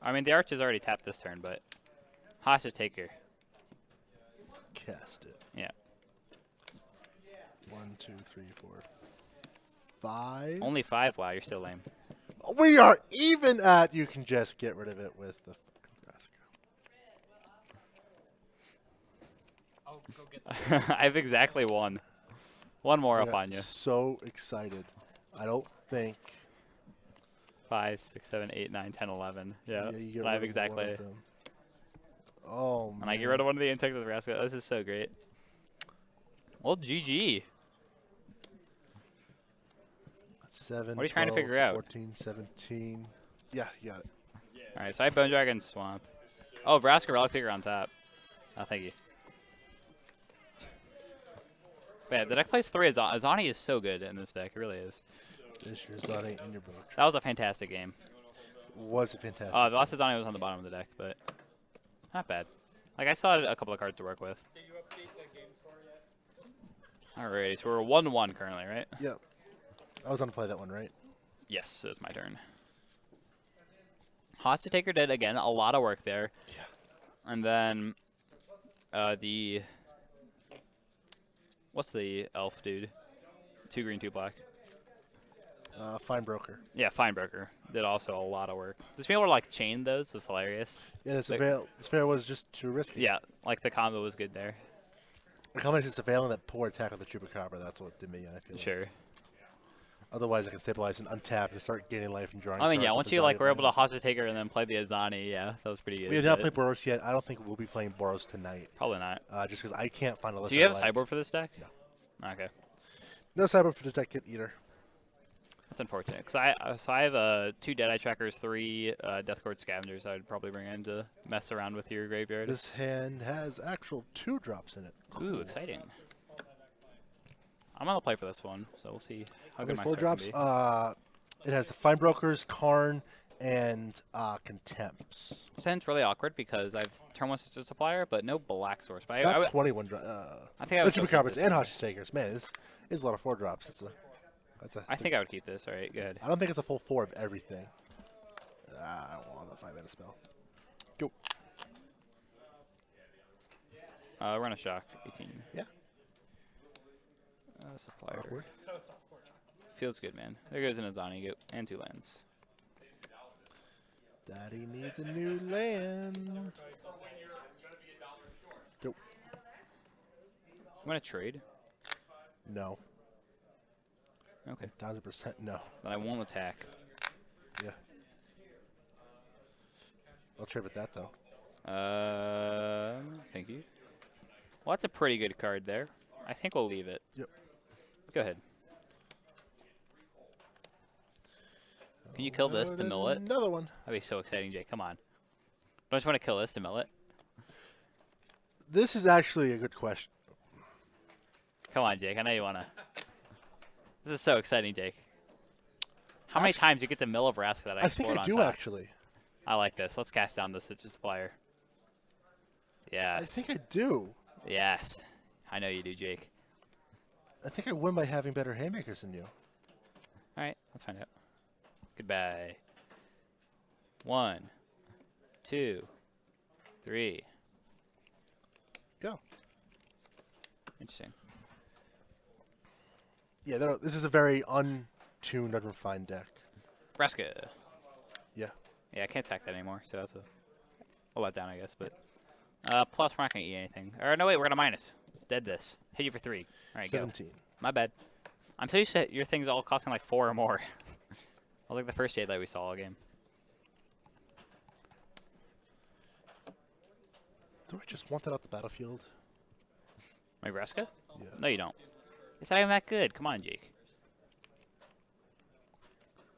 I mean, the Arch is already tapped this turn, but Hostage Taker. Cast it. Yeah. 1, 2, 3, 4, 5. Only 5? Wow, you're still lame. We are even at. You can just get rid of it with the fucking Vraska. I'll go get that. I have exactly 1. 1 more I up got on you. So excited. I don't think. 5, 6, 7, 8, 9, 10, 11. Yeah, you get I have rid of one exactly. of them. Oh man. And I get rid of 1 of the insects with Vraska. This is so great. Well, GG. 7. What are you trying to 12, figure out? 14, 17. Yeah, you got it. All right, so I have Bone Dragon Swamp. Oh, Vraska Relic Taker on top. Oh, thank you. Man, the deck plays 3 Azani. Azani is so good in this deck. It really is. There's your Zani and your boat. That was a fantastic game. Was it fantastic? The last Azani was on the bottom of the deck, but not bad. Like, I still had a couple of cards to work with. Did you update the game score yet? Alrighty, so we're 1-1 currently, right? Yep. I was going to play that one, right? Yes, so it's my turn. Hostage Taker did, again, a lot of work there. Yeah. And then what's the elf dude? 2 green, 2 black. Fine Broker. Yeah, Fine Broker did also a lot of work. Just being able to like chain those was hilarious. Yeah, the Surveil was just too risky. Yeah, like the combo was good there. The combination of Surveil and that poor attack of the Chupacabra, that's what did me in, I feel like. Sure. Otherwise, I can stabilize and untap to start gaining life and drawing. I mean, yeah, cards once with you like Azani were able to lands. Hostage Taker and then play the Azani, yeah, that was pretty good. We have not played Boros yet. I don't think we'll be playing Boros tonight. Probably not. Just because I can't find a list. Do you have a I like. sideboard for this deck? No. Okay. No sideboard for this deck kit either. That's unfortunate. Because I have 2 Deadeye Trackers, 3 Death Court Scavengers I'd probably bring in to mess around with your graveyard. This hand has actual 2 drops in it. Cool. Ooh, exciting. I'm on the play for this one, so we'll see how good my 4 start drops. can be. It has the Fine Brokers, Karn, and Contempts. This hand's really awkward because I have turn 1 Stitcher Supplier, but no black source. But It's I not would- 21 I think I would the go keep Chupacabras this. and Hostage Takers. Man, this is a lot of 4 drops. I think I would keep this. All right, good. I don't think it's a full 4 of everything. I don't want the 5-mana spell. Go. Run a shock, 18. Yeah. Supplier. Awkward. Feels good, man. There goes an Azani and 2 lands. Daddy needs a new land. Go. I'm going to trade. No. Okay. 1000% no. Then I won't attack. Yeah. I'll trade with that though. Thank you. Well, that's a pretty good card there. I think we'll leave it. Yep. Go ahead. Can you kill this to mill it? Another one. That'd be so exciting, Jake. Come on. Don't you want to kill this to mill it? This is actually a good question. Come on, Jake. I know you want to. This is so exciting, Jake. How many times you get to mill a Vraska that I I think explode I on do top? actually. I like this. Let's cast down the Stitcher Supplier. Yes. I think I do. Yes. I know you do, Jake. I think I win by having better haymakers than you. All right. Let's find out. Goodbye. 1, 2, 3. Go. Interesting. Yeah, this is a very untuned, unrefined deck. Vraska. Yeah. Yeah, I can't attack that anymore, so that's a letdown, I guess. But plus, we're not gonna eat anything. Or no, wait, we're gonna minus. Dead this. Hit you for 3. All right, 17. go. My bad. I'm so used to your things all costing like 4 or more. I was like the first Jade that we saw all game. Do I just want that out the battlefield? My Vraska? Yeah. No, you don't. It's not even that good. Come on, Jake.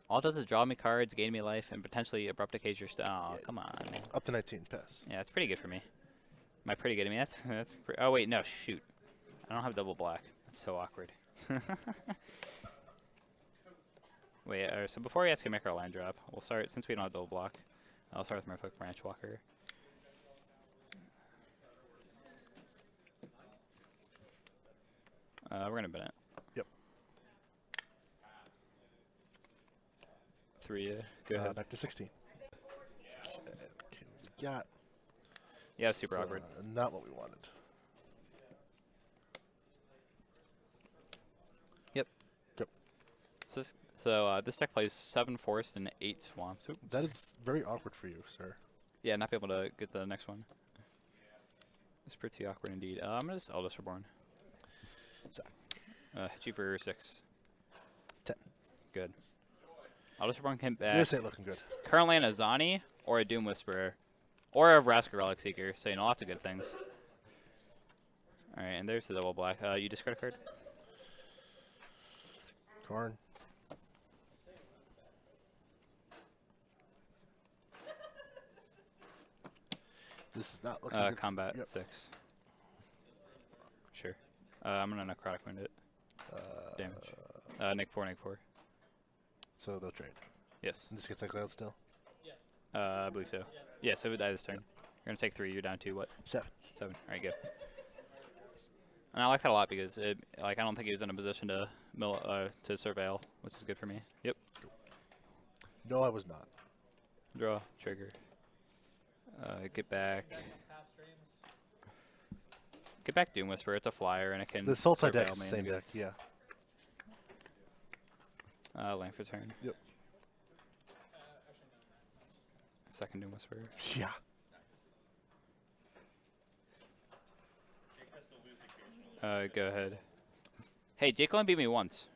All it does is draw me cards, gain me life, and potentially abrupt decays your Oh, come on. Up to 19, pass. Yeah, that's pretty good for me. Am I pretty good? I mean, that's. Oh wait, no, shoot. I don't have double black. That's so awkward. Wait, so before we actually make our land drop, we'll start, since we don't have double block, I'll start with Merfolk Branch Walker. We're going to bin it. Yep. 3, go ahead. Back to 16. Okay, we got. Yeah, super awkward. Not what we wanted. Yep. Yep. So this deck plays 7 forest and 8 swamps. Oops. That is very awkward for you, sir. Yeah, not be able to get the next one. It's pretty awkward indeed. I'm going to just Eldest Reborn. Zach. Hit you for 6. 10. Good. Eldest Reborn came back. This ain't looking good. Currently an Azani or a Doom Whisperer or a Vraska Relic Seeker, so you know, lots of good things. All right, and there's the double black. You discard a card. Karn. This is not looking good. Combat Yep. 6. Sure. I'm gonna Necrotic Wound it. Damage. Neg 4, Neg 4. So they'll trade. Yes. And this gets exiled still? I believe so. Yeah, so it would die this turn. You're gonna take 3. You're down to what? 7. 7. All right, go. And I like that a lot because I don't think he was in a position to to surveil, which is good for me. Yep. No, I was not. Draw. Trigger. Get back. Get back Doom Whisperer. It's a flyer, and it can. The Sultai surveil deck is the main same deck, goods. yeah. Land for turn. Yep. Second Doom Whisperer. Yeah. Go ahead. Hey, Jake only beat me once.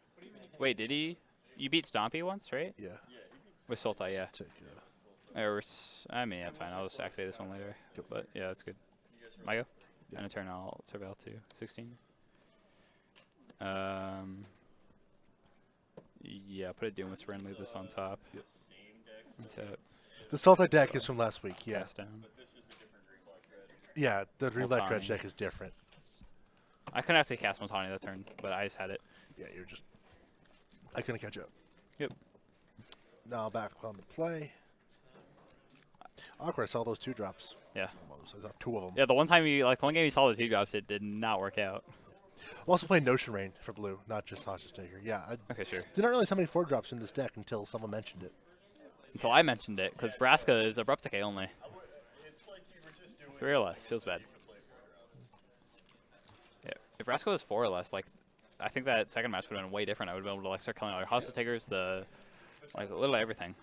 Wait, did he? You beat Stompy once, right? Yeah. With Sultai, yeah. Take, I mean, that's fine. I'll just activate this one later. Yep. But yeah, that's good. My go? Yeah. And a turn I'll surveil to 16. Yeah, put a Doom Whisperer and leave this on top. Yep. Untap. The Sultai deck is from last week, yeah. Cast down. Yeah, the Green Black Multani. Dredge deck is different. I couldn't actually cast Multani that turn, but I just had it. Yeah, you're just... I couldn't catch up. Yep. Now back on the play. Awkward, I saw those 2 drops. Yeah. So I saw 2 of them. Yeah, the one time the one game you saw the 2 drops, it did not work out. I'm also playing Notion Rain for blue, not just Hostage Taker. Yeah, I Okay, sure. did not realize how many 4 drops in this deck until someone mentioned it. Until I mentioned it, because Vraska is Abrupt Decay only. 3 or less. Feels bad. Yeah. If Vraska was 4 or less, like, I think that second match would have been way different. I would have been able to like start killing all your Hostage Takers, literally everything.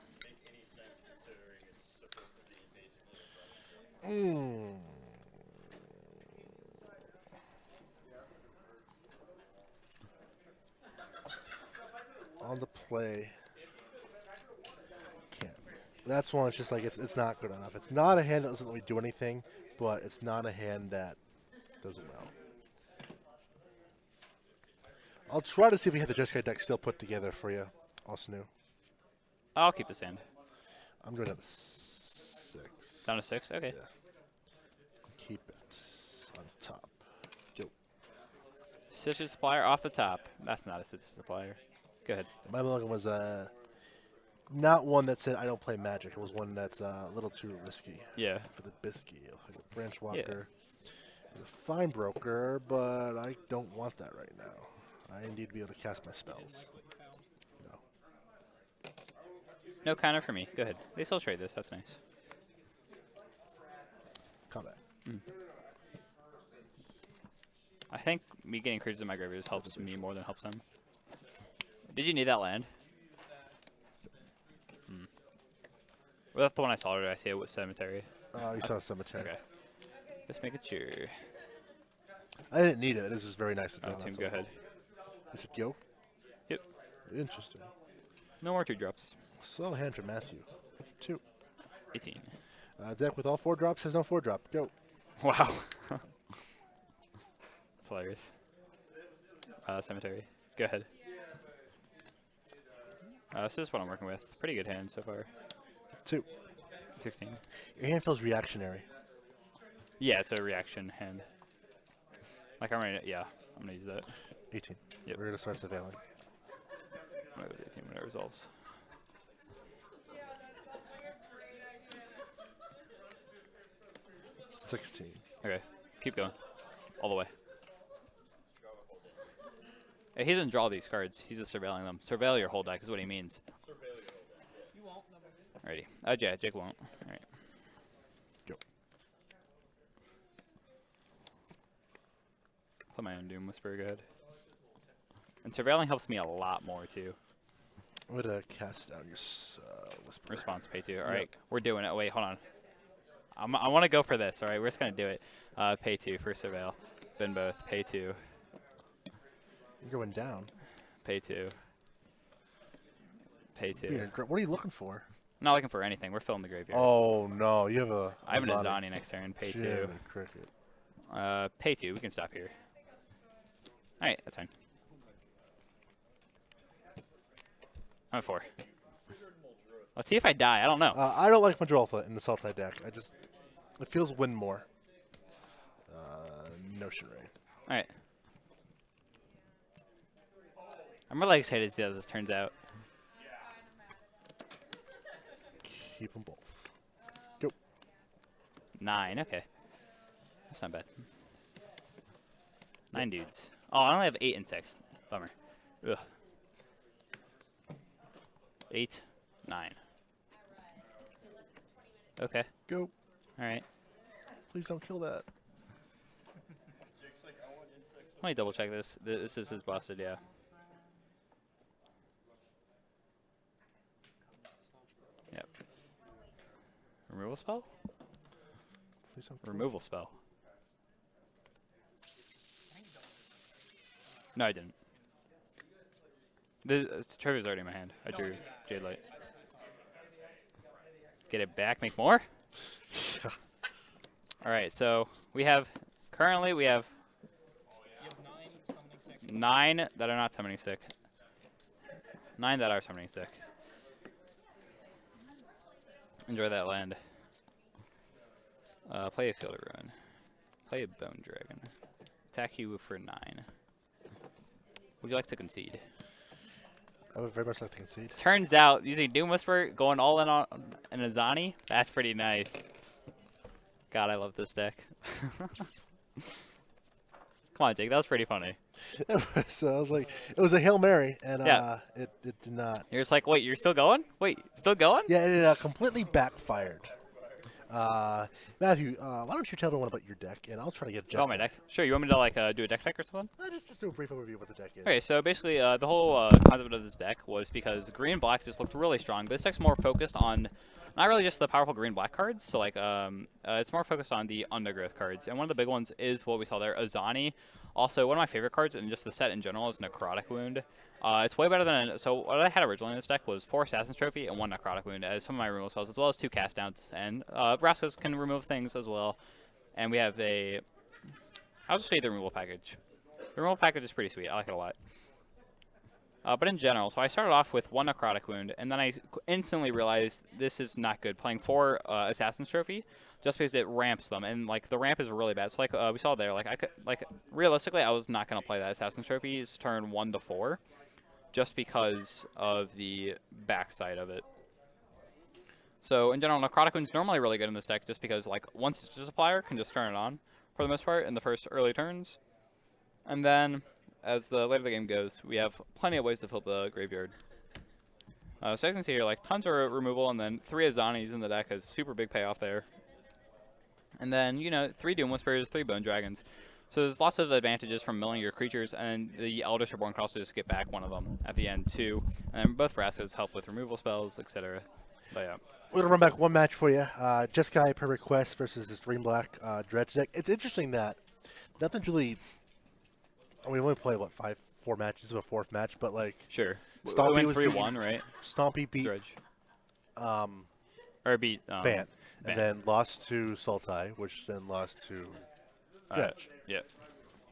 On the play. Can't. That's one. It's just like it's not good enough. It's not a hand that doesn't really do anything, but it's not a hand that does well. I'll try to see if we have the Jeskai deck still put together for you, Osnu. I'll keep this hand. I'm going down to 6. Down to 6? Okay. Yeah. Keep it on top. Yo. Stitches Supplier off the top. That's not a Stitches Supplier. Go ahead. My mulligan was not one that said I don't play Magic. It was one that's a little too risky. Yeah. For the Bisky. Like a Branch Walker. He's a fine broker, but I don't want that right now. I need to be able to cast my spells. No. No counter for me. Go ahead. They still trade this. That's nice. Combat. I think me getting creatures in my graveyard just helps me more than helps them. Did you need that land? Well, that's the one I saw, or did I see it with Cemetery? You saw Cemetery. Okay. Just make it sure. I didn't need it. This was very nice to draw. Team, go ahead. Is it Yo? Yep. Interesting. No more 2 drops. So hand for Matthew. 2. 18. Deck with all 4 drops has no 4 drop. Go. Wow. That's hilarious. Cemetery. Go ahead. This is what I'm working with. Pretty good hand so far. 2. 16. Your hand feels reactionary. Yeah, it's a reaction hand. Like I'm ready to, yeah, I'm gonna use that. 18. Yep. We're gonna start surveilling. I'm gonna go with 18 when it resolves. $16. Okay, keep going. All the way. Hey, he doesn't draw these cards. He's just surveilling them. Surveil your whole deck is what he means. Alrighty. Oh, yeah, Jake won't. Alright. Go. Play my own Doom Whisperer, go ahead. And surveilling helps me a lot more, too. I'm gonna cast down your Whisper. Response, pay 2. Alright, we're doing it. Wait, hold on. I want to go for this, alright? We're just going to do it. Pay 2 for surveil. Been both. Pay 2. You're going down. Pay 2. Pay 2. What are you looking for? I'm not looking for anything. We're filling the graveyard. Oh, no. You have a... I have an Azani next turn. Pay 2. Cricket. Pay 2. We can stop here. Alright, that's fine. I'm at 4. Let's see if I die. I don't know. I don't like Madroltha in the Sultai deck. It feels win more. Notion Ray. Alright. I'm really excited to see how this turns out. Keep them both. Go. 9. Okay. That's not bad. 9 dudes. Oh, I only have 8 insects. Bummer. Ugh. 8, 9. Okay. Go. All right. Please don't kill that. Let me double check this. This is busted, yeah. Yep. Removal spell? Please don't. Removal spell. No, I didn't. This trivia's already in my hand. I drew Jade Light. Get it back. Make more. All right. So currently we have 9 that are not summoning stick. 9 that are summoning stick. Enjoy that land. Play a Field of Ruin. Play a Bone Dragon. Attack you for 9. Would you like to concede? I would very much like to concede. Turns out, using Doom Whisper, going all in on an Azani, that's pretty nice. God, I love this deck. Come on, Jake, that was pretty funny. So I was like, it was a Hail Mary, and Yeah. it did not. You're just like, wait, you're still going? Wait, still going? Yeah, it completely backfired. Matthew, why don't you tell everyone about your deck, and I'll try to get Oh, my deck. Sure, you want me to like do a deck check or something? Just do a brief overview of what the deck is. Okay, so basically the whole concept of this deck was because green-black just looked really strong. This deck's more focused on not really just the powerful green-black cards, so like it's more focused on the undergrowth cards. And one of the big ones is what we saw there, Azani. Also, one of my favorite cards in just the set in general is Necrotic Wound. It's way better than... So what I had originally in this deck was 4 Assassin's Trophy and 1 Necrotic Wound as some of my removal spells, as well as 2 cast downs. And Rascals can remove things as well. And we have a... I'll just show you the removal package. The removal package is pretty sweet. I like it a lot. But in general, so I started off with 1 Necrotic Wound, and then I instantly realized this is not good. Playing 4 Assassin's Trophy, just because it ramps them, and like the ramp is really bad. So like we saw there, like realistically, I was not gonna play that Assassin's Trophy. It's turn 1 to 4, just because of the backside of it. So in general, Necrotic Wound's normally really good in this deck, just because like one Stitcher Supplier can just turn it on for the most part in the first early turns, and then as the later the game goes, we have plenty of ways to fill the graveyard. So as you can see here, like tons of removal, and then 3 Azanis in the deck has super big payoff there. And then, you know, 3 Doom Whispers, 3 Bone Dragons. So there's lots of advantages from milling your creatures, and the Eldritch Reborn can also just get back one of them at the end too. And both Rascals help with removal spells, etc. But yeah. We're gonna run back one match for you. Jeskai per request versus this green black Dredge deck. It's interesting that nothing's really. I mean, we only play what 4 matches. This is a 4th match, but like Sure. Stompy we went was 3-1, right? Stompy beat Dredge. Or beat Bant, and then lost to Sultai, which then lost to Dredge. Yeah.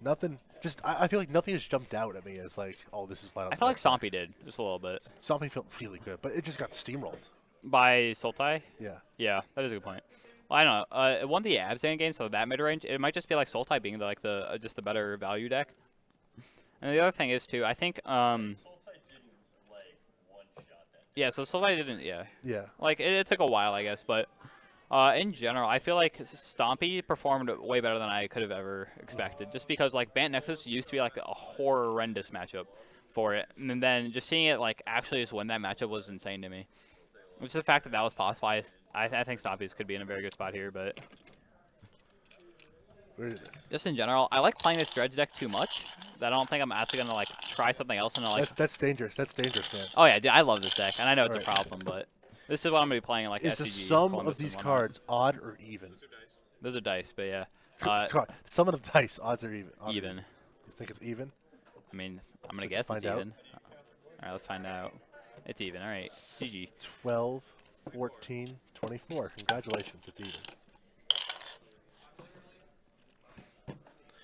Nothing. Just I feel like nothing has jumped out at me as like, oh, this is flat out. I felt like Stompy did just a little bit. Stompy felt really good, but it just got steamrolled. By Sultai? Yeah. Yeah, that is a good point. Well, I don't know. It won the Abzan game, so that mid-range, it might just be like Sultai being just the better value deck. And the other thing is, too, I think... yeah, so Sultai didn't... Yeah. Yeah. Like, it took a while, I guess, but... in general, I feel like Stompy performed way better than I could have ever expected. Just because, like, Bant Nexus used to be, like, a horrendous matchup for it. And then just seeing it, like, actually just win that matchup was insane to me. Which the fact that that was possible, I think Stompy's could be in a very good spot here, but... Just in general, I like playing this Dredge deck too much that I don't think I'm actually going to, like, try something else and, like... That's dangerous. That's dangerous, man. Oh, yeah, dude, I love this deck, and I know it's a problem, but... This is what I'm going to be playing in, like, Is SCG. the sum of these cards odd or even? Those are dice, but yeah. Sum of the dice, odds are even. Even. You think it's even? I mean, I'm going to guess it's even. All right, let's find out. It's even. All right, GG. 12, 14, 24. Congratulations, it's even.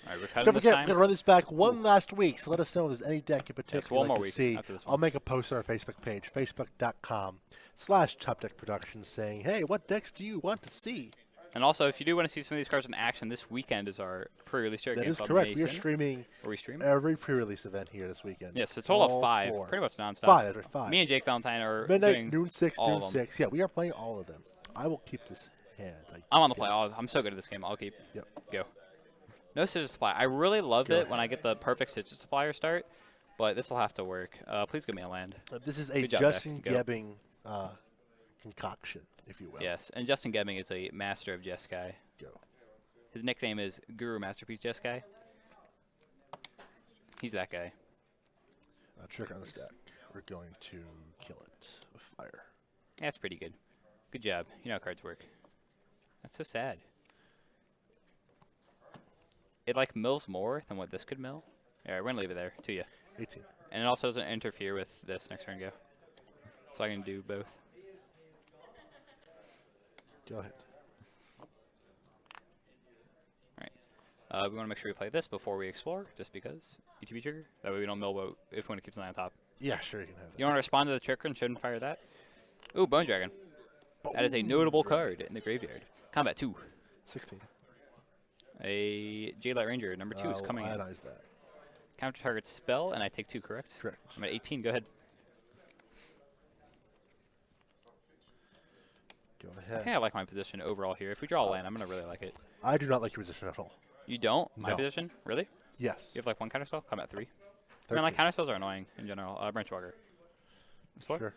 All right, we're cutting Don't this forget, time. we're going to run this back one last week, so let us know if there's any deck in particular one you'd more like to week see. after this one. I'll make a post on our Facebook page, facebook.com/TopDeckProductions, saying, hey, what decks do you want to see? And also, if you do want to see some of these cards in action, this weekend is our pre-release share game. That is called correct. We Mason. are streaming we stream? every pre-release event here this weekend. Yes, a total All of 5, 4. pretty much nonstop. 5, there's 5. Me and Jake Valentine are Midnight, doing noon 6, all noon of them. 6. Yeah, we are playing all of them. I will keep this hand. I'm on the play. I'm so good at this game. I'll keep. Yep. Go. No Stitcher Supply. I really love it when I get the perfect Stitcher Supplier start, but this will have to work. Please give me a land. This is a Good job, Justin Beck. Go. Gebbing concoction, if you will. Yes, and Justin Gebbing is a master of Jeskai. Go. His nickname is Guru Masterpiece Jeskai. He's that guy. Trick on the stack. We're going to kill it with fire. Yeah, that's pretty good. Good job. You know how cards work. That's so sad. It like mills more than what this could mill. Yeah, we're gonna leave it there to you. 18. And it also doesn't interfere with this next turn go. So I can do both. Go ahead. Alright. We want to make sure we play this before we explore, just because. ETB trigger. That way we don't mill boat if one keeps an eye on top. Yeah, sure you can have that. You want to respond to the trigger and shouldn't fire that? Ooh, Bone Dragon. That is a notable card in the graveyard. Combat 2. 16. A Jadelight Ranger, number 2 is coming in. Ionize that. Counter target spell, and I take 2, correct? Correct. I'm at 18, go ahead. Go I ahead. think I like my position overall here. If we draw a land, I'm going to really like it. I do not like your position at all. You don't? My No. position? Really? Yes. You have like one counter spell? Combat 3. I mean, like counter spells are annoying in general. Branch Walker. Slow? Sure.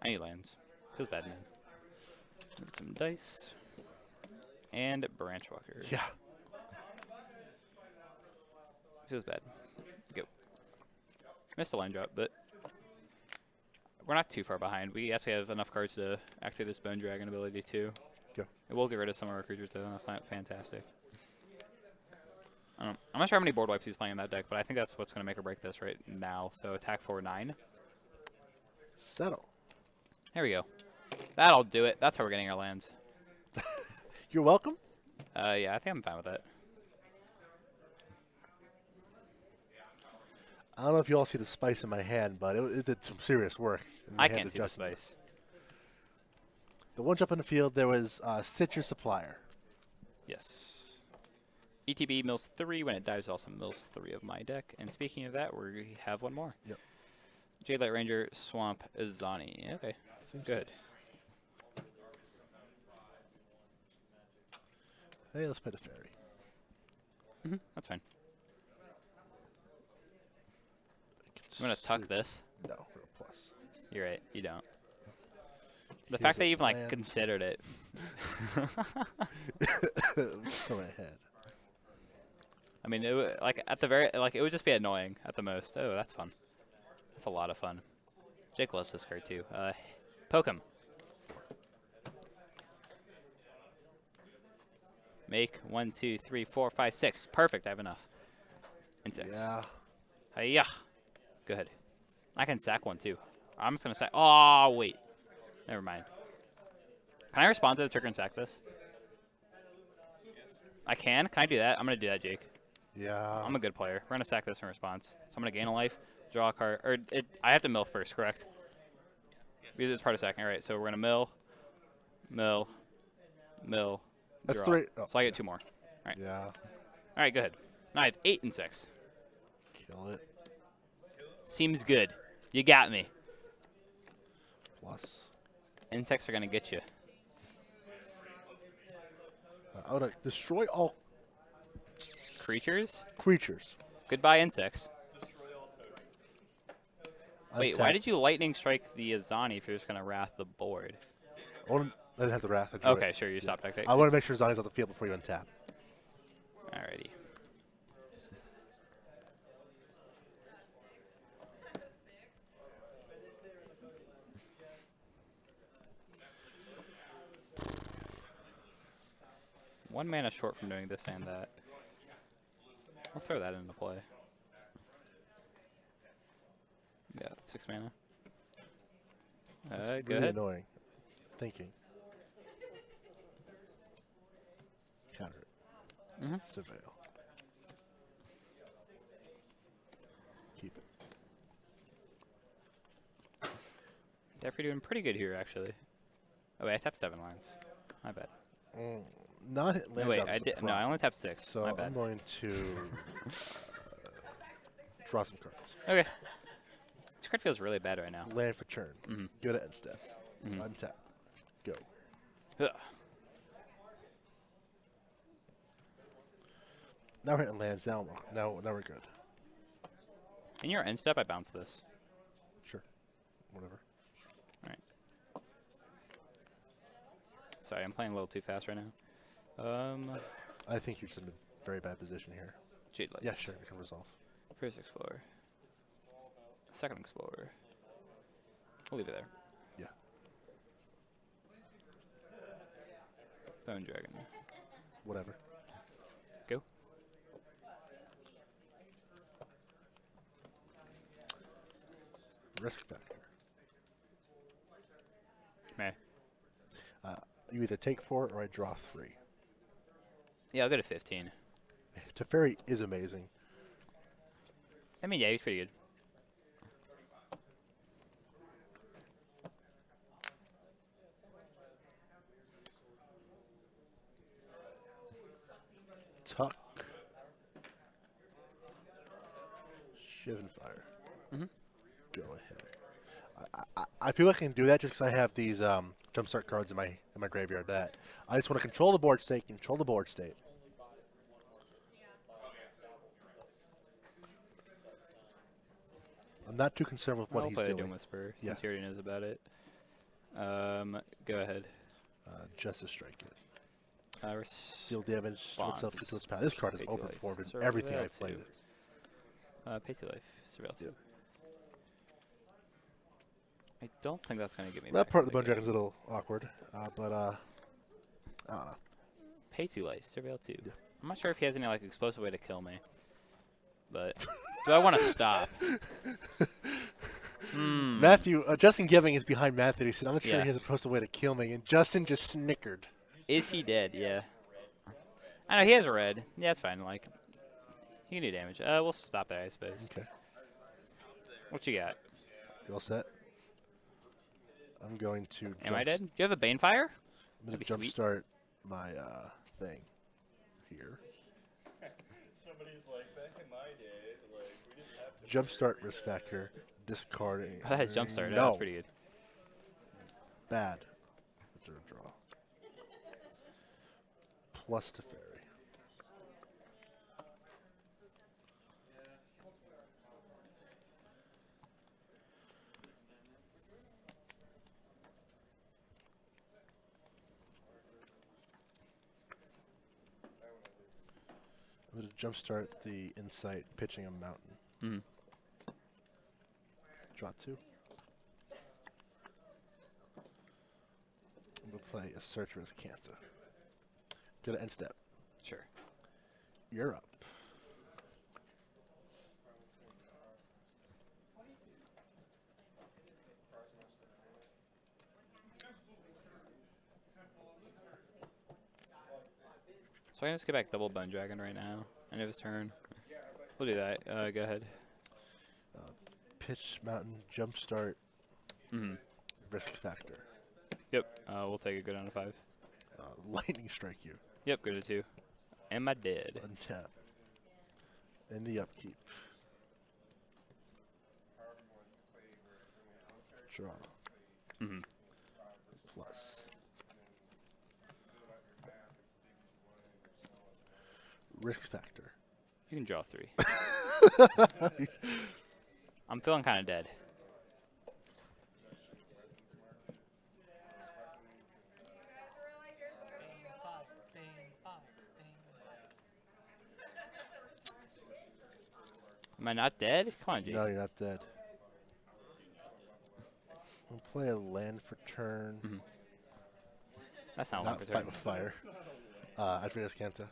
I need lands. Feels bad, man. Get some dice. And Branch Walker. Yeah. Feels bad. Go. Missed a line drop, but we're not too far behind. We actually have enough cards to activate this Bone Dragon ability too. Go. It will get rid of some of our creatures though. That's not fantastic. I'm not sure how many board wipes he's playing in that deck, but I think that's what's going to make or break this right now. So attack for 9. Settle. There we go. That'll do it. That's how we're getting our lands. You're welcome. Yeah, I think I'm fine with that. I don't know if you all see the spice in my hand, but it did some serious work. I can't see the spice. The one jump in the field, there was Stitcher Supplier. Yes. ETB mills 3. When it dives, it also mills 3 of my deck. And speaking of that, we have one more. Yep. Jadelight Ranger, Swamp, Azani. Okay. Seems Good. nice. Hey, let's play the fairy. That's fine. You want to tuck this? No, we're a plus. You're right. You don't. The Here's fact that a you even like land. considered it. Go ahead. I mean, it like at the very like it would just be annoying at the most. Oh, that's fun. That's a lot of fun. Jake loves this card too. Poke him. Make 1, 2, 3, 4, 5, 6. Perfect. I have enough. And 6. Yeah. Hiya. Go ahead. I can sack 1 too. I'm just gonna sack. Oh wait. Never mind. Can I respond to the trigger and sack this? I can. Can I do that? I'm gonna do that, Jake. Yeah. I'm a good player. We're gonna sack this in response. So I'm gonna gain a life, draw a card, or I have to mill first, correct? Because it's part of sacking. All right. So we're gonna mill. That's draw. 3. Oh, So I get 2 more. All right. Yeah. All right. Go ahead. Now I have 8 and 6. Kill it. Seems good. You got me. Plus. Insects are gonna get you. I want to destroy all Creatures. creatures. Goodbye, insects. Wait, why Untap. did you lightning strike the Azani if you're just gonna wrath the board? I didn't have the wrath. I drew Okay, it. sure. You stopped deck. I want to make sure Zani's on the field before you untap. Alrighty. One mana short from doing this and that. I'll throw that into play. Yeah, 6 mana. That's Go really ahead. annoying. Thinking. Counter it. Surveil. Keep it. Definitely doing pretty good here, actually. Oh wait, I tapped 7 lines. My bad. Not hit No, land wait, drops I is the did. No, I problem. only tapped 6. So My bad. I'm going to draw some cards. Okay. This card feels really bad right now. Land for turn. Go to end step. Untap. Go. Ugh. Now we're hitting lands. Now we're good. In your end step, I bounce this. Sure. Whatever. Alright. Sorry, I'm playing a little too fast right now. I think you're just in a very bad position here. Jade Light. Yeah, sure, we can resolve. First Explorer. Second Explorer. We'll leave it there. Yeah. Bone Dragon. Whatever. Go. Risk factor. Meh. You either take 4 or I draw 3. Yeah, I'll go to 15. Teferi is amazing. I mean, yeah, he's pretty good. Tuck. Shivan Fire. Mm-hmm. Go ahead. I feel like I can do that just because I have these jumpstart cards in my graveyard. That I just want to control the board state. Control the board state. I'm not too concerned with what I'll he's play doing. Doom Whisperer Yeah. since he already knows about it. Go ahead. Justice Strike it. Deal damage to Response. itself to its path. This card has Pay 2 life. overperformed in Surveil everything I've played 2. it. Pay 2 life. Surveil 2. Yep. I don't think that's going to get me That back part of into the Bone game. Dragon's a little awkward, but I don't know. Pay 2 life. Surveil 2. Yeah. I'm not sure if he has any like explosive way to kill me. But do I want to stop? Matthew, Justin Giving is behind Matthew. He said, I'm not sure Yeah. he has a supposed way to kill me. And Justin just snickered. Is he dead? Yeah. I know he has a red. Yeah, it's fine. Like, he can do damage. We'll stop there, I suppose. Okay. What you got? You all set? I'm going to Am I dead? Do you have a Banefire? I'm going That'd to be sweet. jumpstart my thing here. Somebody's like, back in my day, like, we just have to. Jumpstart risk factor. Discarding. Oh, that has Jumpstart. No. That's pretty good. Bad. Draw. Plus Teferi. I'm going to jumpstart the Insight, pitching a Mountain. Mm-hmm. Draw 2. I'm going to play a Searcher's Canta. Go to end step. Sure. You're up. So I can just get back double Bone Dragon right now. End of his turn. We'll do that. Go ahead. Pitch, Mountain, Jumpstart, Mm-hmm. Risk Factor. Yep. We'll take it. Go down to 5. Lightning Strike you. Yep. Go to 2. Am I dead? Untap. In the upkeep. Draw. Mm-hmm. Plus. Risk Factor. You can draw 3. I'm feeling kind of dead. Am I not dead? Come on, Jake. No, you're not dead. I'll play a land for turn. Mm-hmm. That's not Not one for fight turn. with fire. Adrena's Canta.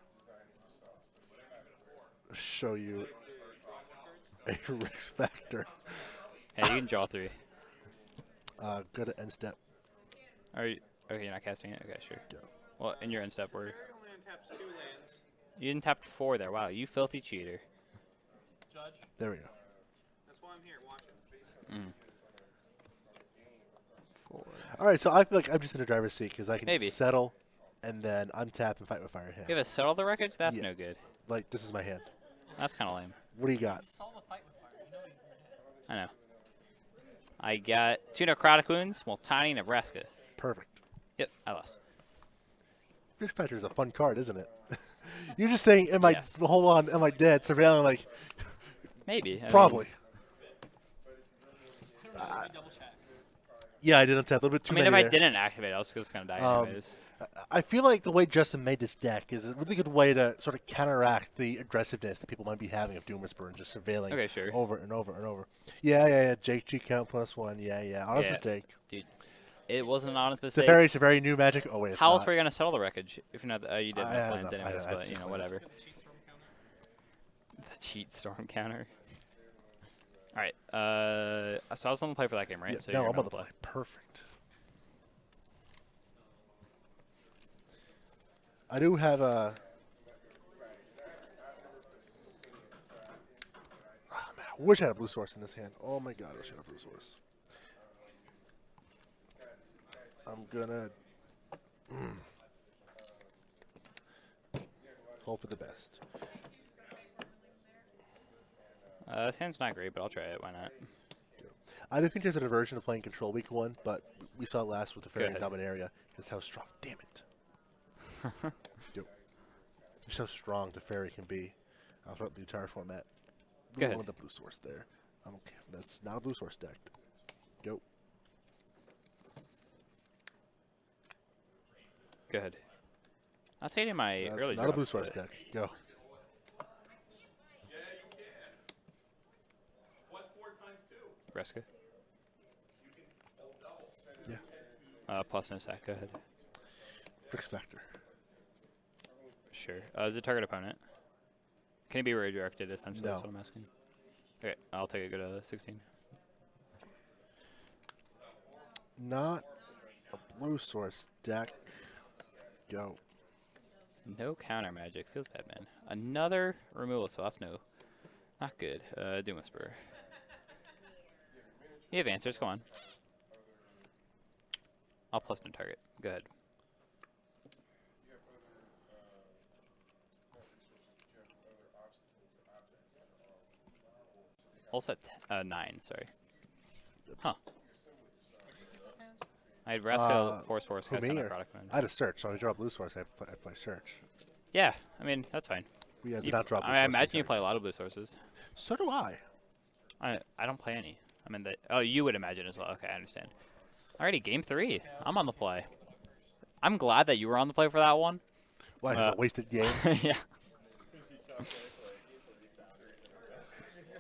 Show you a Risk Factor. Hey, you can draw 3. Go to end step. Are you, okay, you're not casting it? Okay, sure. Go. Well, in your end step, where Only untaps 2 lands. you didn't tap 4 there. Wow, you filthy cheater. Judge, There we go. that's why I'm here watching. 4. All right, so I feel like I'm just in a driver's seat because I can Maybe. settle and then untap and fight with fire him. You have a settle the wreckage? That's Yeah. no good. Like, this is my hand. That's kind of lame. What do you got? Saw the fight with fire. You know he's I know. I got 2 necrotic wounds, well, tiny Nebraska. Perfect. Yep, I lost. Risk Factor is a fun card, isn't it? You're just saying, am I, Yes. hold on, am I dead? Surveilling, like, Maybe. I mean, probably. double check. Yeah, I did untap a little bit too I mean, many if I there. didn't activate, I was just going to die anyways. I feel like the way Justin made this deck is a really good way to sort of counteract the aggressiveness that people might be having of Doom Whisperer and just surveilling Okay, sure. over and over and over. Yeah. Jake G count +1. Yeah. Honest mistake. Dude, it wasn't an honest It's mistake. a very new Magic. Oh wait, it's How else not. were you going to settle the wreckage if you're not? You didn't I have had plans enough. anyways, I had but you know, some whatever. Cheat storm counter. The cheat storm counter. All right. So I was on the play for that game, right? Yeah, So no, you're I'm on the play. Perfect. I do have a. Oh, man, I wish I had a blue source in this hand. Oh my god, I wish I had a blue source. I'm gonna hope for the best. This hand's not great, but I'll try it. Why not? I do think there's an aversion to playing Control week 1, but we saw it last with the Fairy ahead. Dominaria. Just how strong. Damn it. Yo. Just how strong the Fairy can be throughout the entire format. Go ahead. With the blue source there. I'm okay. That's not a blue source deck. Go. Go ahead. I was hating my That's early not a blue drops, source but- deck. Go. Reska. Yeah. Plus no sack. Go ahead. Fix Factor. Sure. Is it target opponent? Can it be redirected essentially? No. That's what I'm asking. Okay, I'll take it. Go to 16. Not a blue source deck. Go. No counter magic. Feels bad, man. Another removal spell. That's no. Not good. Doom Whisperer. You have answers. Go on. I'll plus no target. Go ahead. Also at 9, sorry. Huh. I had Rascal, Force, Who, cast me, on or- product mode. I had a search, so I draw blue source. I play search. Yeah, I mean, that's fine. We did You- not draw blue I source. imagine you play a lot of blue sources. So do I. I don't play any. I mean, oh, you would imagine as well. Okay, I understand. Alrighty, game 3. I'm on the play. I'm glad that you were on the play for that one. Why, it's a wasted game? Yeah.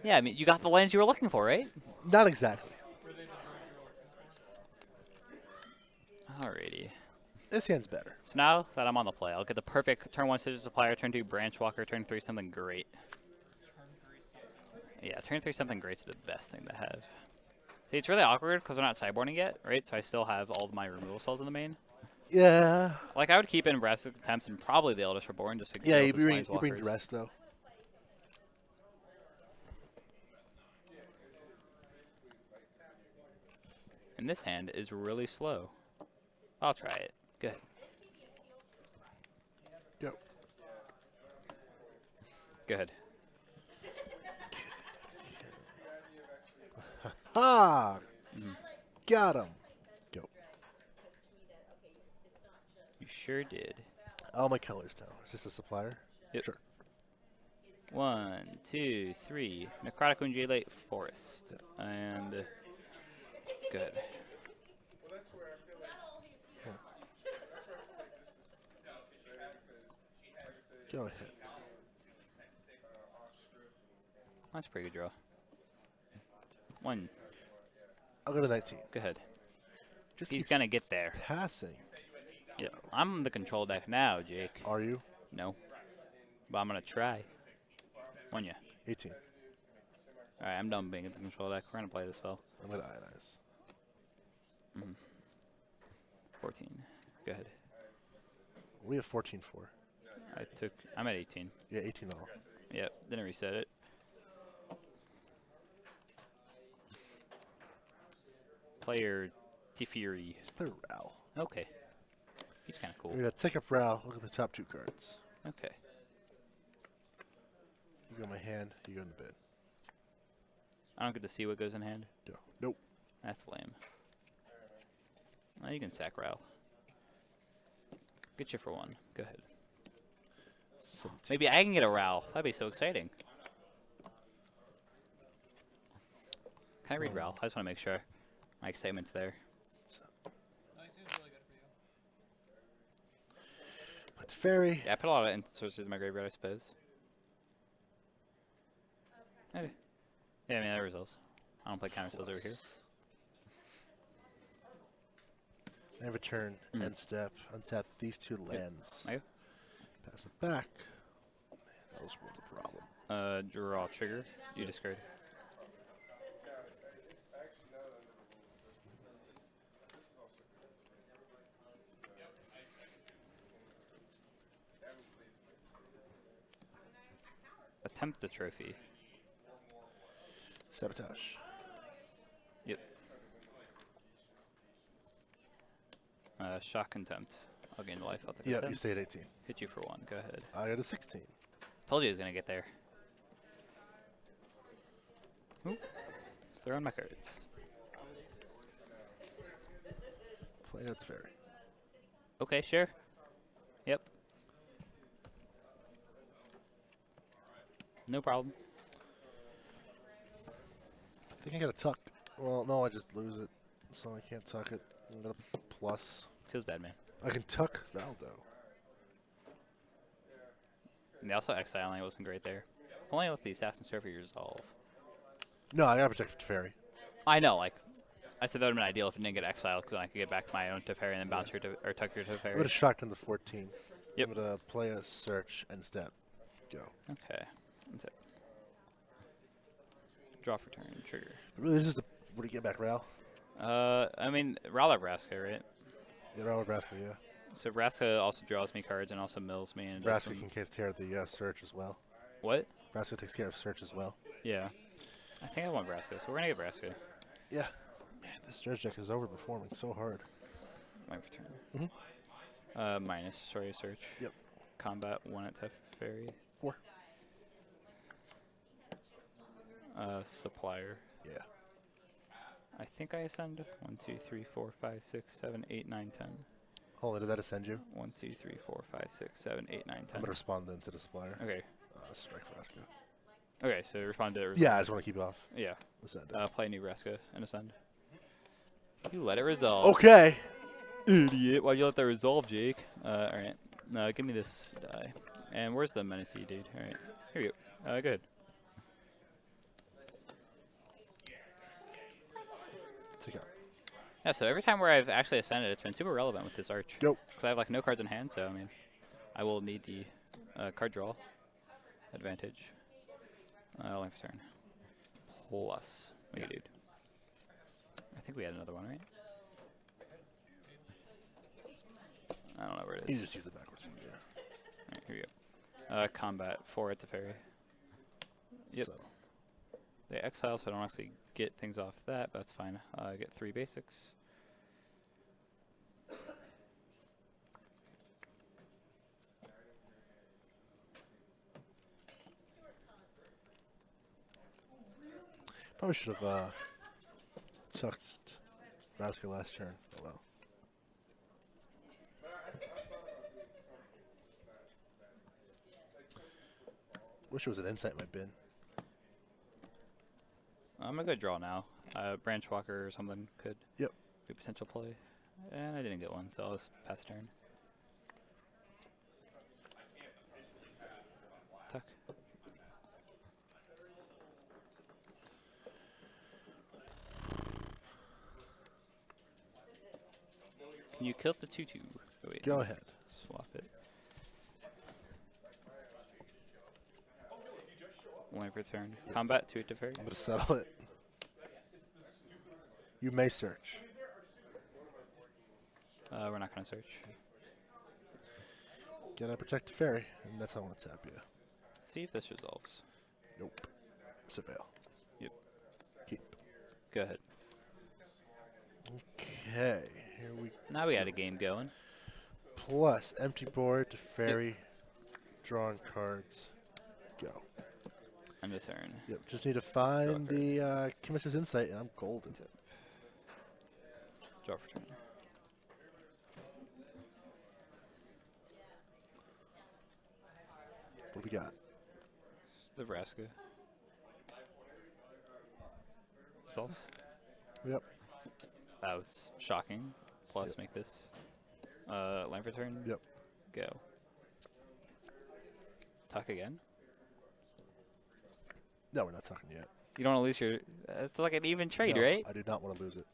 Yeah, I mean, you got the lands you were looking for, right? Not exactly. Alrighty. This hand's better. So now that I'm on the play, I'll get the perfect turn 1 Sigil Supplier, turn 2 Branch Walker, turn 3 something great. Yeah, turn 3 something great's the best thing to have. See, it's really awkward because we're not sideboarding yet, right? So I still have all of my removal spells in the main. Yeah. Like, I would keep in Brass Attempts and probably the Eldritch Reborn just to Yeah, kill you those bring the Planeswalkers. rest, though. And this hand is really slow. I'll try it. Good. Go. Go ahead. Ha! Got him. Go. You sure did. All my colors now. Is this a supplier? Yep. Sure. 1, 2, 3. Necrotic Undulate Forest. And good. Go ahead. That's a pretty good draw. 1. I'll go to 19. Go ahead. Just He's keeps gonna get there. passing. Yep. I'm the control deck now, Jake. Are you? No. But I'm gonna try. 1 yeah. 18. Alright, I'm done being in the control deck. We're gonna play this spell. I'm going to ionize. 14. Go ahead. We have 14-4. I'm at 18. Yeah, 18 all. Yep, didn't reset it. Player Tifiri. Play Ral. Okay. He's kind of cool. We're going to take up Ral. Look at the top 2 cards. Okay. You go in my hand. You go in the bid. I don't get to see what goes in hand. Go. Nope. That's lame. Well, you can sack Ral. Get you for 1. Go ahead. 17. Maybe I can get a Ral. That'd be so exciting. Can I read Ral? I just want to make sure my excitement's there. the Fairy. Yeah, I put a lot of instant sorceries in my graveyard, I suppose. Okay. Yeah, I mean, that resolves. I don't play counter spells over here. End of turn, end step, untap these 2 lands. Okay. Pass it back. Man, that was the problem. Draw trigger. You discard. Attempt the trophy. Sabotage. Yep. Shock contempt. I'll gain life out the Yeah, contempt. you stay at 18. Hit you for 1. Go ahead. I got a 16. Told you he was gonna get there. Ooh. Throw in my cards. Playing at the Fairy. Okay, sure. Yep. No problem. I think I got a tuck. Well, no, I just lose it, so I can't tuck it. I got a plus. Feels bad, man. I can tuck Valdo. And they also exiling wasn't great there. Only let the Assassin's Trophy resolve. No, I gotta protect the Teferi. I know, like, I said that would have been ideal if it didn't get exiled, because I could get back to my own Teferi and then bounce your or tuck your I would Teferi. have shocked on the 14. Yep. I'm gonna play a search and step. Go. Okay. That's it. Draw for turn, trigger. But really, this is the. What do you get back, Ral? I mean, Rala Vraska, right? Yeah, Ral Vraska, yeah. So Vraska also draws me cards and also mills me. And does Vraska some- can take care of the search as well. What? Vraska takes care of search as well. Yeah. I think I want Vraska, so we're going to get Vraska. Yeah. Man, this Dredge deck is overperforming so hard. Wait for turn. Minus, sorry, search. Yep. Combat, 1 at Teferi. 4. Supplier. Yeah. I think I ascend 1, 2, 3, 4, 5, 6, 7, 8, 9, 10. Hold on, did that ascend you? 1, 2, 3, 4, 5, 6, 7, 8, 9, 10. I'm gonna respond then to the supplier. Okay. Strike Vraska. Okay, so respond to Yeah, I just want to keep it off. Yeah. Ascend. Play new Vraska and ascend. You let it resolve. Okay. Idiot. Why'd you let that resolve, Jake? Alright. No, give me this die. And where's the Menacey dude? Alright. Here you go. Good. Take out. Yeah, so every time where I've actually ascended, it's been super relevant with this arch. Nope. Because I have, like, no cards in hand, so, I mean, I will need the card draw advantage. Only for turn. Plus. What do you do? I think we had another one, right? I don't know where it You is. just use the backwards one, yeah. Alright, here we go. Combat, 4 at the Teferi. Yep. So, They exile, so I don't actually get things off that, but that's fine. I get 3 basics. probably should have tucked Vraska last turn. Oh well. Wish it was an insight in my bin. I'm gonna go draw now. Branch Walker or something could Yep. be a potential play. And I didn't get one, so I'll just pass turn. Tuck. Can you kill the 2/2? Oh, wait, Go ahead. swap it. One for turn. Combat 2 to Teferi. I'm gonna settle it. You may search. We're not gonna search. Gotta protect the Fairy, and that's how I want to tap you. See if this resolves. Nope. Surveil. Yep. Keep. Go ahead. Okay. Here we Now we got a game going. plus empty board to Fairy. Drawing cards. Go. End of turn. Yep. Just need to find the Commissioner's Insight, and I'm golden. That's it. Draw for turn. What do we got? The Vraska. Results. Yep. That was shocking. Plus, Yep. make this. Land for turn. Yep. Go. Tuck again? No, we're not talking yet. You don't want to lose your... it's like an even trade, No, right? I do not want to lose it.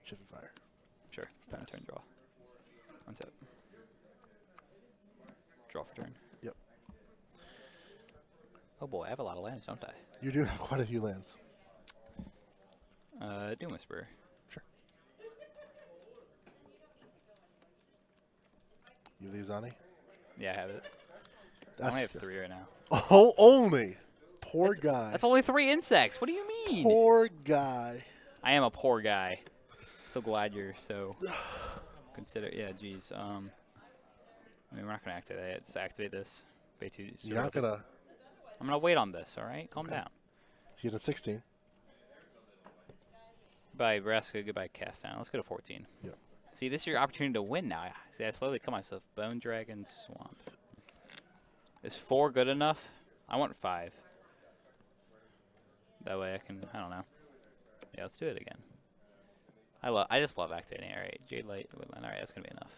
Shift and fire. Sure. Pass. Turn draw. That's it. Draw for turn. Yep. Oh boy, I have a lot of lands, don't I? You do have quite a few lands. Doom Whisperer. Sure. You have the Azani? Yeah, I have it. I That's only have disgusting. 3 right now. Oh, only. Poor guy. That's only 3 insects. What do you mean? Poor guy. I am a poor guy. So glad you're so considerate. Yeah, geez. I mean, we're not gonna activate it. Just activate this. You're not gonna. I'm gonna wait on this. All right, calm down. You get a 16. Goodbye, Braska. Goodbye, Cast Down. Let's go to 14. Yep. See, this is your opportunity to win now. See, I slowly kill myself. Bone Dragon Swamp. Is 4 good enough? I want 5. That way I can. I don't know. Yeah, let's do it again. I just love activating. All right, Jade Light. All right, that's gonna be enough.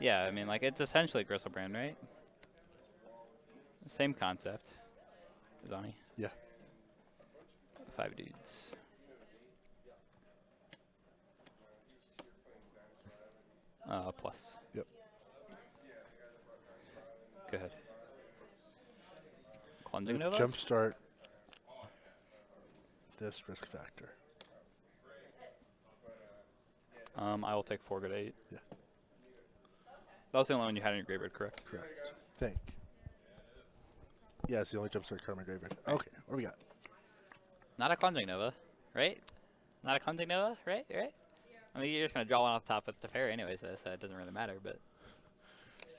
Yeah, I mean, like it's essentially Gristlebrand, right? Same concept. Zani. Yeah. 5 dudes. Plus. Yep. Go ahead. Cleansing Nova? Jumpstart this risk factor. I will take 4 good 8. Yeah. That was the only one you had in your graveyard, correct? Correct. Think. Yeah, it's the only jumpstart card in my graveyard. Okay, what do we got? Not a Cleansing Nova, right? Not a Cleansing Nova, right? Right? I mean, you're just going to draw one off the top of the Teferi anyways, though, so it doesn't really matter, but...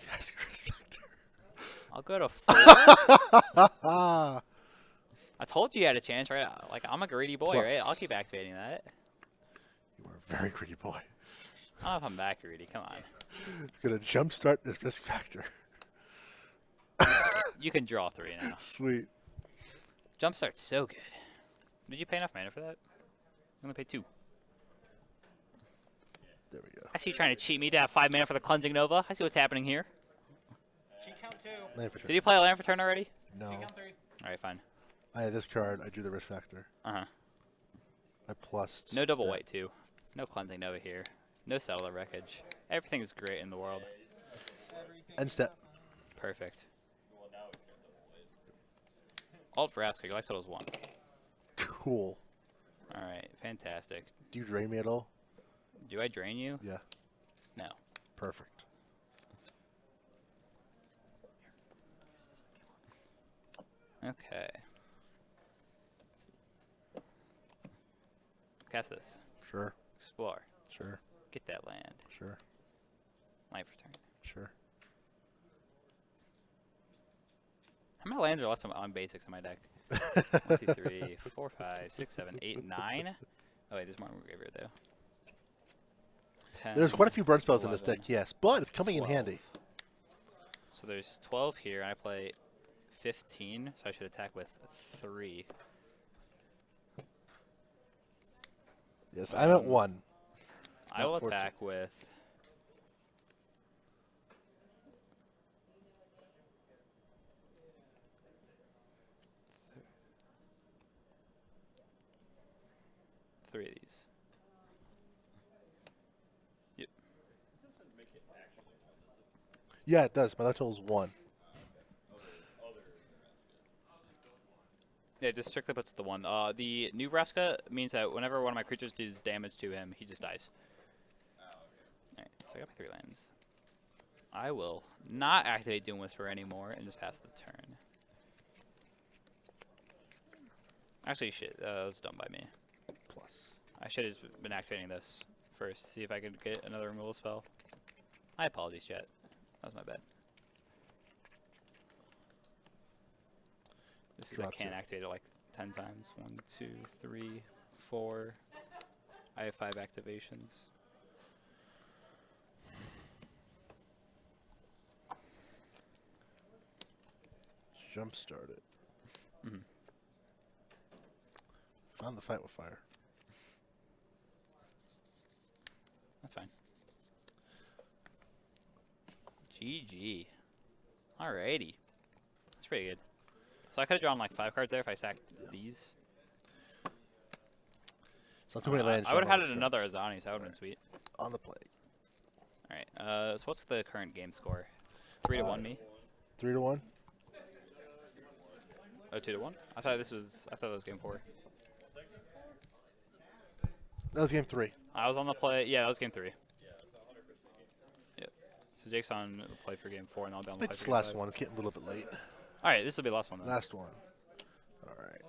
Yes, risk factor. I'll go to 4. I told you you had a chance, right? Like, I'm a greedy boy, Plus. right? I'll keep activating that. You are a very greedy boy. I don't know if I'm that greedy. Come on. Gonna jumpstart this risk factor. You can draw 3 now. Sweet. Jumpstart's so good. Did you pay enough mana for that? You only paid 2. There we go. I see you trying to cheat me to have 5 mana for the Cleansing Nova. I see what's happening here. Cheat count 2. Land for turn. Did you play a land for turn already? No. Cheat count 3. Alright, fine. I had this card. I drew the risk factor. Uh-huh. I plussed. No double that. white, too. No Cleansing Nova here. No Settler Wreckage. Everything is great in the world. End step. Perfect. Alt for Asker. Your life total is 1. Cool. Alright, fantastic. Do you drain me at all? Do I drain you? Yeah. No. Perfect. Okay. Cast this. Sure. Explore. Sure. Get that land. Sure. Life return. Sure. How many lands are left on basics in my deck? 1, 2, 3, 4, 5, 6, 7, 8, 9. Oh wait, there's more in my graveyard though. 10, There's quite a few burn spells in this 11, deck, yes, but it's coming 12. in handy. So there's 12 here, and I play 15, so I should attack with 3. Yes, I'm at 1. I Not will 14. attack with... Three of these. Yep. Yeah, it does. My life total is 1. Yeah, it just strictly puts the 1. The new Vraska means that whenever one of my creatures does damage to him, he just dies. Alright, so I got my 3 lands. I will not activate Doom Whisper anymore and just pass the turn. Actually, shit, that was done by me. Plus. I should have been activating this first, see if I could get another removal spell. I apologize, chat. That was my bad. Just because I Drops can't it. activate it like 10 times. 1, 2, 3, 4. I have 5 activations. Jumpstart it. Mhm. Found the fight with fire. That's fine. GG. Alrighty. That's pretty good. So I could have drawn like 5 cards there if I sacked these. So too many lands. I would have had another Azani, so that would have been sweet. On the play. Alright, so what's the current game score? 3-1 me? 3-1? Oh, 2-1? I thought that was game 4. That was game 3. I was on the play. Yeah, that was game 3. Yep. So Jake's on the play for game 4, and I'll be on the play It's for the game last 5. one. It's getting a little bit late. All right, this will be the last one then. Last one. All right.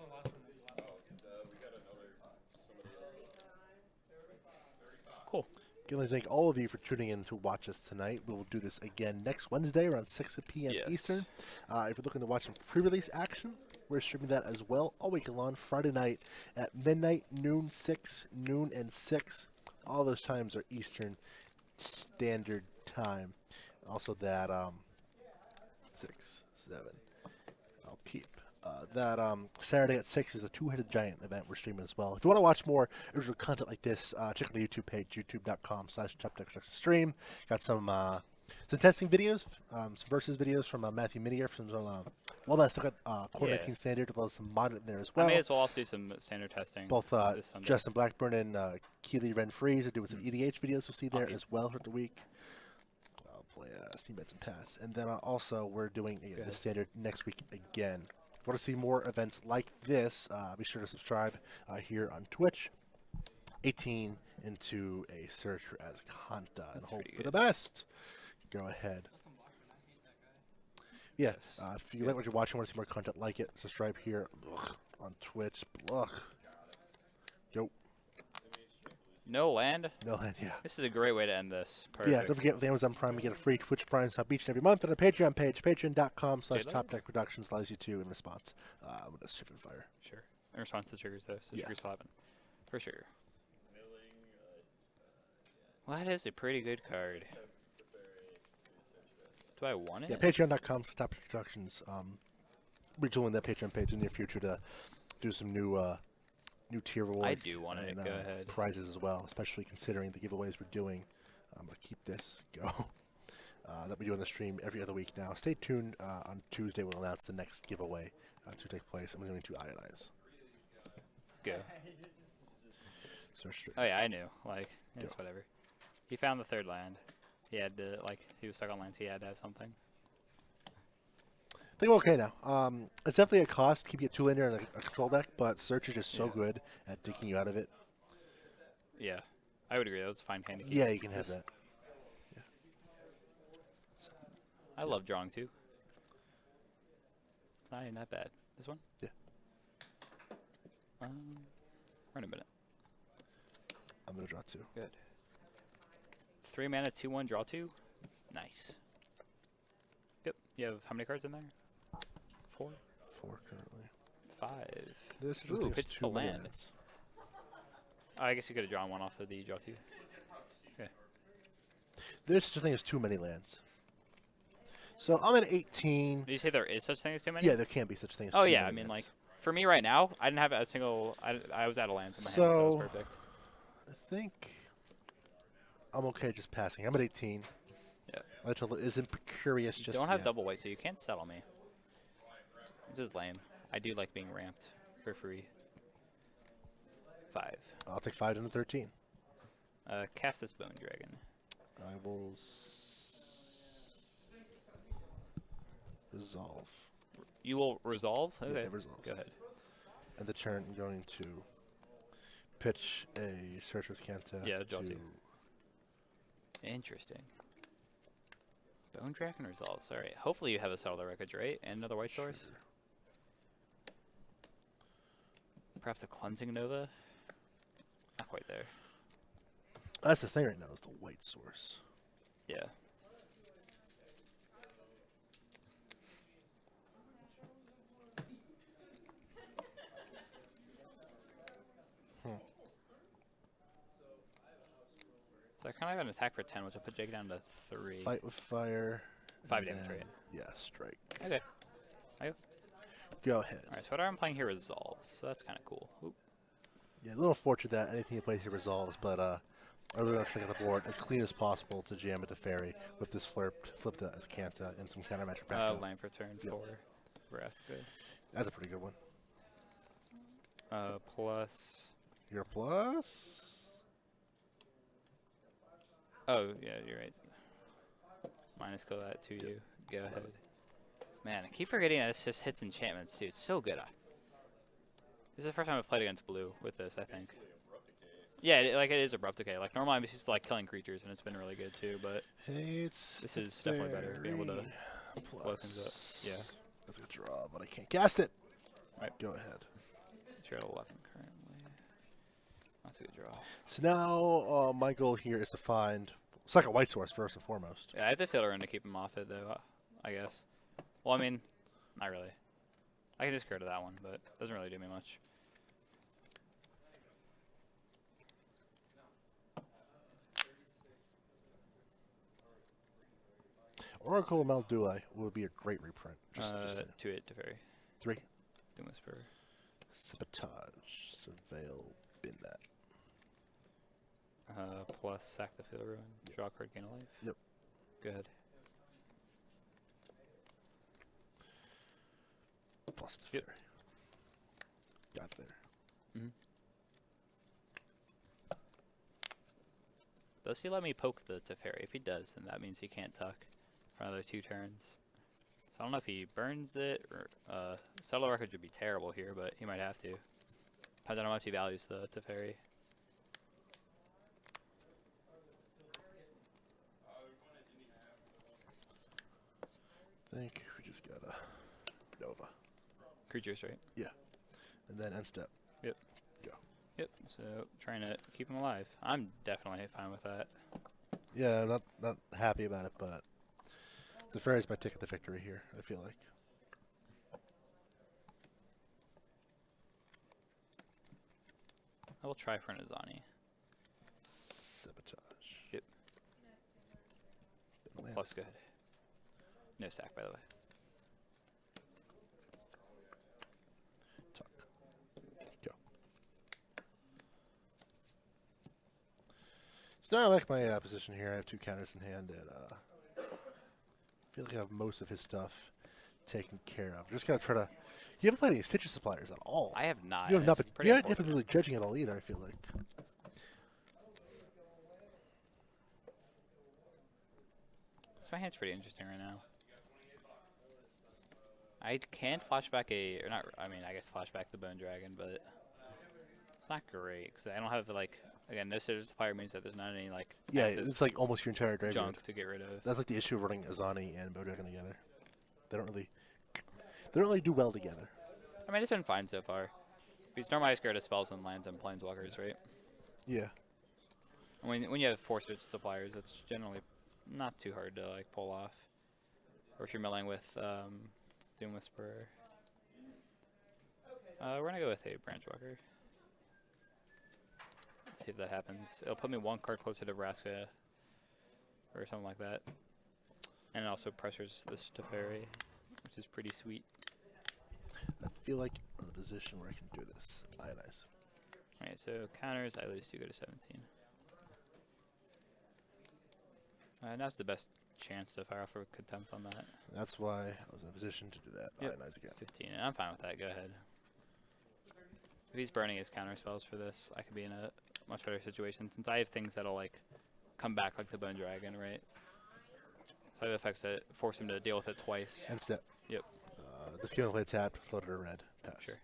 Cool. I'd like to thank all of you for tuning in to watch us tonight. We will do this again next Wednesday around 6 p.m. Yes. Eastern. If you're looking to watch some pre-release action, we're streaming that as well all week long, Friday night at midnight, noon, 6, noon, and 6. All those times are Eastern Standard Time. Also that 6, 7. I'll keep. That Saturday at 6 is a two-headed giant event we're streaming as well. If you want to watch more original content like this, check out the YouTube page, youtube.com/TopDeckProductionStream. Got some testing videos, some versus videos from Matthew Minnear from well, I still got Core 19 Standard, as well as some mod in there as well. I may as well also do some standard testing. Both this Sunday. Justin Blackburn and Keely Ren-Freeze are doing some EDH videos you'll see there as well throughout the week. I'll play Steam Bets and Pass. And then also we're doing the standard next week again. If you want to see more events like this, be sure to subscribe here on Twitch. 18 into a search for as Kanta and hope for the best. Go ahead. Yeah, if you like what you're watching, want to see more content like it, subscribe here on Twitch. Go. No land? No land, yeah. This is a great way to end this. Perfect. Yeah, don't forget with Amazon Prime, you get a free Twitch Prime sub each and every month on our Patreon page, patreon.com/TopDeckProductions allows you to in response with a Shift and Fire. Sure. In response to the triggers, though. So triggers will happen. For sure. Well, that is a pretty good card. Do I want it? Yeah, patreon.com/TopDeckProductions. Retooling that Patreon page in the near future to do some new tier rewards. I do want it. Go ahead. Prizes as well, especially considering the giveaways we're doing. I'm going to keep this. Go. That we do on the stream every other week now. Stay tuned. On Tuesday, we'll announce the next giveaway to take place. I'm going to ionize. Go. Search oh, yeah, I knew. Like, it's whatever. He found the third land. He had to, like, he was stuck on lands. He had to have something. I think we're okay now. It's definitely a cost, keeping it 2-laner in a control deck, but Search is just so good at digging you out of it. Yeah, I would agree. That was a fine hand to keep. Yeah, you can have that. Yeah. I love drawing, too. Not even that bad. This one? Yeah. We're in a minute. I'm going to draw 2. Good. 3 mana, 2/1, draw 2. Nice. Yep. You have how many cards in there? 4? 4 currently. 5. There's Ooh, pitch the land. Oh, I guess you could have drawn one off of the draw 2. Okay. There's such a thing as too many lands. So I'm at 18. Did you say there is such thing as too many? Yeah, there can be such a thing as too oh, many yeah. I mean, lands. like, for me right now, I didn't have a single. I was out of lands in my hand, so that was perfect. I think I'm okay just passing. I'm at 18. Yeah. Little isn't curious. You Just don't have double white, so you can't settle me. This is lame. I do like being ramped for free. 5. I'll take 5 into 13. Cast this Bone Dragon. I will resolve. You will resolve? Okay. Yeah, it resolves. Go ahead. And the turn, I'm going to pitch a Searcher's Canta Yeah, draw to 2. Interesting. Bone Dragon resolves. All right. Hopefully you have a Settle the Wreckage, right? And another white source. Perhaps a Cleansing Nova. Not quite there. That's the thing right now, is the white source. Yeah. So I kind of have an attack for 10, which will put Jake down to 3. Fight with fire. 5 and damage, then- right? Yeah, strike. Okay. Go ahead. Alright, so what I'm playing here resolves, so that's kind of cool. Oop. Yeah, a little fortunate that anything you play here resolves, but I really want to get the board as clean as possible to jam at the Fairy with this flipped as Canta and some countermetric backup. Land for turn 4. Vraska. That's a pretty good one. Plus. Your plus? Oh, yeah, you're right. Minus kill that to you. Go ahead. Man, I keep forgetting that this just hits enchantments, too. It's so good. This is the first time I've played against blue with this, I think. Yeah, it is Abrupt Decay. Like, normally I'm just used to, like, killing creatures, and it's been really good, too, but this is definitely better, being able to blow things up. Yeah. That's a good draw, but I can't cast it. Right. Go ahead. You're at 11 currently. That's a good draw. So now my goal here is to find second white source first and foremost. Yeah, I have to field around to keep him off it, though, I guess. Well, I mean, not really. I can just go to that one, but it doesn't really do me much. Oracle of Maldui will be a great reprint. Just 2-8 to Fairy. 3. Doom Whisperer. Sabotage. Surveil. Bin that. Plus sack the field ruin. Draw a card, gain a life. Yep. Go ahead. Plus the Fairy. Got there. Does he let me poke the Teferi? If he does, then that means he can't tuck for another 2 turns. So I don't know if he burns it or Subtle Records would be terrible here, but he might have to. Depends on how much he values the Teferi. I think we just got a Nova. Creatures, right? Yeah. And then end step. Yep. Go. Yep. So trying to keep him alive. I'm definitely fine with that. Yeah, I'm not happy about it, but the Fairy's my ticket to victory here, I feel like. I will try for an Azani. Sabotage. Yep. Plus good. No sack, by the way. Tuck. Go. So now I like my position here. I have 2 counters in hand, and I feel like I have most of his stuff taken care of. Just gotta try to. You haven't played any Stitcher suppliers at all. I have not. You have not been. Pretty You haven't been really judging at all either. I feel like. So my hand's pretty interesting right now. I can't flashback or not. I mean, I guess flashback the Bone Dragon, but it's not great because I don't have like. Again, no Stitcher supplier means that there's not any like. Yeah, it's like almost your entire graveyard. Junk to get rid of. That's like the issue of running Azani and Bone Dragon together. They don't really do well together. I mean, it's been fine so far. Because normally I scared of spells and lands and planeswalkers, right? Yeah. When you have 4 Stitcher suppliers, it's generally not too hard to like pull off. Or if you're milling with Doom Whisperer. We're gonna go with a Branchwalker. See if that happens. It'll put me 1 card closer to Vraska or something like that. And it also pressures this Teferi, which is pretty sweet. I feel like I'm in a position where I can do this. Ionize. Alright, so counters, I lose 2, go to 17. Now's the best chance to fire off a contempt on that. That's why I was in a position to do that. Yep. Ionize again. 15, and I'm fine with that. Go ahead. If he's burning his counter spells for this, I could be in a much better situation since I have things that'll like come back like the Bone Dragon, right? So I have effects that force him to deal with it twice. End step. Yep. This game will play tapped, floated or red. Pass. Sure.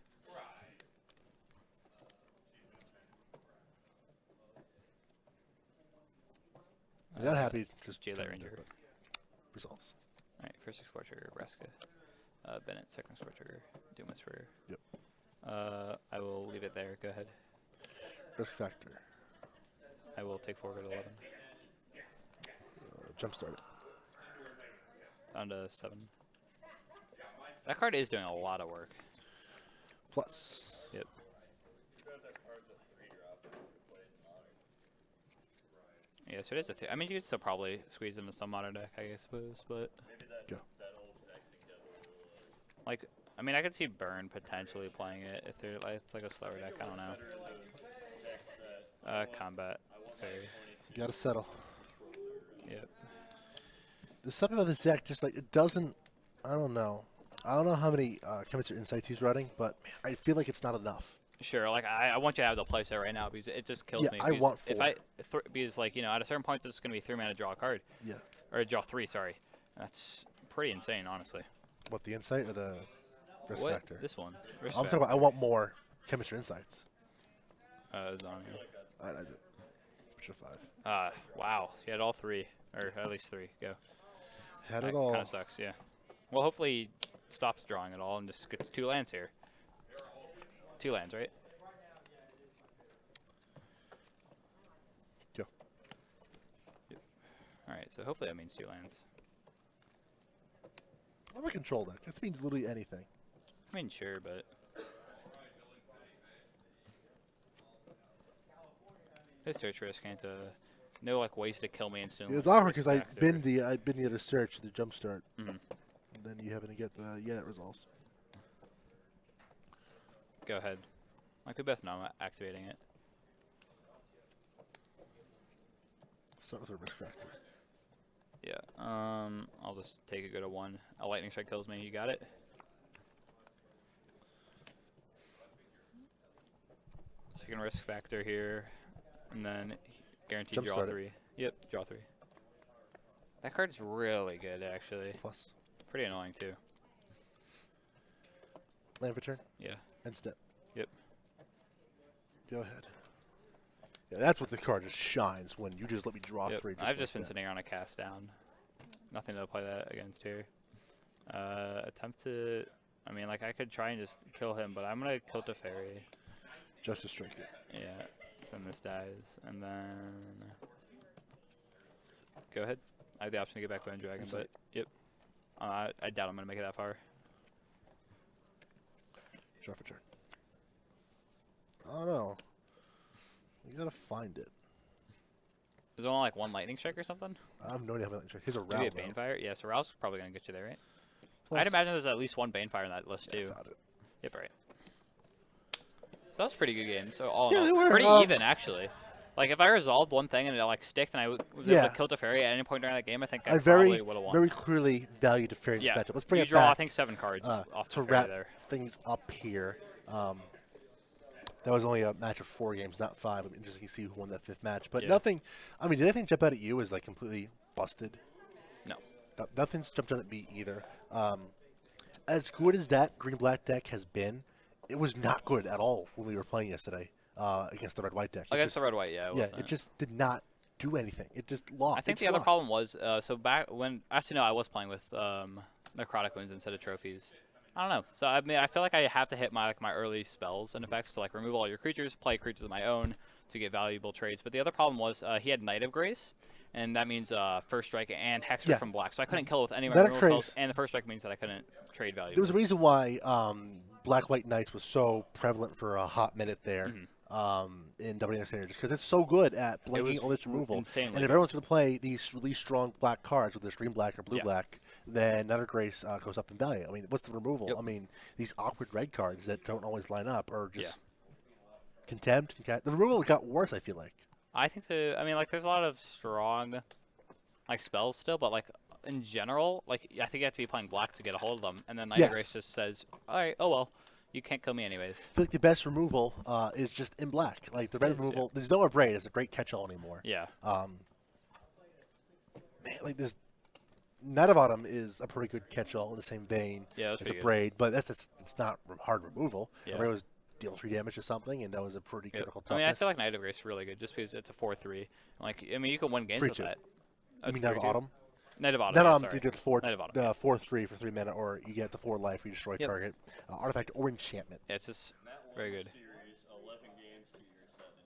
You're not happy, just Jaylight Ranger. Resolves. Alright, first Explore trigger, Vraska. Bennett, second Explore trigger, Doom Whisperer. Yep. I will leave it there. Go ahead. Risk factor. I will take 4, go to 11. Jumpstart it. Down to 7. That card is doing a lot of work. Plus. Yep. Yeah, so it is a I mean, you could still probably squeeze into some modern deck, I suppose, but... Go. Like, I mean, I could see Burn potentially playing it if they're like, it's like a slower deck, I don't know. Combat. Fairy. You got to settle. Yep. There's something about this deck, just like it doesn't. I don't know. I don't know how many chemistry insights he's running, but man, I feel like it's not enough. Sure, like I want you to have the play set right now because it just kills me. I want 4. Because like at a certain point it's going to be 3 mana draw a card. Yeah. Or draw 3, sorry. That's pretty insane, honestly. What, the insight or the risk factor? This one. I'm talking about. I want more chemistry insights. It's on you. That's it. Push a 5. Wow. He had all 3, or at least 3. Go. Had that it all. Kind of sucks. Yeah. Well, hopefully he stops drawing it all and just gets 2 lands here. 2 lands, right? Go. Yep. All right. So hopefully that means 2 lands. I'm a control deck. This means literally anything. I mean, sure, but this search risk ain't no like ways to kill me instantly. It's awkward because I've been the other search, the jump start, and then you happen to get the that results. Go ahead. Like we both know I'm activating it. Start with a risk factor. Yeah. I'll just take it, go to 1. A lightning strike kills me. You got it. Second risk factor here, and then guaranteed Jump draw start 3. Yep, draw 3. That card's really good, actually. Plus. Pretty annoying too. Land for turn. Yeah. End step. Yep. Go ahead. Yeah, that's what the card just shines when you just let me draw 3. I've just been sitting here on a cast down. Nothing to play that against here. Attempt to. I mean, like I could try and just kill him, but I'm gonna kill the fairy. Just to strike it. Yeah. Then this dies, and then go ahead. I have the option to get back Bone Dragon, but yep. I doubt I'm gonna make it that far. Draw for turn. I don't know. You gotta find it. Is there only like 1 lightning strike or something? I have no idea how many strike. Here's a Maybe a round. Banefire? Yeah, so Ral's probably gonna get you there, right? Plus, I'd imagine there's at least 1 Banefire in that list yeah, too. found it. Yep, right. So that was a pretty good game. So all Yeah, in they all, were, pretty even actually. Like if I resolved one thing and it like sticked and I was able to kill Teferi at any point during that game, I think I probably would have won. very clearly value Teferi in this matchup. Let's bring you it draw, back. I think 7 cards off to Teferi wrap there. things up here. That was only a match of 4 games, not 5. I'm interested to see who won that 5th match. But nothing. I mean, did anything jump out at you as like completely busted? No. Nothing's jumped out at me either. As good as that green-black deck has been, it was not good at all when we were playing yesterday against the red-white deck. Against the red-white, yeah. It just did not do anything. It just lost. I think the other problem was, so back when, actually no, I was playing with Necrotic Wounds instead of trophies. I don't know. So I mean, I feel like I have to hit my early spells and effects to like remove all your creatures, play creatures of my own to get valuable trades. But the other problem was he had Knight of Grace, and that means First Strike and Hexer from black. So I couldn't kill with any of my removal spells, and the First Strike means that I couldn't trade value. There was a reason why Black-White Knights was so prevalent for a hot minute there in WNX Standard, just because it's so good at blanking all this removal. And if everyone's going to play these really strong black cards with this green black or blue black, then Knight of Grace goes up in value. I mean, what's the removal? I mean, these awkward red cards that don't always line up are just Contempt. The removal got worse, I feel like. I think so. I mean, like, there's a lot of strong, like, spells still, but, like, in general, like, I think you have to be playing black to get a hold of them. And then Knight of Grace just says, all right, oh, well, you can't kill me anyways. I feel like the best removal is just in black. Like, the red removal, there's no more Braid. It's a great catch-all anymore. Yeah. Man, like, this Knight of Autumn is a pretty good catch-all in the same vein as a Braid, but it's not hard removal. Yeah. Braid was deal 3 damage or something, and that was a pretty critical toughness. I mean, I feel like Knight of Grace is really good just because it's a 4/3. Like, I mean, you can win games with that. You mean Knight of Autumn? Knight of Autumn. Knight of Autumn, you get the 4/3 for 3 mana, or you get the 4 life, you destroy target artifact or enchantment. Yeah, it's just very good.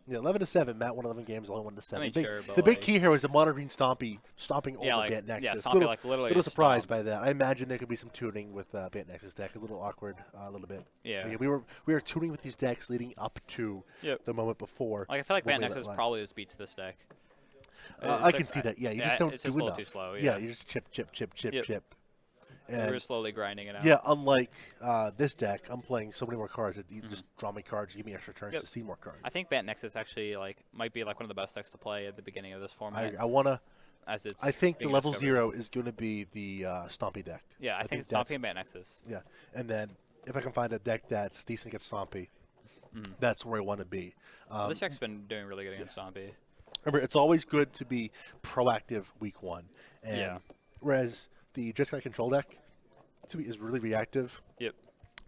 Yeah, 11-7. Matt won 11 games, only won to 7. I mean, the big key here was the mono green stomping over Bant Nexus. Yeah, Stompy, like, literally little surprised by that. I imagine there could be some tuning with Bant Nexus deck. A little awkward, a little bit. Yeah. Like, we were tuning with these decks leading up to the moment before. Like, I feel like Bant Nexus probably just beats this deck. I can see that. Yeah, you just don't it's do just enough. A little too slow. Yeah, you just chip. And we're slowly grinding it out. Yeah, unlike this deck, I'm playing so many more cards that you just draw me cards, give me extra turns to see more cards. I think Bant Nexus actually might be like one of the best decks to play at the beginning of this format. I think the level 0 is going to be the Stompy deck. Yeah, I think it's Stompy and Bant Nexus. Yeah, and then if I can find a deck that's decent against Stompy, that's where I want to be. Well, this deck's been doing really good against Stompy. Remember, it's always good to be proactive week 1. And Yeah. Whereas the Jeskai Control deck to me is really reactive. Yep.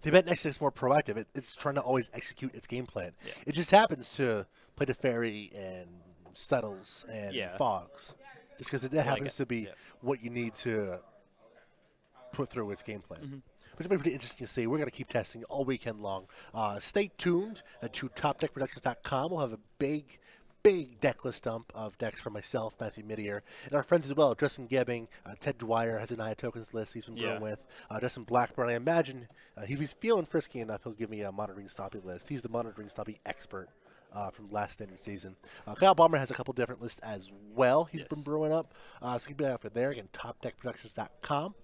The Bant Nexus is more proactive. It's trying to always execute its game plan. Yeah. It just happens to play the Fairy and Settles and Fogs. Just because that happens to be what you need to put through its game plan. Which is pretty interesting to see. We're going to keep testing all weekend long. Stay tuned to TopDeckProductions.com. We'll have a big deck list dump of decks for myself, Matthew Minnear, and our friends as well. Justin Gebbing, Ted Dwyer has a Naya Tokens list he's been brewing with. Justin Blackburn, I imagine if he's feeling frisky enough, he'll give me a monitoring Stompy list. He's the monitoring Stompy expert from last standing season. Kyle Balmer has a couple different lists as well he's been brewing up. So keep an eye out for there. Again, TopDeckProductions.com.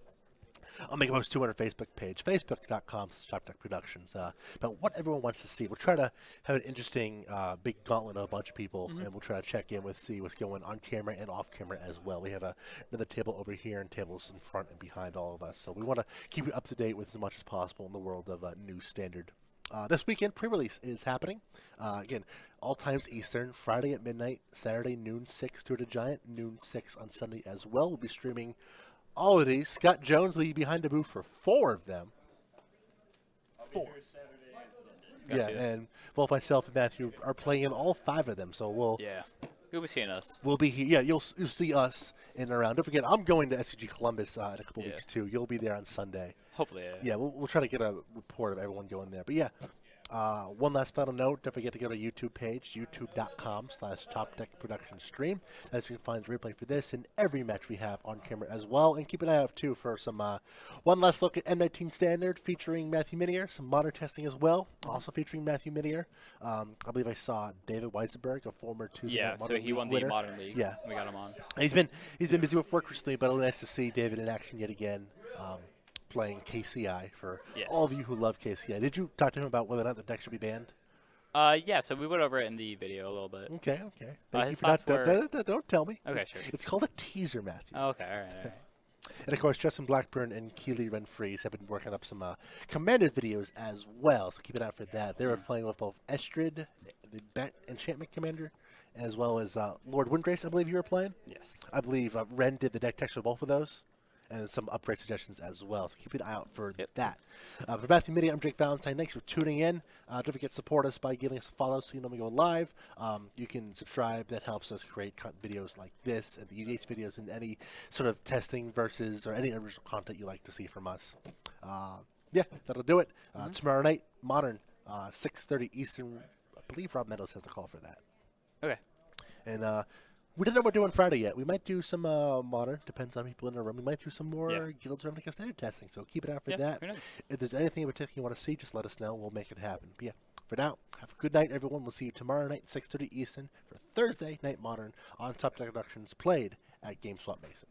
I'll make a post too on our Facebook page, facebook.com/TopDeckProductions, about what everyone wants to see. We'll try to have an interesting big gauntlet of a bunch of people, and we'll try to check in with, see what's going on camera and off camera as well. We have another table over here and tables in front and behind all of us. So we want to keep you up to date with as much as possible in the world of new Standard. This weekend, pre-release is happening. Again, all times Eastern, Friday at midnight, Saturday noon 6 to the Giant, noon 6 on Sunday as well. We'll be streaming all of these. Scott Jones will be behind the booth for 4 of them. I'll be here Saturday and Sunday. Yeah, and both myself and Matthew are playing in all 5 of them. So You'll be seeing us. we'll be here. Yeah, you'll see us in and around. Don't forget, I'm going to SCG Columbus in a couple weeks too. You'll be there on Sunday. Hopefully, Yeah, we'll try to get a report of everyone going there. But yeah, one last final note. Don't forget to go to our YouTube page, youtube.com/TopDeckProductionsStream. That's where you can find the replay for this and every match we have on camera as well. And keep an eye out, too, for some one last look at M19 Standard featuring Matthew Minnear, some modern testing as well, also featuring Matthew Minnear. I believe I saw David Weisenberg, a former Tuesday Night so Modern he won the winner. Modern League. Yeah. We got him on. He's been busy with work recently, but it was nice to see David in action yet again. Playing KCI for all of you who love KCI. Did you talk to him about whether or not the deck should be banned? Yeah, so we went over it in the video a little bit. Okay. Thank you his for not. thoughts Don't tell me. Okay, sure. It's called a teaser, Matthew. Oh, okay, all right. And of course, Justin Blackburn and Keely Renfries have been working up some Commander videos as well. So keep an eye out for that. They were playing with both Estrid, the Bat Enchantment Commander, as well as Lord Windrace. I believe you were playing. Yes. I believe Ren did the deck text for both of those. And some upgrade suggestions as well. So keep an eye out for that. For Matthew Minnear, I'm Jake Valentine. Thanks for tuning in. Don't forget to support us by giving us a follow so you know when we go live. You can subscribe. That helps us create videos like this and the EDH videos and any sort of testing versus or any original content you like to see from us. That'll do it. Tomorrow night, Modern, 6:30 Eastern. I believe Rob Meadows has the call for that. Okay. And we don't know what we're doing Friday yet. We might do some Modern. Depends on people in the room. We might do some more Guilds of Ravnica Standard testing. So keep it out for that. Who knows? If there's anything in particular you want to see, just let us know. We'll make it happen. But for now, have a good night, everyone. We'll see you tomorrow night, 6:30 Eastern, for Thursday Night Modern on Top Deck Productions, played at GameSwap Mason.